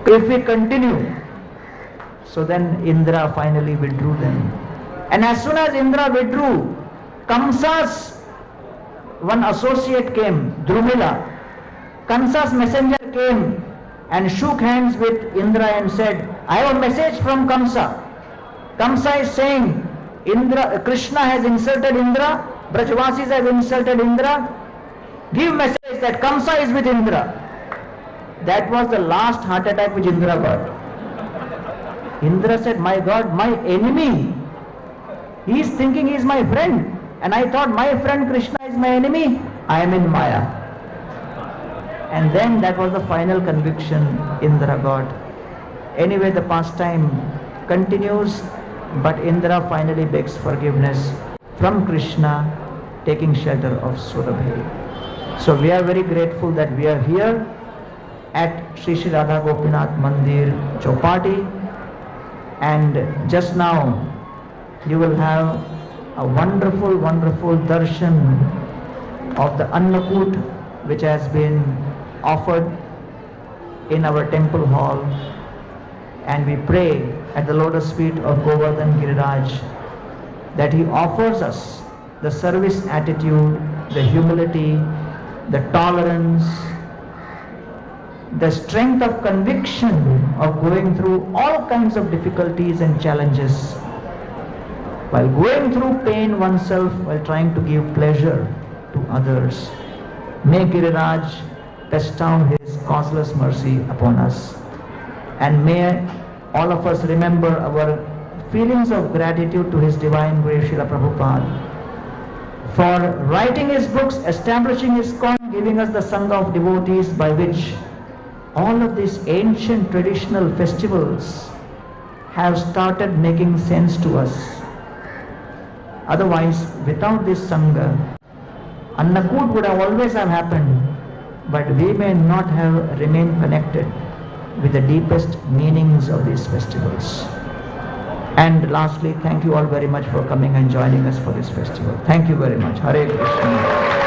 Speaker 2: if we continue, so then Indra finally withdrew them. And as soon as Indra withdrew, Kamsa's one associate came, Drumila. Kamsa's messenger came and shook hands with Indra and said, I have a message from Kamsa. Kamsa is saying, Krishna has insulted Indra, Brajavasis have insulted Indra. Give message that Kamsa is with Indra. That was the last heart attack which Indra got. Indra said, my God, my enemy. He is thinking he is my friend. And I thought my friend Krishna is my enemy. I am in Maya. And then that was the final conviction Indra got. Anyway, the pastime continues, but Indra finally begs forgiveness from Krishna, taking shelter of Surabhi. So we are very grateful that we are here at Sri Sri Radha Gopinath Mandir, Chowpatty, and just now you will have a wonderful, wonderful darshan of the Annakut which has been offered in our temple hall, and we pray at the lotus feet of Govardhan Giriraj that he offers us the service attitude, the humility, the tolerance, the strength of conviction of going through all kinds of difficulties and challenges, while going through pain oneself, while trying to give pleasure to others. May Giriraj bestow his causeless mercy upon us, and may all of us remember our feelings of gratitude to His Divine Grace Srila Prabhupada for writing his books, establishing ISKCON, giving us the Sangha of devotees by which all of these ancient traditional festivals have started making sense to us. Otherwise, without this Sangha, Annakoot would have always have happened, but we may not have remained connected with the deepest meanings of these festivals. And lastly, thank you all very much for coming and joining us for this festival. Thank you very much. Hare Krishna.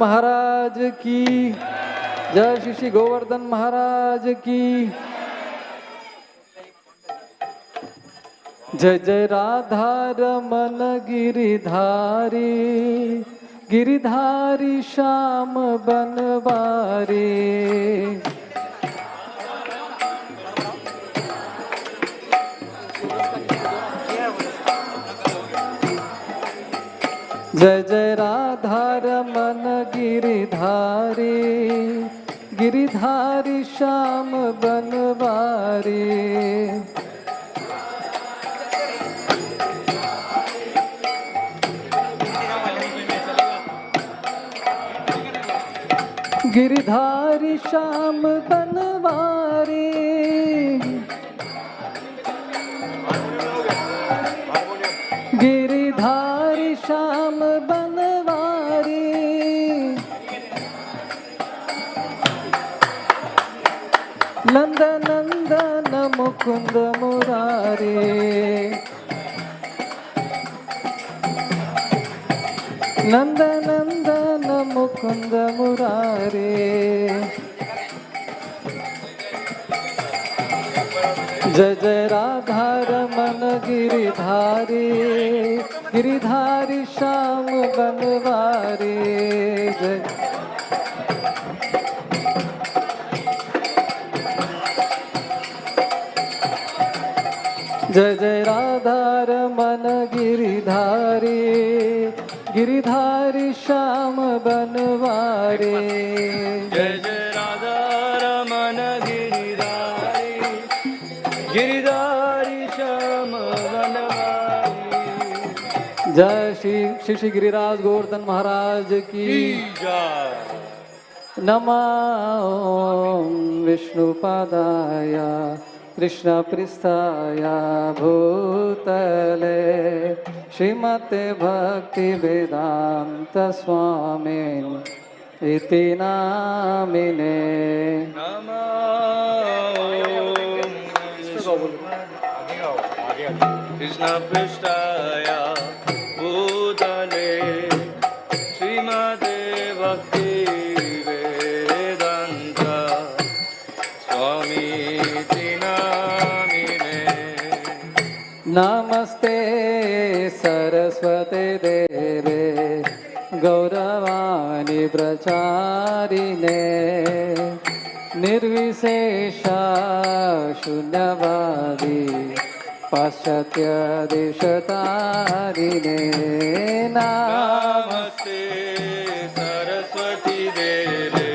Speaker 3: महाराज की जय, श्री श्री गोवर्धन महाराज की जय। जय राधा रमन गिरिधारी, गिरिधारी श्याम बनवारी। जय जय राधा रमन गिरिधारी, गिरिधारी श्याम बनवारी। गिरिधारी श्याम बनवारी, गिरिधारी श्याम बनवारी। नंद नंदन मुकुंद मुरारी, नंद नंदन मुकुंद मुरारी। जय जय राधा रमन गिरिधारी, गिरिधारी श्याम बनवारी। जय जय जय राधा रमन गिरिधारी, गिरिधारी श्याम बनवारी।
Speaker 4: जय जय राधा रमन गिरिधारी, गिरिधारी श्याम बनवारी।
Speaker 3: जय श्री श्री श्री गिरिराज गोवर्धन महाराज की
Speaker 4: जय।
Speaker 3: नमः विष्णुपादाय कृष्णपृष्ठाय भूतले श्रीमते भक्तिवेदान्त स्वामिन् इति नामिने।
Speaker 4: कृष्ण पृष्ठाय भूतले श्रीमते भक्ति वेदांत स्वामीति नामिने।
Speaker 3: नमस्ते सरस्वते देवे गौरवाणी प्रचारिणे निर्विशेषा शून्यवादी पाश्चात्य देशतारिणे।
Speaker 4: नमस्ते सरस्वती देवे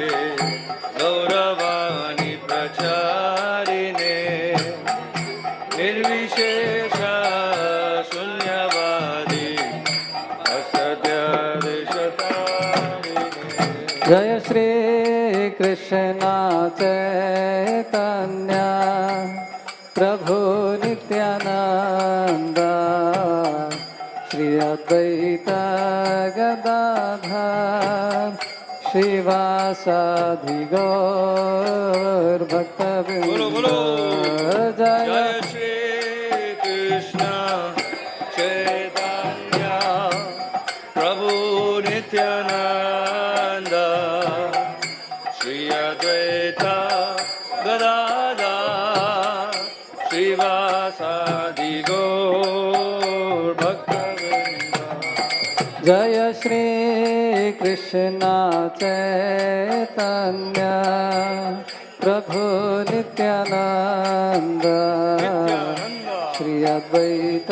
Speaker 4: गौरवाणी प्रचारिणे निर्विशेषा शून्यवादी पाश्चात्य देशतारिणे।
Speaker 3: जय श्री कृष्ण चैतन्य प्रभु नित्यानंद श्री अद्वैत गदाधर श्रीवासादि गौर भक्तवृंद। जय
Speaker 4: श्री कृष्ण चैतन्य प्रभु नित्यानंद श्री अद्वैत गदाधर श्रीवासादि गौर भक्तवृंद।
Speaker 3: जय श्री कृष्ण चैतन्य प्रभु नित्यानंद श्री अद्वैत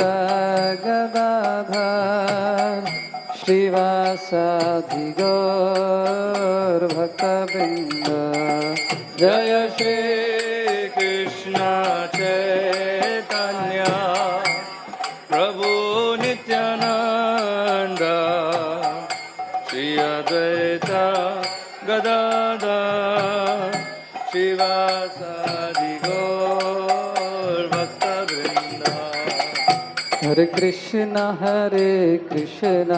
Speaker 3: गदाधर श्रीवासादि गौर भक्तवृंद। जय श्री कृष्ण चैतन्य प्रभु नित्यानंद श्री अद्वैत गदाधर श्रीवासादि गौर भक्तवृंद। हरे कृष्ण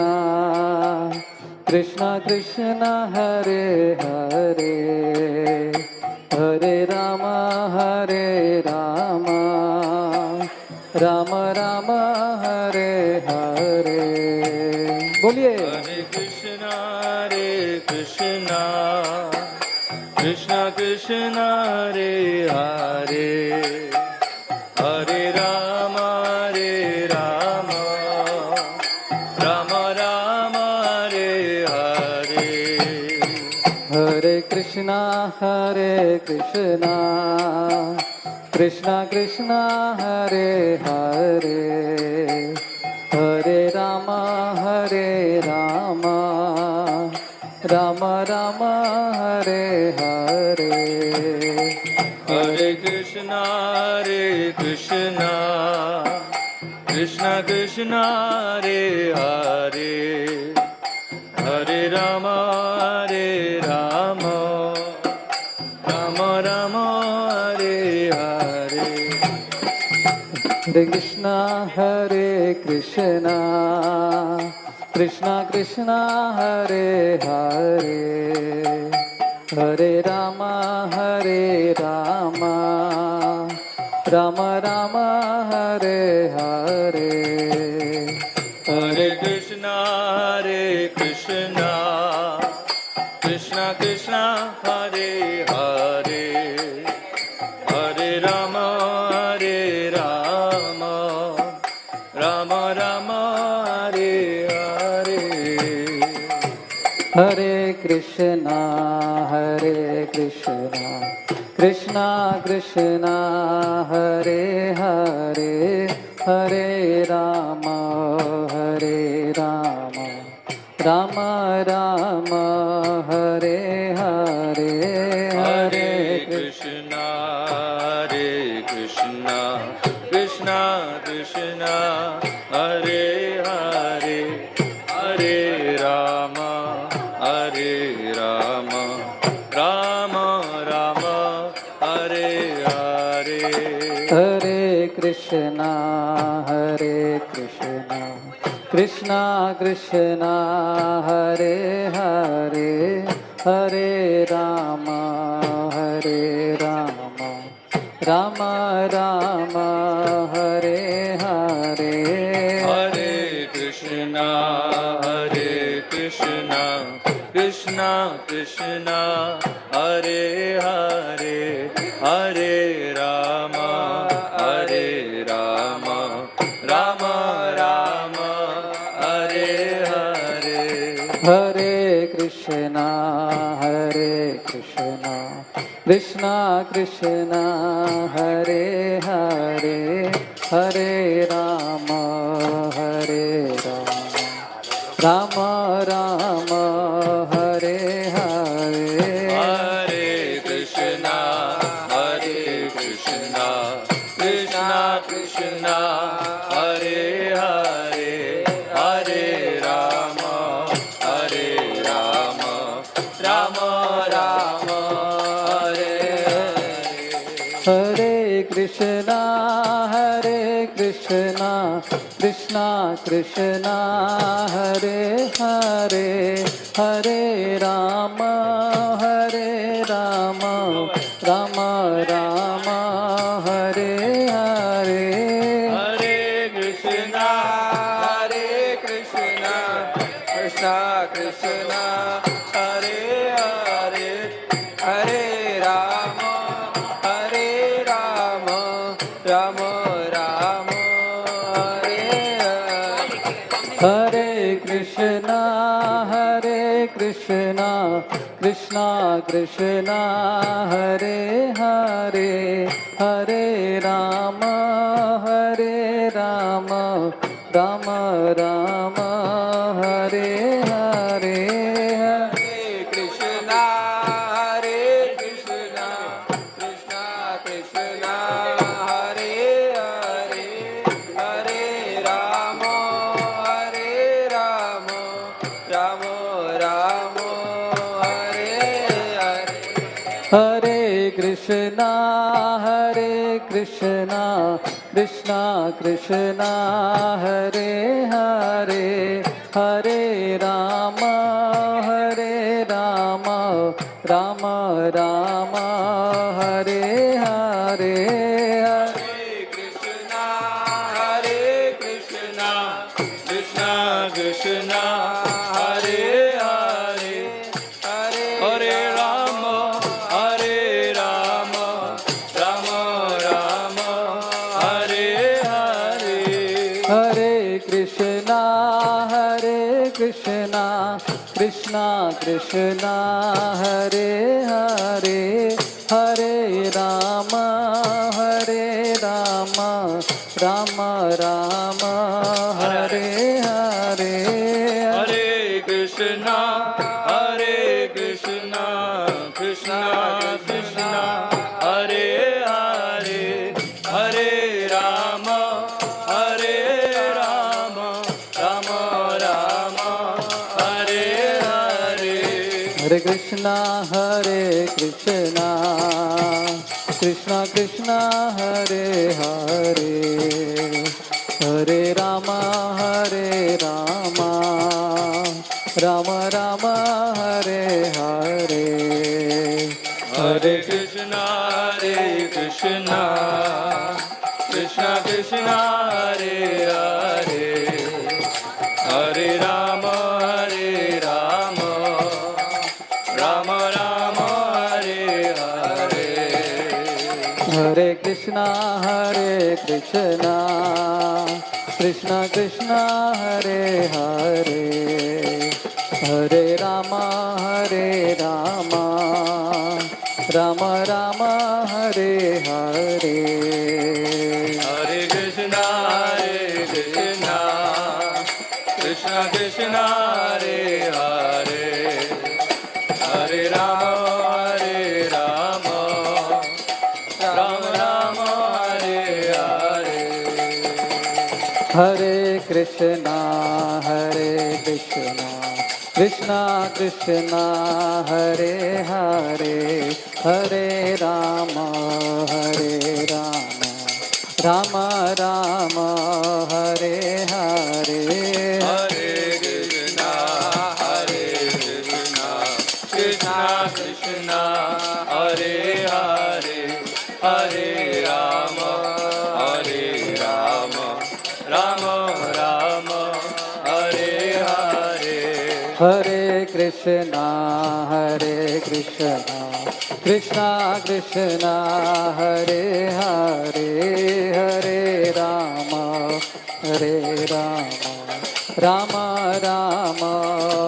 Speaker 3: कृष्ण कृष्ण हरे हरे हरे राम राम राम हरे हरे। बोलिए
Speaker 4: हरे कृष्ण कृष्ण कृष्ण हरे हरे हरे राम राम राम हरे हरे।
Speaker 3: हरे कृष्ण कृष्ण कृष्ण हरे हरे हरे राम राम राम हरे हरे।
Speaker 4: हरे कृष्ण कृष्ण कृष्ण हरे हरे हरे राम राम राम हरे हरे।
Speaker 3: हरे कृष्ण कृष्ण कृष्ण हरे हरे हरे राम राम राम हरे हरे।
Speaker 4: हरे कृष्ण कृष्ण कृष्ण हरे हरे हरे राम राम राम हरे हरे।
Speaker 3: हरे कृष्ण कृष्ण कृष्ण हरे हरे हरे राम राम राम हरे हरे।
Speaker 4: हरे Krishna Krishna Krishna Hare Hare
Speaker 3: Hare Krishna, Krishna Krishna, Hare Hare, Hare Rama, Rama Rama, Hare Hare.
Speaker 4: Hare Krishna, Krishna Krishna, Hare Hare, Hare Rama, Rama Rama, Hare Hare.
Speaker 3: Hare Krishna, Krishna Krishna, Hare Hare, Hare Rama, Rama Rama, Hare Hare.
Speaker 4: Hare Krishna, Krishna Krishna, Hare Hare, Hare Rama, Rama Rama, Hare Hare.
Speaker 3: Hare Krishna, Krishna Krishna, Hare Hare, Hare Rama, Rama Rama, Hare Hare.
Speaker 4: Hare Krishna, Krishna Krishna, Hare Hare, Hare Rama, Rama Rama, Hare Hare.
Speaker 3: Hare Krishna, Krishna Krishna, Hare Hare, Hare Rama, Rama Rama, Hare Hare.
Speaker 4: Hare Krishna, Krishna Krishna, Hare Hare, Hare Rama, Rama Rama, Hare Hare.
Speaker 3: Hare Krishna, Krishna Krishna, Hare Hare, Hare Rama, Rama Rama, Hare Hare.
Speaker 4: Hare Krishna, Krishna Krishna, Hare Hare, Hare Rama, Rama Rama, Hare Hare.
Speaker 3: Hare Krishna, Krishna Krishna, Hare Hare, Hare Rama, Rama Rama, Hare Hare.
Speaker 4: Hare Krishna, Krishna Krishna, Hare Hare, Hare Rama, Rama Rama, Hare Hare.
Speaker 3: Hare Krishna, Krishna Krishna, Hare Hare, Hare Rama, Rama Rama, Hare Hare.
Speaker 4: Hare Krishna, Krishna Krishna, Hare Hare, Hare Rama, Rama Rama, Hare Hare.
Speaker 3: Hare Krishna, Krishna Krishna, Hare Hare, Hare Rama, Rama Rama, Hare Hare.
Speaker 4: Hare Krishna, Krishna Krishna, Hare Hare, Hare Rama, Rama Rama, Hare Hare.
Speaker 3: Hare Krishna, Krishna Krishna, Hare Hare, Hare Rama, Rama Rama Hare Hare
Speaker 4: Hare Krishna Krishna Krishna Hare Hare Hare Rama Rama Rama Hare Hare
Speaker 3: Hare Krishna Krishna Krishna Hare Hare Hare Rama Rama Rama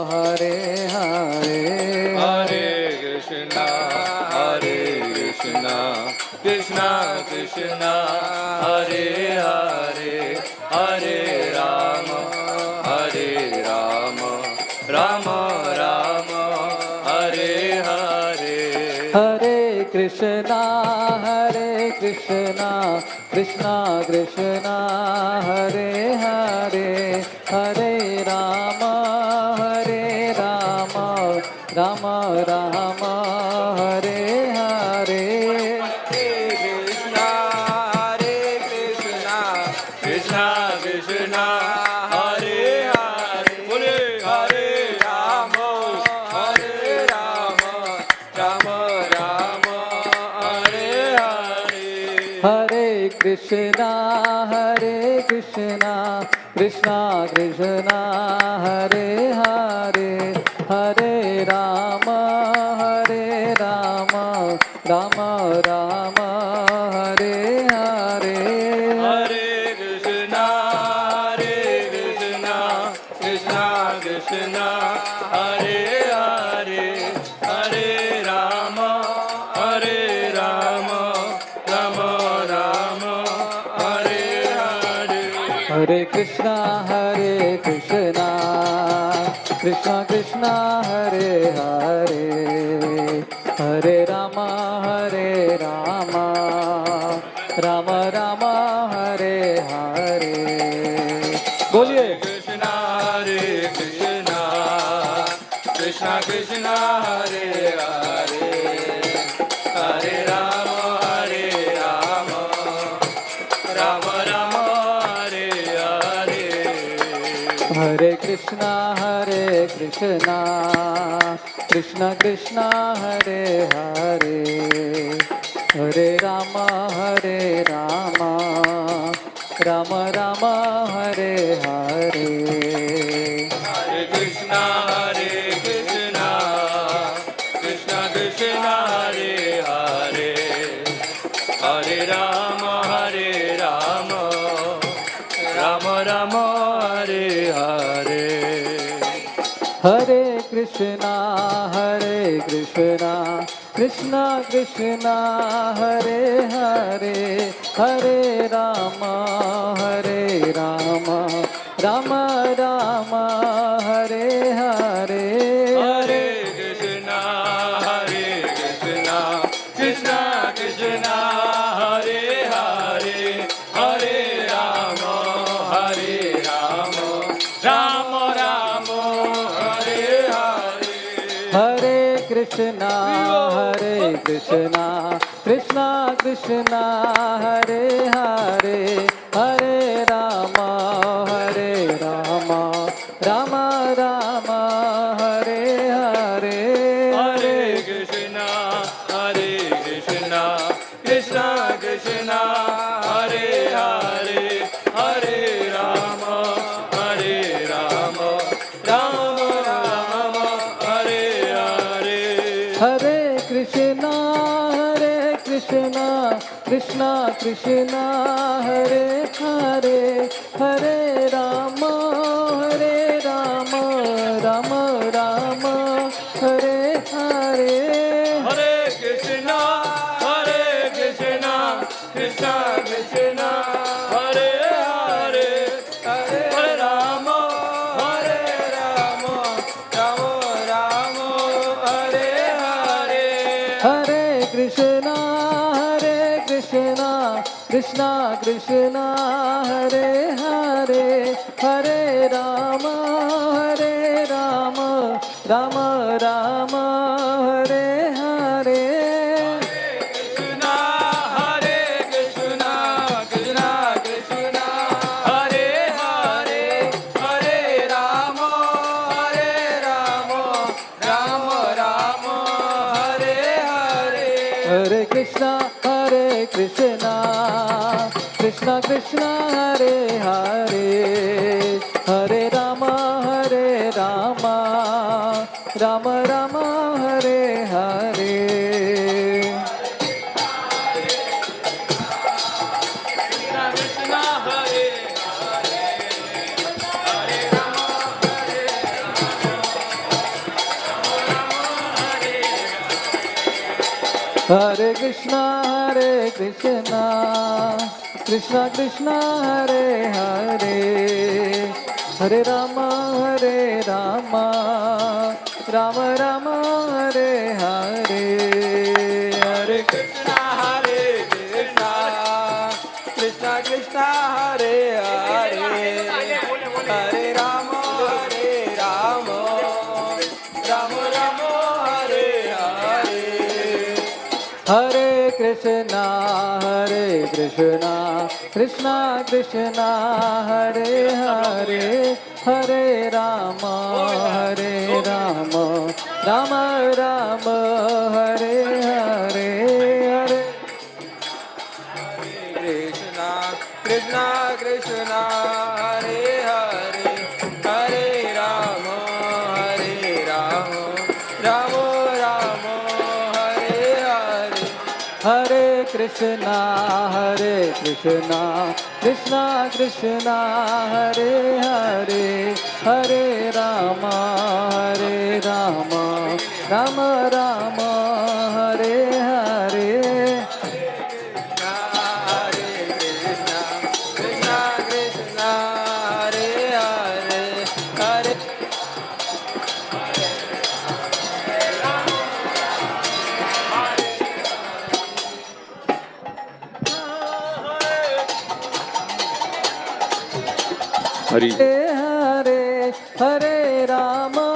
Speaker 3: Hare Hare
Speaker 4: Hare Krishna Krishna Krishna Hare Hare Hare Rama Rama Rama Hare Hare
Speaker 3: Hare Krishna Krishna Krishna Hare Hare Hare Rama Rama Rama Hare Hare
Speaker 4: Krishna Krishna Krishna Hare Hare Hare Rama Rama Rama Hare Hare
Speaker 3: Hare Krishna Krishna Krishna Hare Hare Hare Rama Rama Rama Hare Hare
Speaker 4: Hare Krishna Krishna Krishna Hare Hare Hare Rama Rama Rama Hare Hare
Speaker 3: Hare Krishna Krishna Krishna Hare Hare Hare Rama Rama Rama Hare Hare बोलिए
Speaker 4: Krishna Krishna Krishna Hare Hare Hare Rama Rama Rama Hare Hare
Speaker 3: Hare Krishna Krishna Krishna Hare Hare Hare Rama Rama Rama Hare Hare
Speaker 4: Hare Krishna Krishna Krishna Hare Hare Hare Rama Rama Rama Hare Hare
Speaker 3: Hare Krishna Krishna Krishna Hare Hare Hare Rama Rama Rama Hare Hare
Speaker 4: Hare Krishna Krishna Krishna Hare Hare Hare Rama Rama Rama Hare Hare
Speaker 3: Hare Krishna Krishna Krishna Hare Hare Hare Rama Rama Rama Hare Hare
Speaker 4: Hare Krishna Krishna Krishna Hare Hare Hare Rama Rama Rama Hare Hare
Speaker 3: Hare Krishna Krishna Krishna Hare Hare Hare Rama Rama Rama Hare Hare
Speaker 4: Hare Krishna Krishna Krishna Hare Hare Hare Rama Rama Rama Hare Hare
Speaker 3: Hare Krishna Krishna Krishna Hare Hare Hare Rama Rama Rama Hare Hare
Speaker 4: Krishna Krishna
Speaker 3: Krishna Krishna Hare Hare, Hare Rama Rama Rama Hare Hare. Hare Krishna Krishna Krishna Hare Hare, Hare Rama Rama Rama Hare Hare. Hare Krishna Krishna Krishna Hare Hare, Hare Rama Rama Rama Hare Hare. Hare Krishna Krishna Krishna Hare Hare, Hare Rama Rama Rama Hare Hare. Hare Krishna Krishna Hare Hare, Hare Rama Rama Rama Hare Hare. Hare Krishna Krishna Krishna Hare Hare, Hare Rama Rama Rama Hare Hare. Hare Krishna Krishna Krishna Hare Hare, Hare
Speaker 4: Hari.
Speaker 3: Hare Hare Rama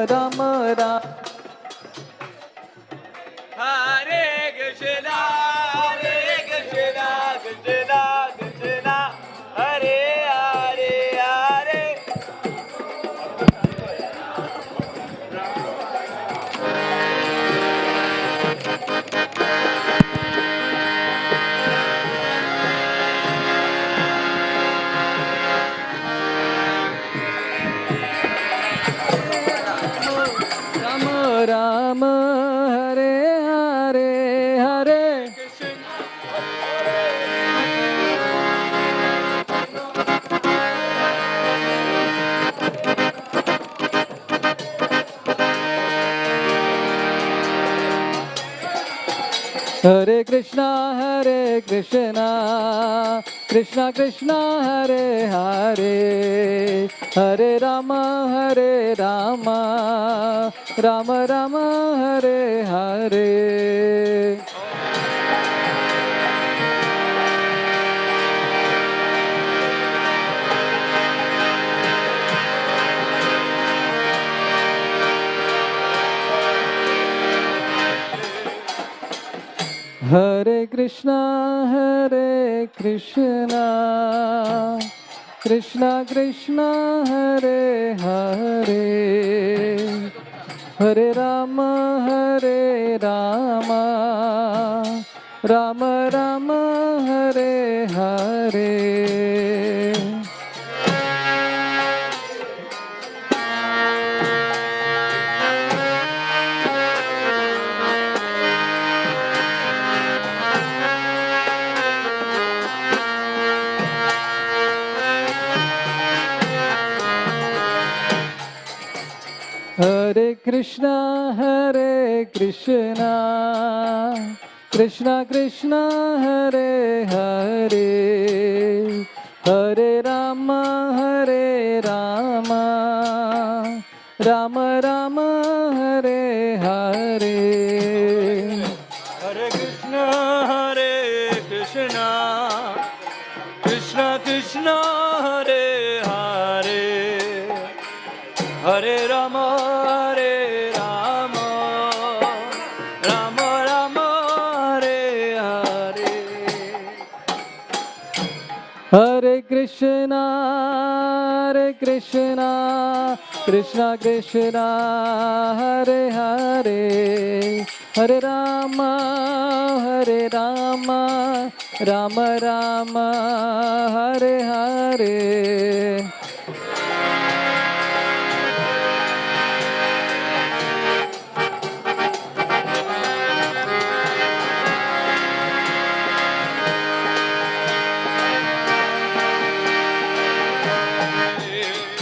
Speaker 3: Rama Rama.
Speaker 4: Hare Krishna Krishna Krishna Hare Hare Hare.
Speaker 3: Rama Hare Hare Hare Hare Krishna Krishna Krishna Hare Hare, Hare Rama Rama Rama Hare Hare. Hare Krishna Krishna Krishna Hare Hare, Hare Rama Rama Rama Hare Hare. Hare Krishna Krishna Krishna Hare Hare, Hare Rama Rama Rama Hare Hare.
Speaker 4: Hare Krishna Krishna Krishna Hare Hare, Hare Rama Rama Rama Hare Hare.
Speaker 3: Hare Krishna Krishna Krishna Hare Hare, Hare Rama, Hare Rama, Rama Rama, Hare Hare.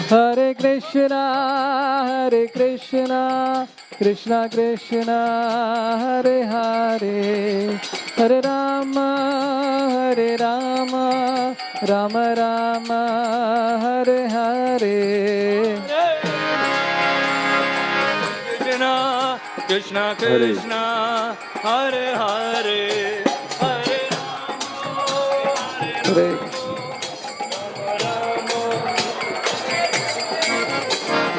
Speaker 3: Hare Krishna, Krishna Krishna, Hare Hare, Hare Rama, Rama Rama, Hare Hare.
Speaker 4: Krishna Krishna, Hare Hare, Hare Rama,
Speaker 3: Hare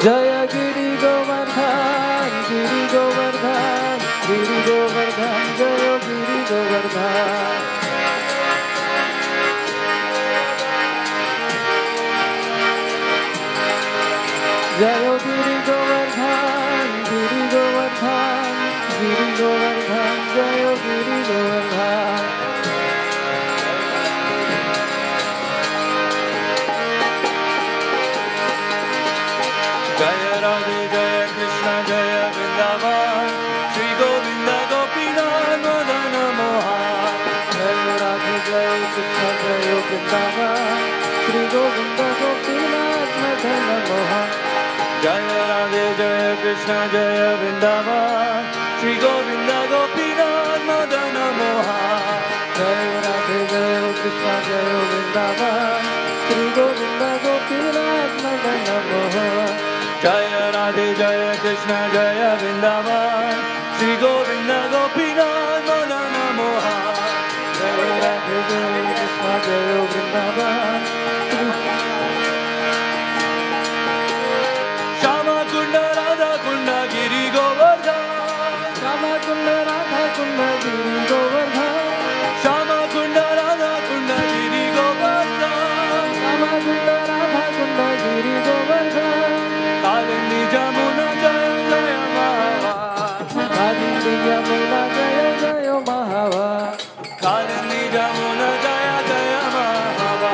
Speaker 3: Jaya Giri Govardhan, Giri Govardhan, Giri Govardhan, Jaya Giri Govardhan. Jaya Giri Govardhan, Giri Govardhan, Giri Govardhan, Jaya Giri Govardhan.
Speaker 4: Jaya Radha Jaya Krishna Jaya Vrindavan Shri Govinda Gopinath Madana Mohan.
Speaker 3: Jaya Radha Jaya Krishna Jaya Vrindavan Shri Govinda Gopinath Madana Mohan.
Speaker 4: Jaya Radha Jaya Krishna Jaya Vrindavan Shri Govinda Gopinath Madana Mohan.
Speaker 3: Jaya Radha Jaya Krishna Jaya Vrindavan Shri Govinda Gopinath Madana Mohan.
Speaker 4: Jaya Radha Jaya Krishna Jaya Vrindavan Shri Govinda Gopinath Madana Mohan.
Speaker 3: Jaya Radha Jaya Krishna Jaya Vrindavan.
Speaker 4: Shama Kunda Radha Kunda Giri Govardhan.
Speaker 3: Shama Kunda Radha Kunda Giri Govardhan.
Speaker 4: Shama Kunda Radha Kunda Giri Govardhan.
Speaker 3: Shama Kunda Radha Kunda Giri Govardhan.
Speaker 4: Kalindi Jamuna Jaya Jaya Mahava.
Speaker 3: Kalindi Jamuna Jaya Jaya Mahava.
Speaker 4: Kalindi Jamuna Jaya Jaya Mahava.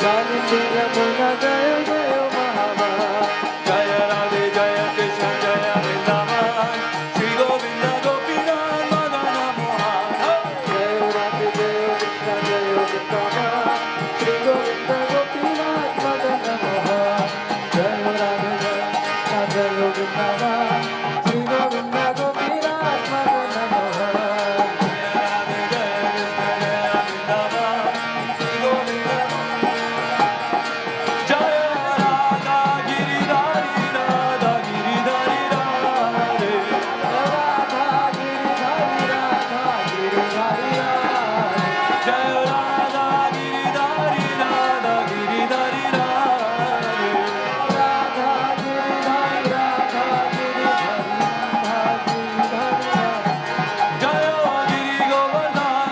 Speaker 3: Kalindi Jamuna Jaya Jaya Mahava.
Speaker 4: Jaya Radhe Jaya Krishna Jaya Vrindavan Shri Govinda Gopinath Madana Mohan.
Speaker 3: Jaya Radha Jaya Krishna Jaya Vrindavan Shri Govinda Gopinath Madana Mohan. Jaya Radha Jaya Krishna Jaya Vrindavan Shri Govinda Gopinath Madana Mohan.
Speaker 4: Jaya Radha Giridhari Radha Giridhari Radhe.
Speaker 3: Radha Giridhari Radha Giridhari Radhe.
Speaker 4: Jaya Radha Giridhari Radha Giridhari Radhe.
Speaker 3: Radha Giridhari Radha Giridhari Radha Giridhari Radhe.
Speaker 4: Jaya Giri Govardhan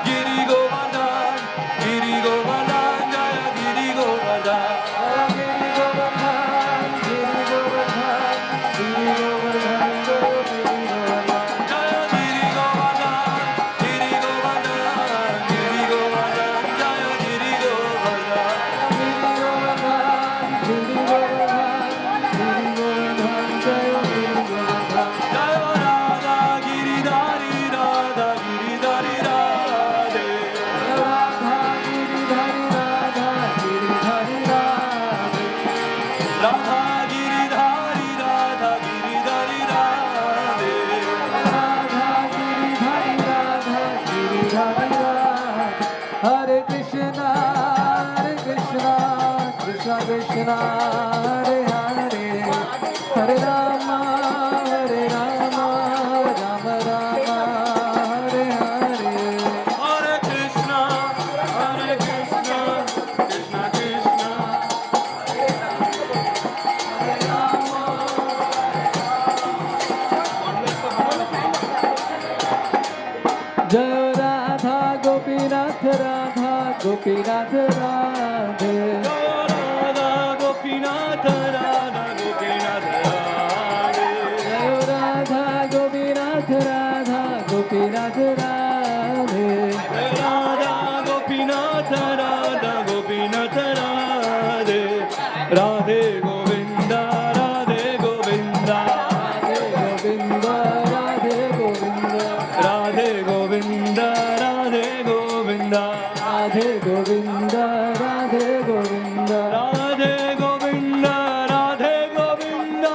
Speaker 4: Giri Govardhan Giri Govardhan Jaya Giri Govardhan.
Speaker 3: Giri Govardhan, Giri Govardhan, Giri Govardhan, Jaya Giri Govardhan.
Speaker 4: Jaya Giri Govardhan Giri Govardhan Giri Govardhan Jaya Giri Govardhan.
Speaker 3: Giri Govardhan, Giri Govardhan, Giri Govardhan, Jaya Giri Govardhan.
Speaker 4: Jaya Radha Giridhari Radha Giridhari Radhe.
Speaker 3: Radha Giridhari Radha Giridhari Radhe.
Speaker 4: Radha Giridhari Radha Giridhari Radhe.
Speaker 3: Radha Giridhari Radha Giridhari Radhe. Hare Krishna, Krishna Krishna, Hare Hare, Hare Rama, Rama Rama, Hare Hare.
Speaker 4: Hare Krishna, Krishna Krishna.
Speaker 3: Jaya Radha Gopinath Radha Gopinath Radhe.
Speaker 4: Radha Gopinath Radha Gopinath Radhe.
Speaker 3: Jaya Radha Gopinath Radha Radhe Govinda, Radhe Govinda,
Speaker 4: Radhe Govinda, Radhe Govinda,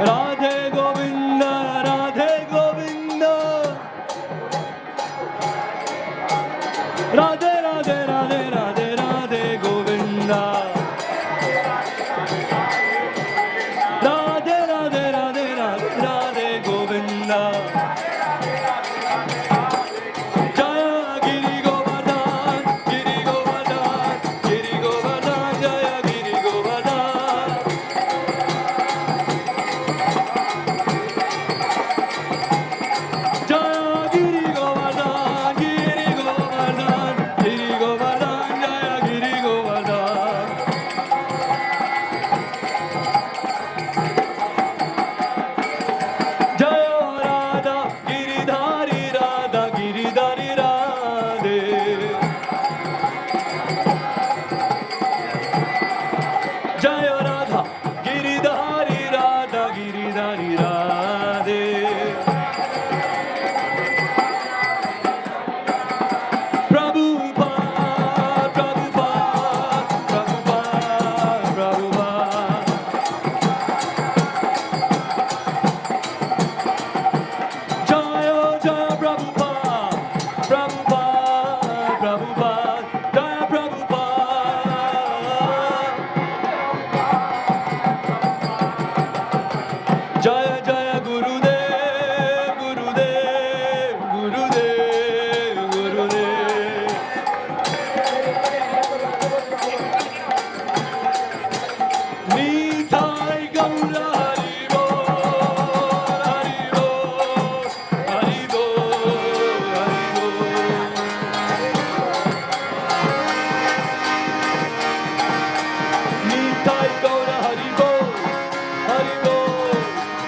Speaker 4: Radhe Govinda, Radhe Govinda, Radhe Radhe Radhe Radhe Radhe Govinda, Radhe Radhe Radhe Radhe Radhe Govinda. Jaya Giri Govardhan, Giri Govardhan, Giri Govardhan, Jaya Giri Govardhan. Jaya Giri Govardhan, Giri Govardhan, Giri Govardhan, Jaya Giri Govardhan. Jaya Radha, Giridhari Radha, Giridhari Radhe. Jaya Radha, Giridhari Radha, Giridhari Radhe. Prabhupada, Prabhupada, Prabhupada, Prabhupada. Jaya Jaya Prabhupada, Prabhupada, Prabhupada, Jaya Prabhupada. Jaya Jaya Gurudev, Gurudev, Gurudev, Gurudev. Nitai Gaura Hari Bol, Hari Bol, Hari Bol, Hari Bol. Nitai Gaura Hari Bol, Hari Bol,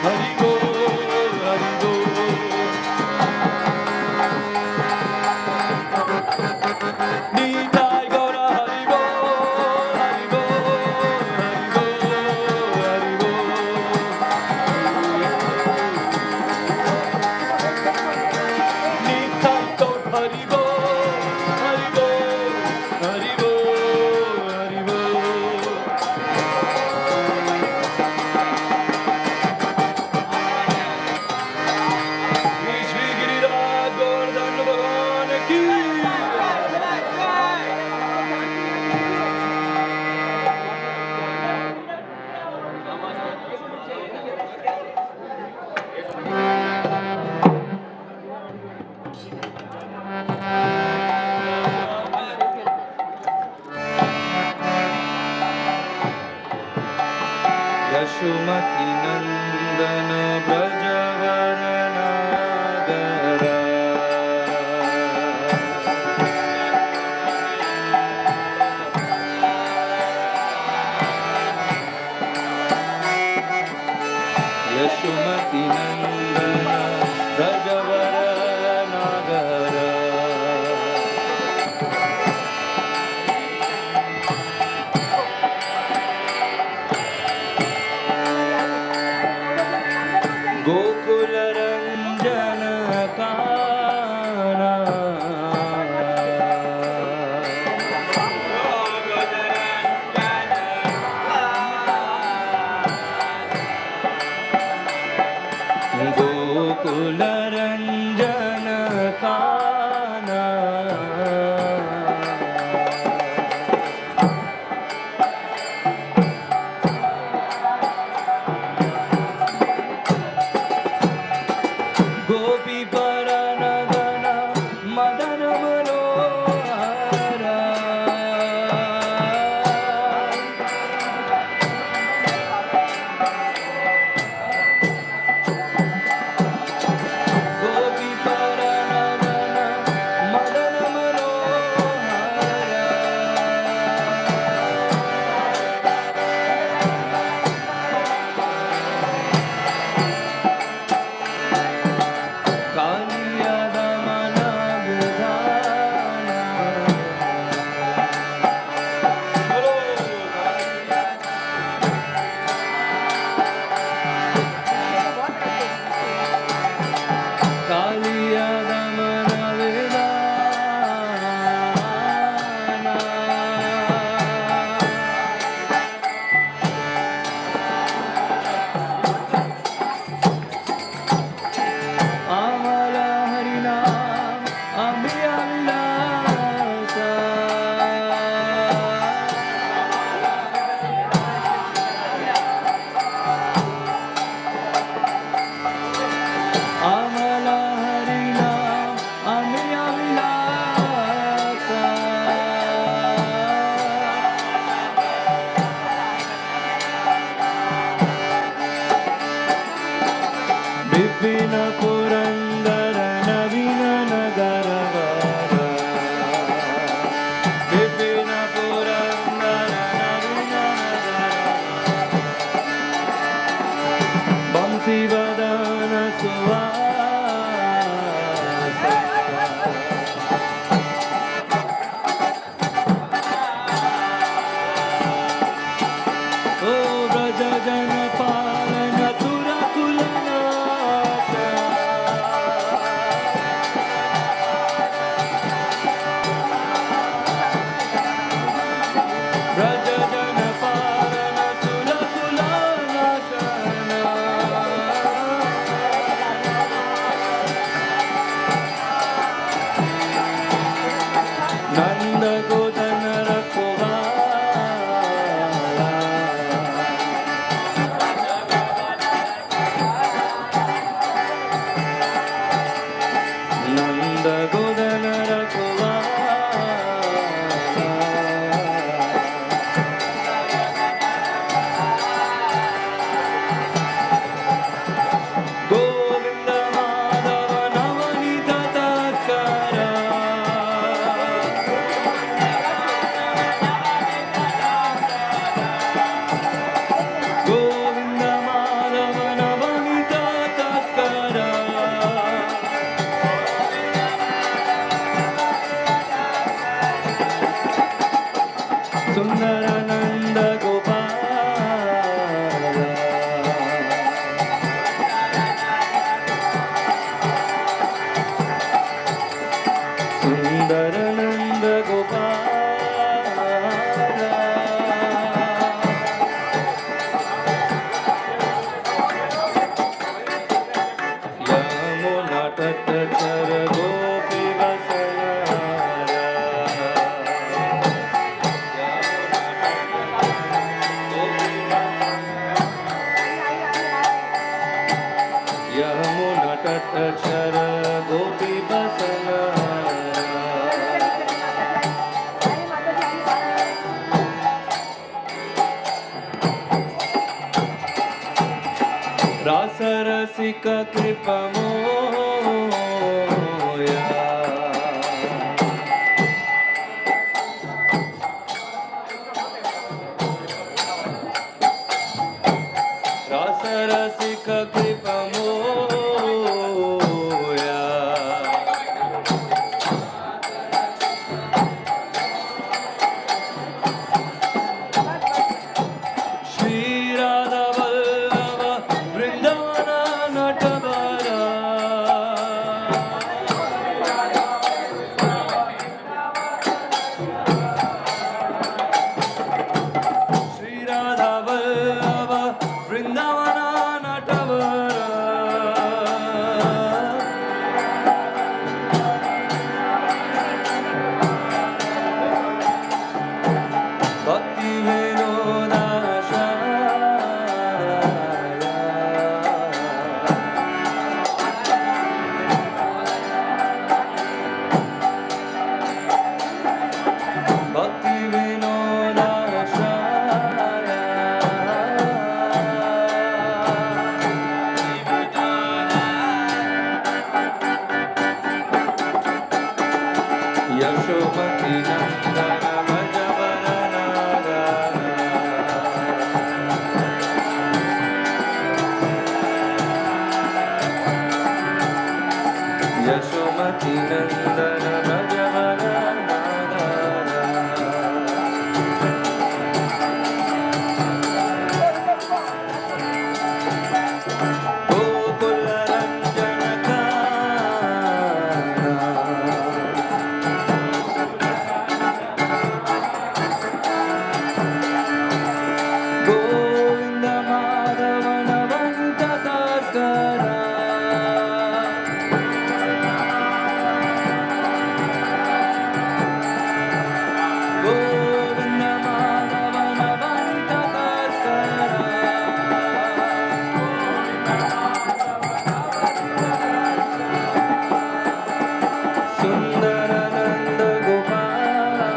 Speaker 4: Hari Bol, Hari Bol. Nitai Gaura Hari Bol, Hari Bol, Hari Bol, Hari Bol. Nitai Gaur Hari Bol, Hari Bol, Hari Bol, Hari Bol. Shri Giriraj Govardhan Bhagwan ki. Yashomati Nandana Brajavaranagara. Yashomati Nandana Brajavaranagara. Gokula Ranjana Kana. Gokula Ranjana Kana. Gopi Paranadana Madana Manohara. Gopi Paranadana Madana Manohara. गोधन रखवाला नंद गोधन रखवाला गोविंद माधव नवनीत तस्करा गोविंद माधव नवनीत तस्करा सुंदर नंद गोपाला सुंदर नंद गोपाला यमुना तट चर गोपी वसनारा यमुना तट चर गोपी वसनारा रास रसिक कृपा मोया रास रसिक कृपा मोया श्री राधा वल्लभ वृंदावन नटवरा श्री राधा वल्लभ वृंदावन नटवरा भक्ति भक्ति यशोमती नंदन यशोमती नंदन गोकुल रंजन गोविंद माधव नवनीत तस्करा गोविंद माधव नवनीत तस्करा सुंदर नंद गोपाला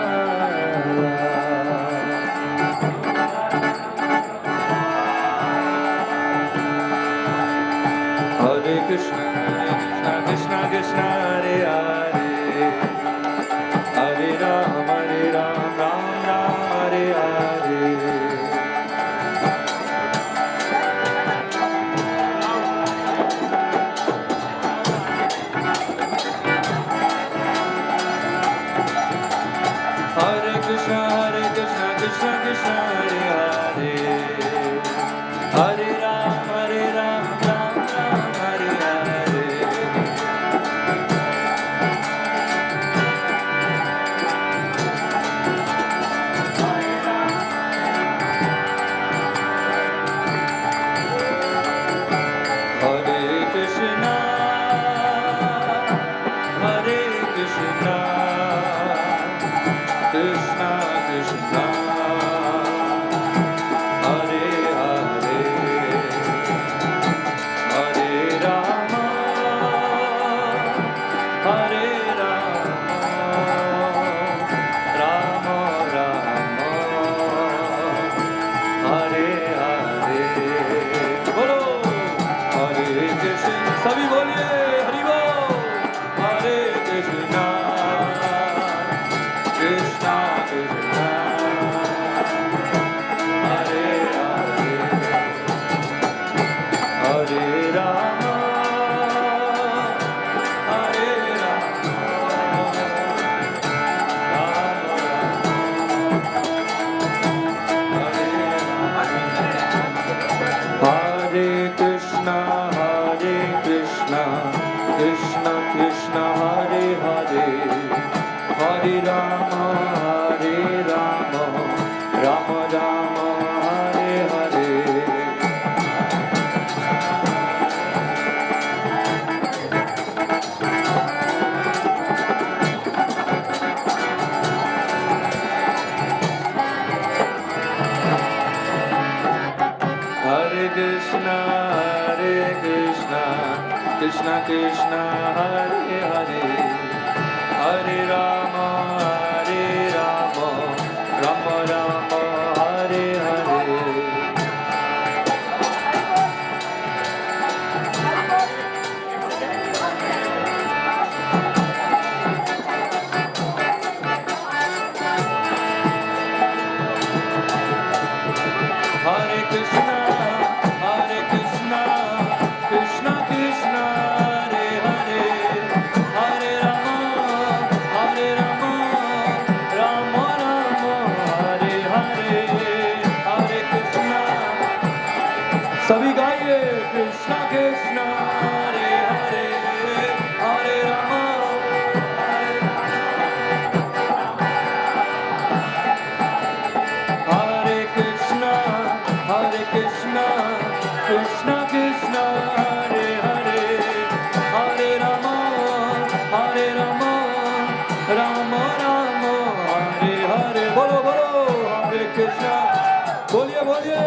Speaker 4: हरे Krishna Krishna Krishna Hare Hare Hare Ram Ram Ram Hare Hare Hare Krishna Krishna Krishna Hare Hare Hare Ram Ram Ram Hare Hare Krishna Krishna Hare Hare Hare Rama Rama Rama Hare Hare Hare Krishna Krishna Krishna Hare Hare Hare Rama Rama Rama Hare Hare Hare Krishna Krishna Krishna Hare Hare Hare Rama Rama Rama Hare Hare Hare Krishna सभी गाइए कृष्णा कृष्णा हरे हरे हरे राम हरे कृष्णा कृष्णा कृष्णा हरे हरे हरे राम राम राम हरे हरे बोलो बोलो हरे कृष्णा बोलिए बोलिए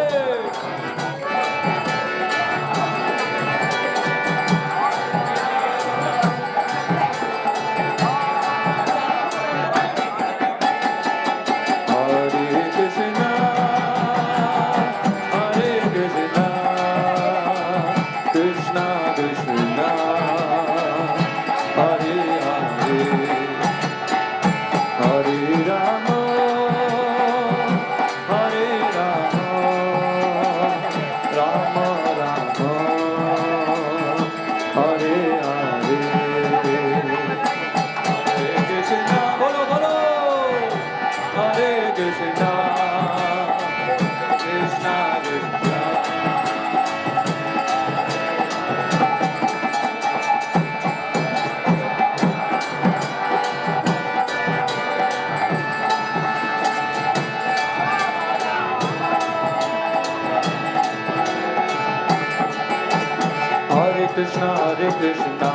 Speaker 4: Krishna Hare Krishna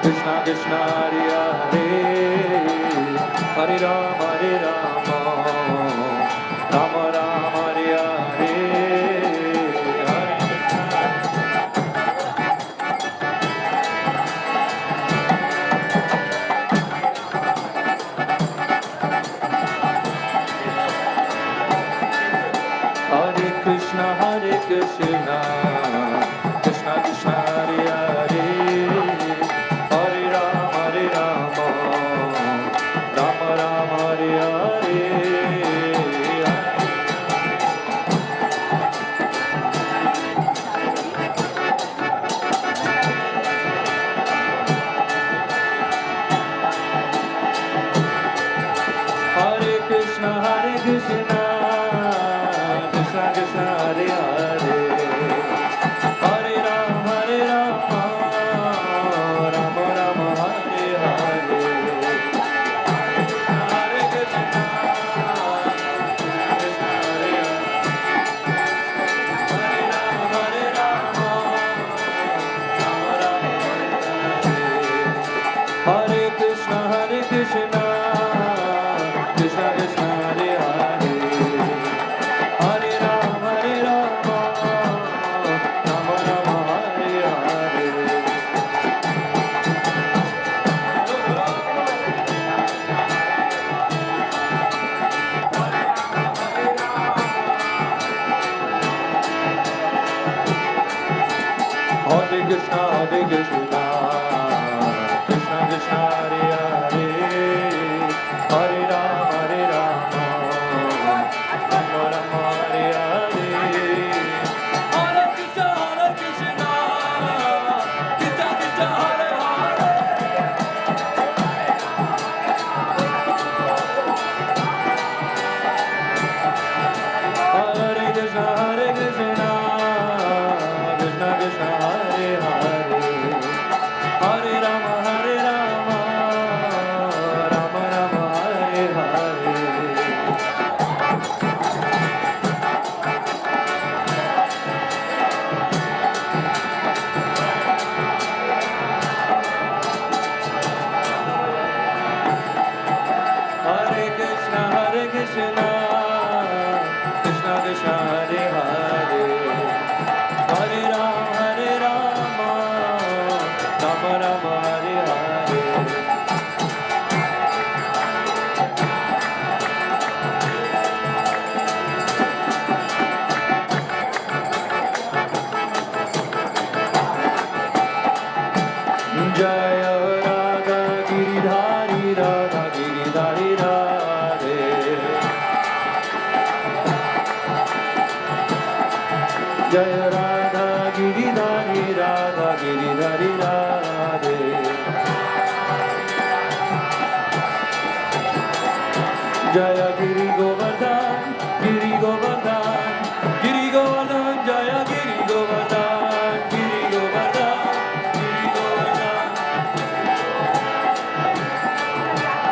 Speaker 4: Krishna Krishna Hare Hare Hare Rama Rama Rama Hare Hare Hare Krishna Hare Krishna Krishna Krishna Hare Hare Hare Rama Rama Rama Hare Hare Hare Krishna Krishna Krishna Hare Hare Hare Rama Rama Rama Hare Hare Hare Krishna Krishna Hare Hare Rama Rama Rama Hare Krishna Krishna Krishna Hare Hare Hare Rama Rama Rama Hare Hare Hare Krishna Krishna Krishna Hare Hare Hare Rama, Rama Rama, Hare Hare. Hare Krishna, Krishna Krishna, Hare Hare. Hare Rama, Rama Rama, Hare Hare. Jaya Radha Giridhari, Radha Giridhari Radhe. Jaya Radha Giridhari, Radha Giridhari Radhe. Jaya Giri Govardhan, Giri Govardhan, Giri Govardhan, Jaya Giri Govardhan, Giri Govardhan, Giri Govardhan.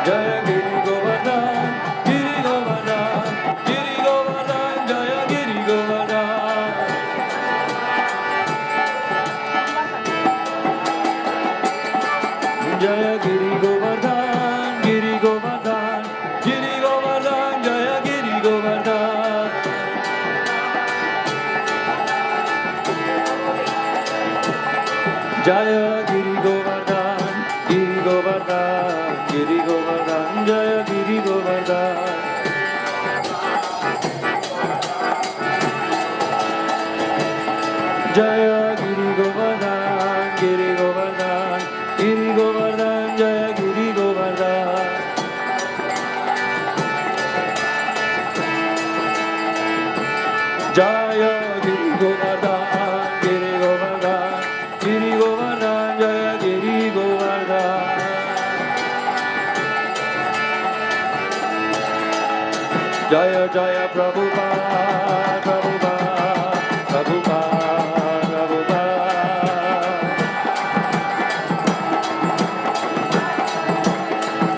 Speaker 4: Jaya Giri Govardhan, Giri Govardhan, Giri Govardhan, Jaya Giri Govardhan. Jaya Giri Govardhan, Giri Govardhan, Giri Govardhan, Jaya Giri Govardhan. Jaya Giri Govardhan, Giri Govardhan, Giri Govardhan, Jaya Giri Govardhan. Jaya Giri Govardhan, Giri Govardhan, Giri Govardhan, Jaya Giri Govardhan. Jaya Giri Govardhan, Giri Govardhan, Giri Govardhan, Jaya Giri Govardhan. Jaya Jaya Prabhupada, Prabhupada, Prabhupada, Prabhupada.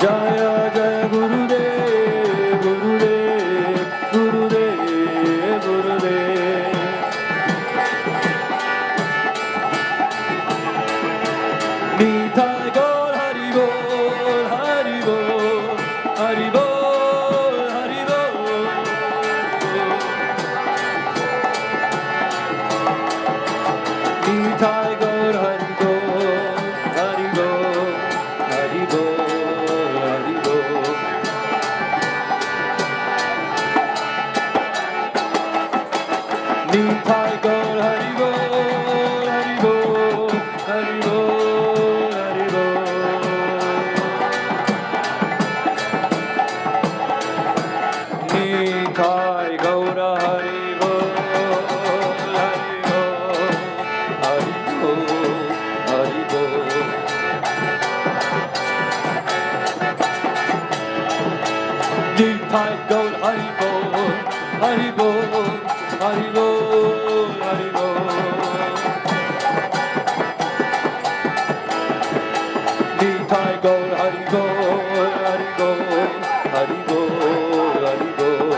Speaker 4: Jaya Jaya Gurudev, Gurudev, Gurudev, Gurudev. Nitai Gaur Hari Bol, Hari Bol, Hari Bol, Hari Bol. Nitai Gaur Hari Bol, Hari Bol, Hari Bol, Hari Bol. Nitai Gaur Hari Bol, Hari Bol, Hari Bol, Hari Bol. Nitai Gaur Hari Bol, Hari Bol, Hari Bol, Hari Bol. Nitai Gaur Hari Bol, Hari Bol, Hari Bol, Hari Bol. Nitai Gaur Hari Bol, Hari Bol, Hari Bol, Hari Bol.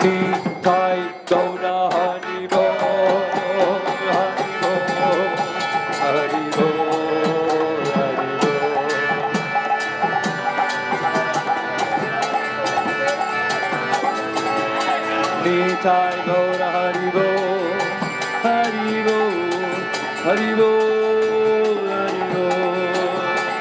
Speaker 4: Nitai Gaur Hari Bol, Hari Bol, Hari Bol, Hari Bol. Nitai Gaur Hari Bol, Hari Bol, Hari Bol, Hari Bol.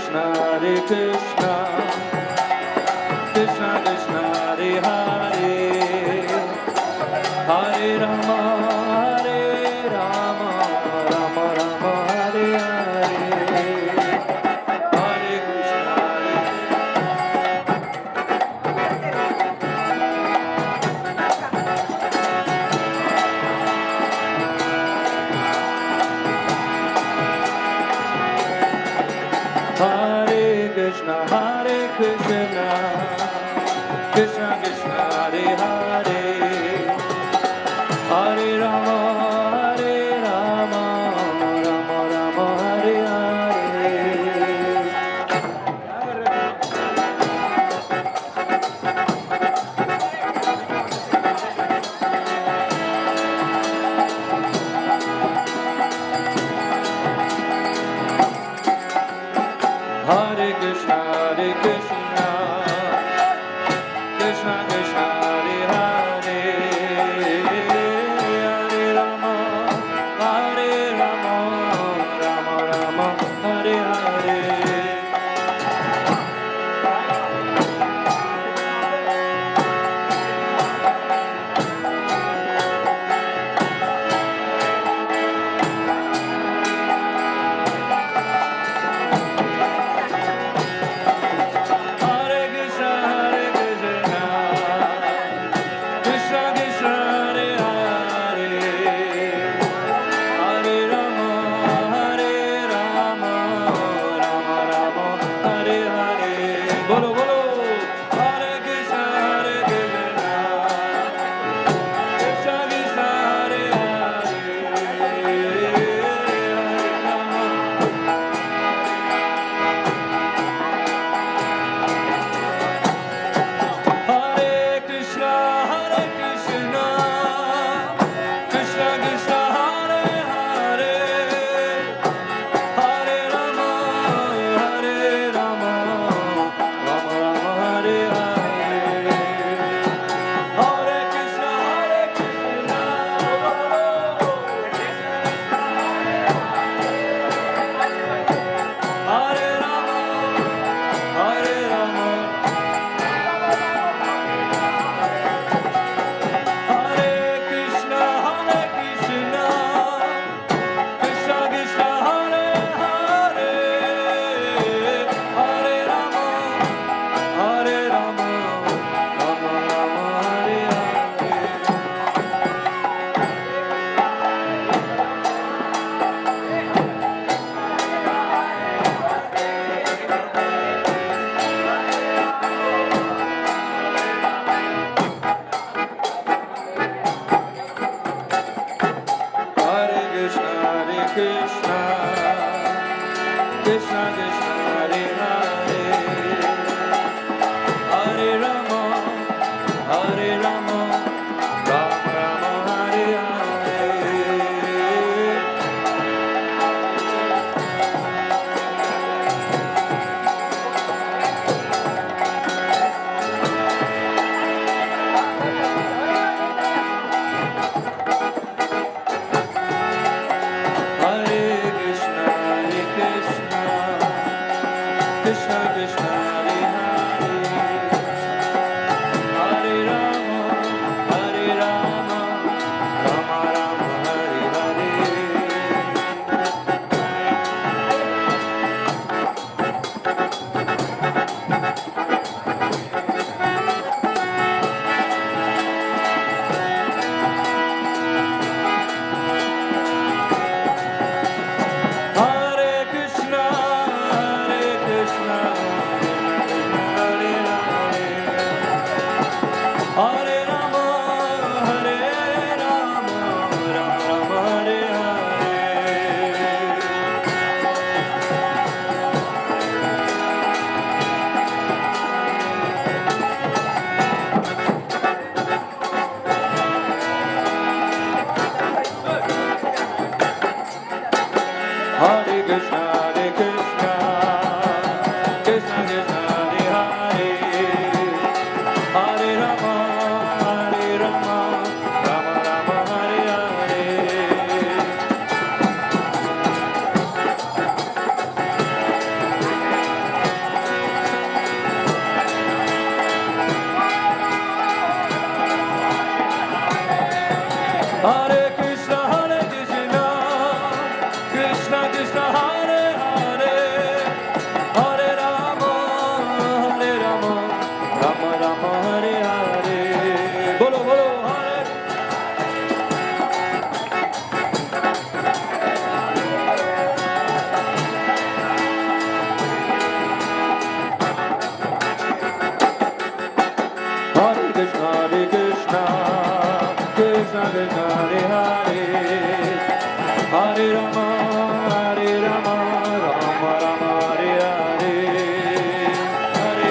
Speaker 4: Krishna, Hare Krishna, Krishna Krishna, Hare Hare, Hare Rama, Hare Rama, Rama Rama, Hare Hare, Hare Krishna, Hare Krishna, Hare Krishna, Krishna Krishna, Hare Hare, Hare Rama, Hare Rama, Rama Rama, Hare Hare. Hare Krishna, Hare Krishna, Krishna Krishna, Hare Hare, Hare Rama, Hare Rama, Rama Rama, Hare Hare. Hare Krishna, Hare Krishna, Krishna Krishna, Hare Hare, Hare Rama, Hare Rama, Rama Rama, Hare Hare. Bolo bolo. Hare Krishna, Hare Krishna, Krishna Krishna, Hare Hare, Hare Rama. Hare Krishna, Hare Krishna, Krishna Krishna, Hare Hare, Hare Rama, Hare Rama, Rama Rama, Hare Hare, Hare Krishna, Hare Krishna, Hare Rama, Hare Rama. Hare Krishna, Hare Krishna, Krishna Krishna, Hare Hare, Hare Rama, Hare Rama, Rama Rama, Hare Hare. Hare Krishna, Hare Krishna, Krishna Krishna, Hare Hare, Hare Rama, Hare Rama, Rama Rama, Hare Hare. Hare Krishna, Hare Krishna, Krishna Krishna, Hare Hare, Hare Rama,
Speaker 3: Krishna Hare Krishna Krishna Krishna Hare Hare Hare Rama Rama Rama Hare Hare Hare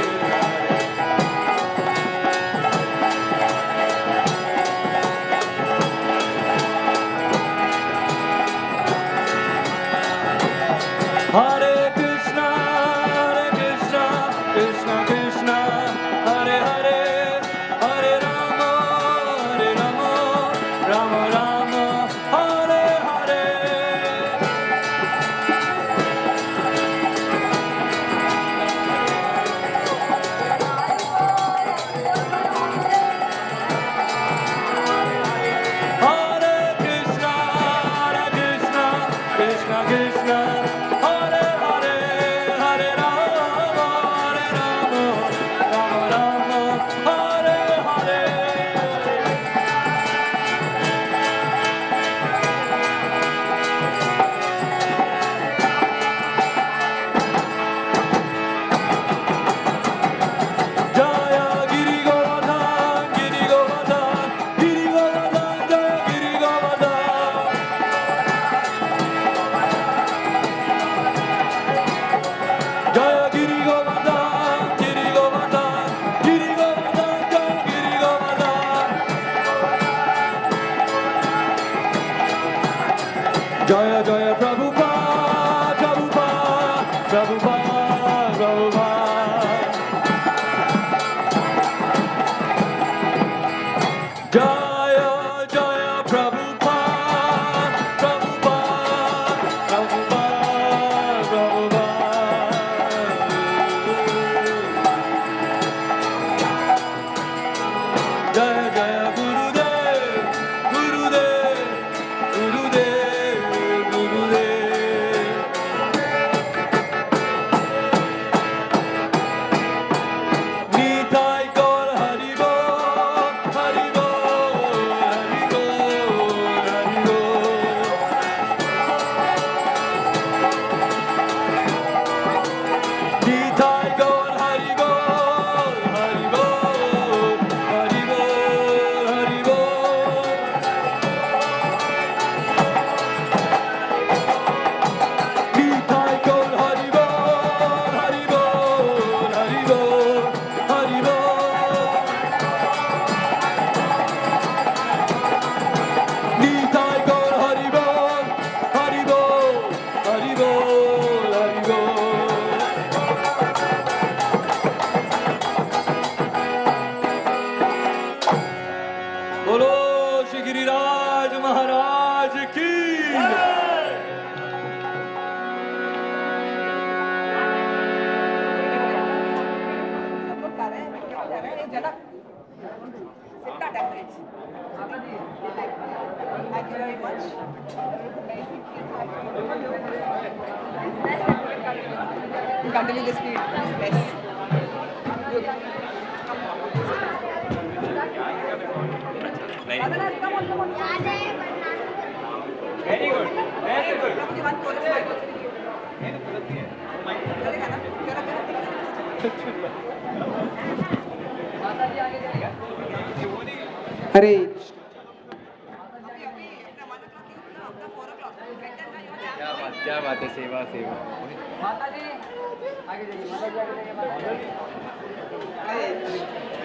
Speaker 3: Hare Krishna Krishna Krishna Hare Hare Hare Rama Rama Rama Hare Hare Hare Krishna Krishna Krishna Hare Hare Hare Rama Rama Rama Hare Hare Jaya Giri Govardhan Giri Govardhan Giri Govardhan Jaya Giri Govardhan Jaya Giri Govardhan Giri Govardhan Giri Govardhan Jaya Giri Govardhan Jaya Jaya Prabhupada Prabhupada Prabhupada Prabhupada Jaya Jaya Prabhupada Prabhupada Prabhupada Prabhupada Jaya Jaya Gurudev Gurudev Gurudev Gurudev Nitai Gaur Hari Bol Hari Bol Hari Bol Hari Bol Nitai Gaur Hari Bol Hari Bol Hari Bol Hari Bol Nitai Gaur Hari Bol Hari Bol Hari Bol Hari Bol Nitai Gaur Hari Bol Hari Bol Hari Bol Hari Bol बोलो श्री गिरिराज महाराज की
Speaker 5: Thank you very much. Continue the speed. Yes.
Speaker 3: Very good. Very good.
Speaker 6: हरे
Speaker 3: क्या बात है सेवा सेवा
Speaker 5: माता जी आगे जाइए माता जी आगे जाइए